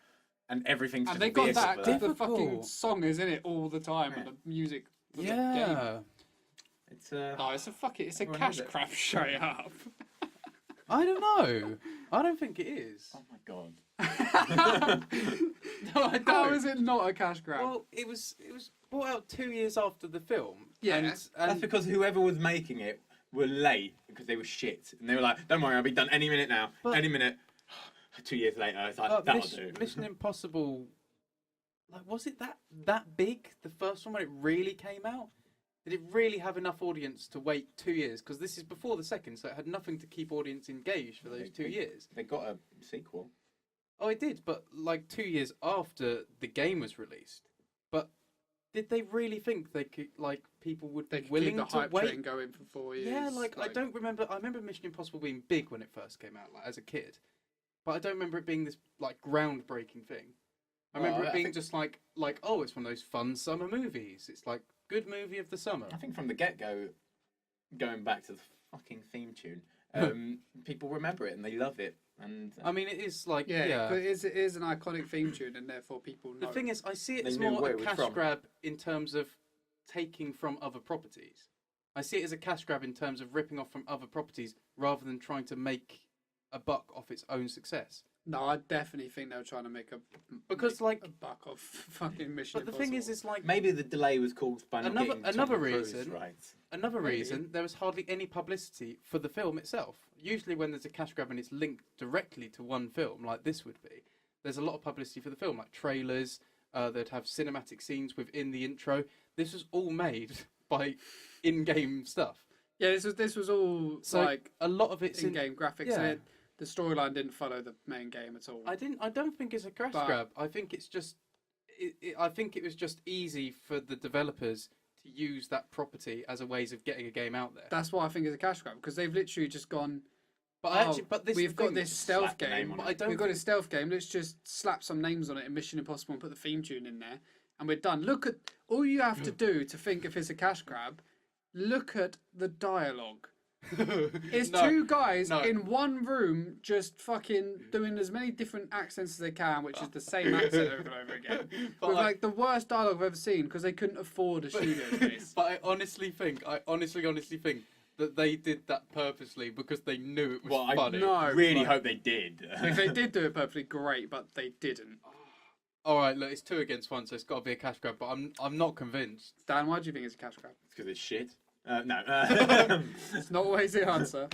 and everything's And just they a got vehicle that. for that. The fucking Difficult. song is in it all the time, and Yeah. the music. For the game. Yeah. It's No, it's a Everyone cash knows it. grab straight up. I don't know. I don't think it is. oh my god. No, I don't. How is it not a cash grab? Well, it was brought out 2 years after the film. Yeah. And That's because whoever was making it were late because they were shit, and they were like, "Don't worry, I'll be done any minute now. But- any minute." 2 years later, it's like that'll do. Mission Impossible, like, was it that big? The first one when it really came out? Did it really have enough audience to wait 2 years? Because this is before the second, so it had nothing to keep audience engaged for those 2 years. They got a sequel. Oh, it did, but like 2 years after the game was released. But did they really think they could, like, people would They be could willing keep the to hype wait? train going for 4 years. Yeah, like, I don't remember. I remember Mission Impossible being big when it first came out, like as a kid, but I don't remember it being this like groundbreaking thing. I Well, remember it I being think- just like oh, it's one of those fun summer movies. It's like good movie of the summer. I think from the get-go, going back to the fucking theme tune, people remember it and they love it. And I mean, it is like Yeah, but it is an iconic theme tune, and therefore people know. The thing is, I see it They as knew more where a it was cash from. grab in terms of taking from other properties. I see it as a cash grab in terms of ripping off from other properties rather than trying to make a buck off its own success. No, I definitely think they were trying to make Because, make like- a buck off fucking Mission But the thing Impossible. is like maybe the delay was caused by not Another- getting Tom another Cruise reason- right. another Maybe. reason there was hardly any publicity for the film itself. Usually, when there's a cash grab and it's linked directly to one film, like this would be, there's a lot of publicity for the film, like trailers. They'd have cinematic scenes within the intro. This was all made by in-game stuff. Yeah, this was all So like a lot of it's in. in-game graphics, yeah. and the storyline didn't follow the main game at all. I don't think it's a cash But- grab. I think it's just. I think it was just easy for the developers to use that property as a ways of getting a game out there. That's why I think it's a cash grab, because they've literally just gone. But this we've is the got thing, this just stealth slap the name game. on But I don't. We've got a stealth game. Let's just slap some names on it in Mission Impossible and put the theme tune in there, and we're done. Look at all you have to do to think if it's a cash grab. Look at the dialogue. It's No, two guys no. in one room just fucking doing as many different accents as they can, which is the same accent over and over again. But With I- like the worst dialogue I've ever seen because they couldn't afford a studio space. But I honestly think that they did that purposely because they knew it was Well, I funny. No, really but- hope they did. If they did do it perfectly, great, but they didn't. All right, look, it's 2 against 1, so it's got to be a cash grab. But I'm not convinced. Dan, why do you think it's a cash grab? It's because it's shit. No. It's not always the answer.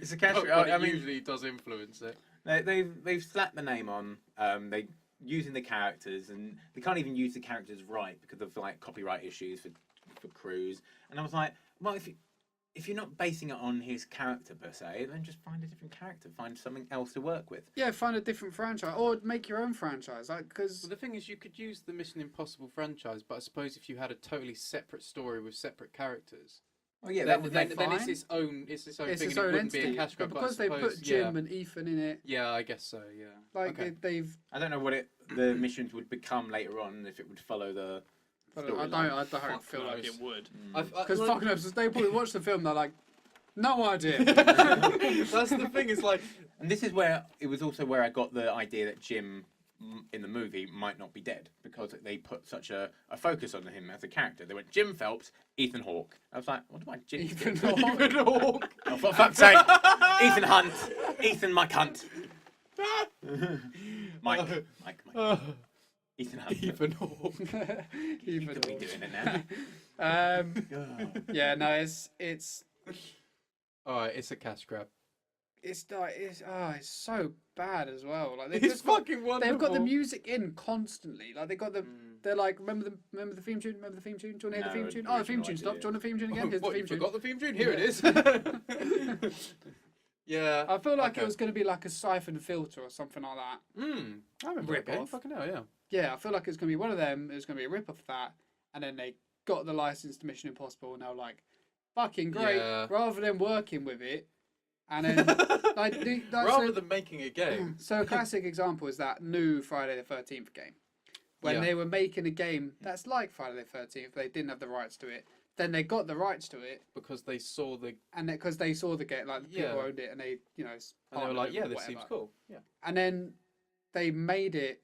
It's a cash But grab. I it mean, usually does influence it. they've slapped the name on. They using the characters, and they can't even use the characters right because of like copyright issues for Cruise. And I was like, well, if you're not basing it on his character per se, then just find a different character, find something else to work with. Yeah, find a different franchise or make your own franchise. Like, because Well, the thing is, you could use the Mission Impossible franchise, but I suppose if you had a totally separate story with separate characters, Oh yeah, then, that would then, make then fine. it's its own it's thing. its And it own wouldn't be entity. a cash But grab. because I they suppose, put Jim and Ethan in it, yeah, I guess so. Yeah. like Okay. they've. I don't know what the missions would become later on if it would follow the. I don't Fuck feel like knows. it would. Because Because fucking knows, they probably watch the film. They're like, no idea. that's the thing. It's like And this is where it was also where I got the idea that Jim in the movie might not be dead because they put such a focus on him as a character. They went Jim Phelps, Ethan Hawke. I was like, what do I Jim? Ethan do? Hawke. Ethan Hawke. Oh, for fuck's sake! Ethan Hunt, Ethan my cunt. Mike. Ethan Hunt. Ethan Hawke. You Ethan could be Hawke. doing it now. Yeah, no, it's All right, it's a cash grab. like it's so bad as well. Like they've It's just got, fucking wonderful. they've got the music in constantly. Like they got the they're like remember the theme tune? Remember the theme tune? Do you want to hear the No, theme tune? Oh, the theme original tune stopped. idea. Do you want the theme tune again? Here's the What, theme you tune. forgot the theme tune? Here it is. Yeah. I feel like okay. it was going to be like a siphon filter or something like that. I remember that Rip game. off. Fucking hell, yeah. Yeah, I feel like it's going to be one of them. It was going to be a rip off of that, and then they got the license to Mission Impossible, and they were like, "Fucking great!" Yeah. Rather than working with it, and then Rather than making a game. So a classic example is that new Friday the 13th game. When Yeah. they were making a game that's like Friday the 13th, they didn't have the rights to it. Then they got the rights to it, Because they saw the... and because they saw the game, like the people Yeah. owned it, and they, you know, And they were partnered like, with yeah, it or this seems whatever. cool. Yeah. And then they made it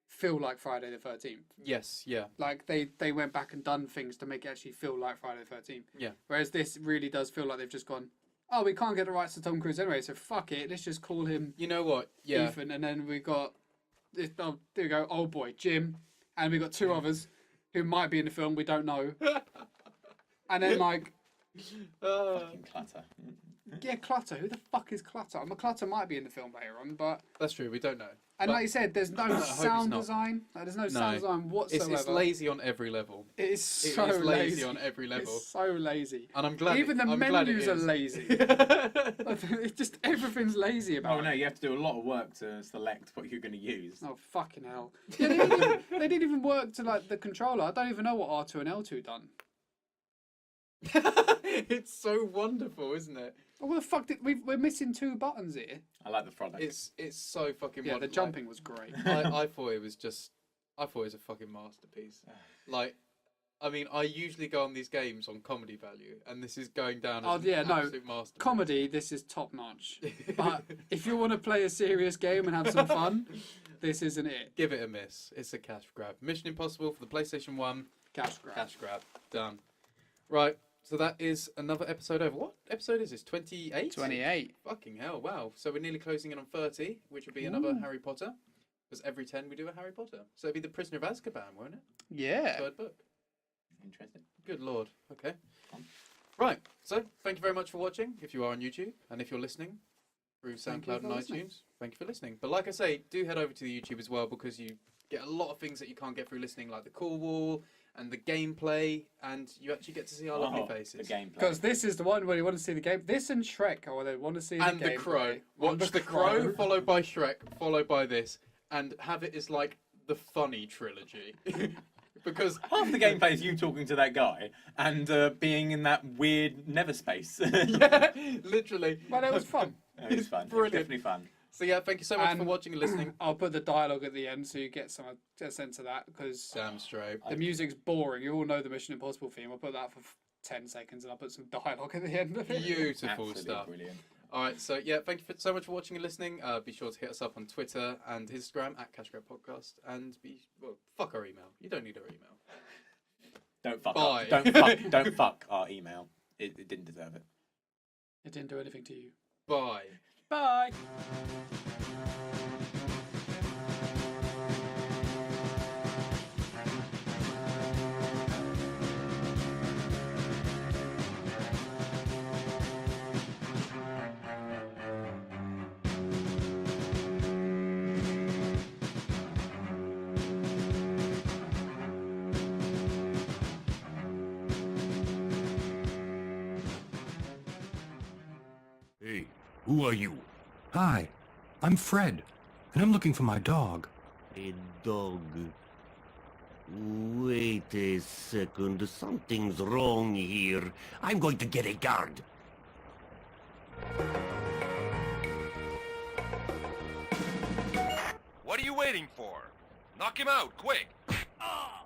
feel like Friday the 13th. Yes, yeah. Like they went back and done things to make it actually feel like Friday the 13th. Yeah. Whereas this really does feel like they've just gone, oh, we can't get the rights to Tom Cruise anyway, so fuck it, let's just call him You know what? Yeah. Ethan, and then we got this. Oh, there we go, old boy Jim, and we got two others who might be in the film, we don't know. And then like, Fucking clutter. yeah, Clutter. Who the fuck is Clutter? I mean, Clutter might be in the film later on, but That's true, we don't know. and But- like you said, there's no hope it's sound not. design. Like, there's no sound design whatsoever. It's lazy on every level. It is so It is lazy lazy on every level. It's so lazy. And I'm glad Even the I'm glad it menus are is. lazy. It's just everything's lazy about Oh it. no, you have to do a lot of work to select what you're going to use. Oh fucking hell! Yeah, they didn't even work to like the controller. I don't even know what R2 and L2 done. It's so wonderful, isn't it? Oh, what the fuck did we're missing two buttons here? I like the product. It's so fucking Yeah, wonderful. the jumping was great. I thought it was a fucking masterpiece. Like, I mean, I usually go on these games on comedy value, and this is going down as an absolute masterpiece. Comedy, this is top notch. But if you want to play a serious game and have some fun, this isn't it. Give it a miss. It's a cash grab. Mission Impossible for the PlayStation 1. Cash grab. Cash grab. Done. Right. So that is another episode over. What episode is this? 28? 28. Fucking hell, wow. So we're nearly closing in on 30, which would be another Harry Potter. Because every 10 we do a Harry Potter. So it'd be The Prisoner of Azkaban, won't it? Yeah. Third book. Interesting. Good lord. Okay. Right. So thank you very much for watching, if you are on YouTube. And if you're listening through Thank you SoundCloud for and listening. iTunes, thank you for listening. But like I say, do head over to the YouTube as well, because you get a lot of things that you can't get through listening, like the call wall and the gameplay, and you actually get to see our lovely The faces. gameplay. Because this is the one where you want to see the game. This and Shrek are where they want to see And the the game. Crow. Watch the Crow, followed by Shrek, followed by this, and have it as like the funny trilogy. Because half the gameplay is you talking to that guy and being in that weird never space. yeah, literally. But it was fun. It was fun. It was Brilliant. definitely fun. So yeah, thank you so much And- for watching and listening. I'll put the dialogue at the end so you get a sense of that, because Damn straight. the music's boring. You all know the Mission Impossible theme. I'll put that for 10 seconds and I'll put some dialogue at the end of it. Beautiful Absolutely stuff. brilliant. All right, so yeah, thank you so much for watching and listening. Be sure to hit us up on Twitter and Instagram at Cash Grab Podcast, and fuck our email. You don't need our email. Don't fuck Bye. up. Don't fuck our email. It didn't deserve it. It didn't do anything to you. Bye. Bye. Hey, who are you? Hi, I'm Fred, and I'm looking for my dog. A dog. Wait a second. Something's wrong here. I'm going to get a guard. What are you waiting for? Knock him out, quick! Ah!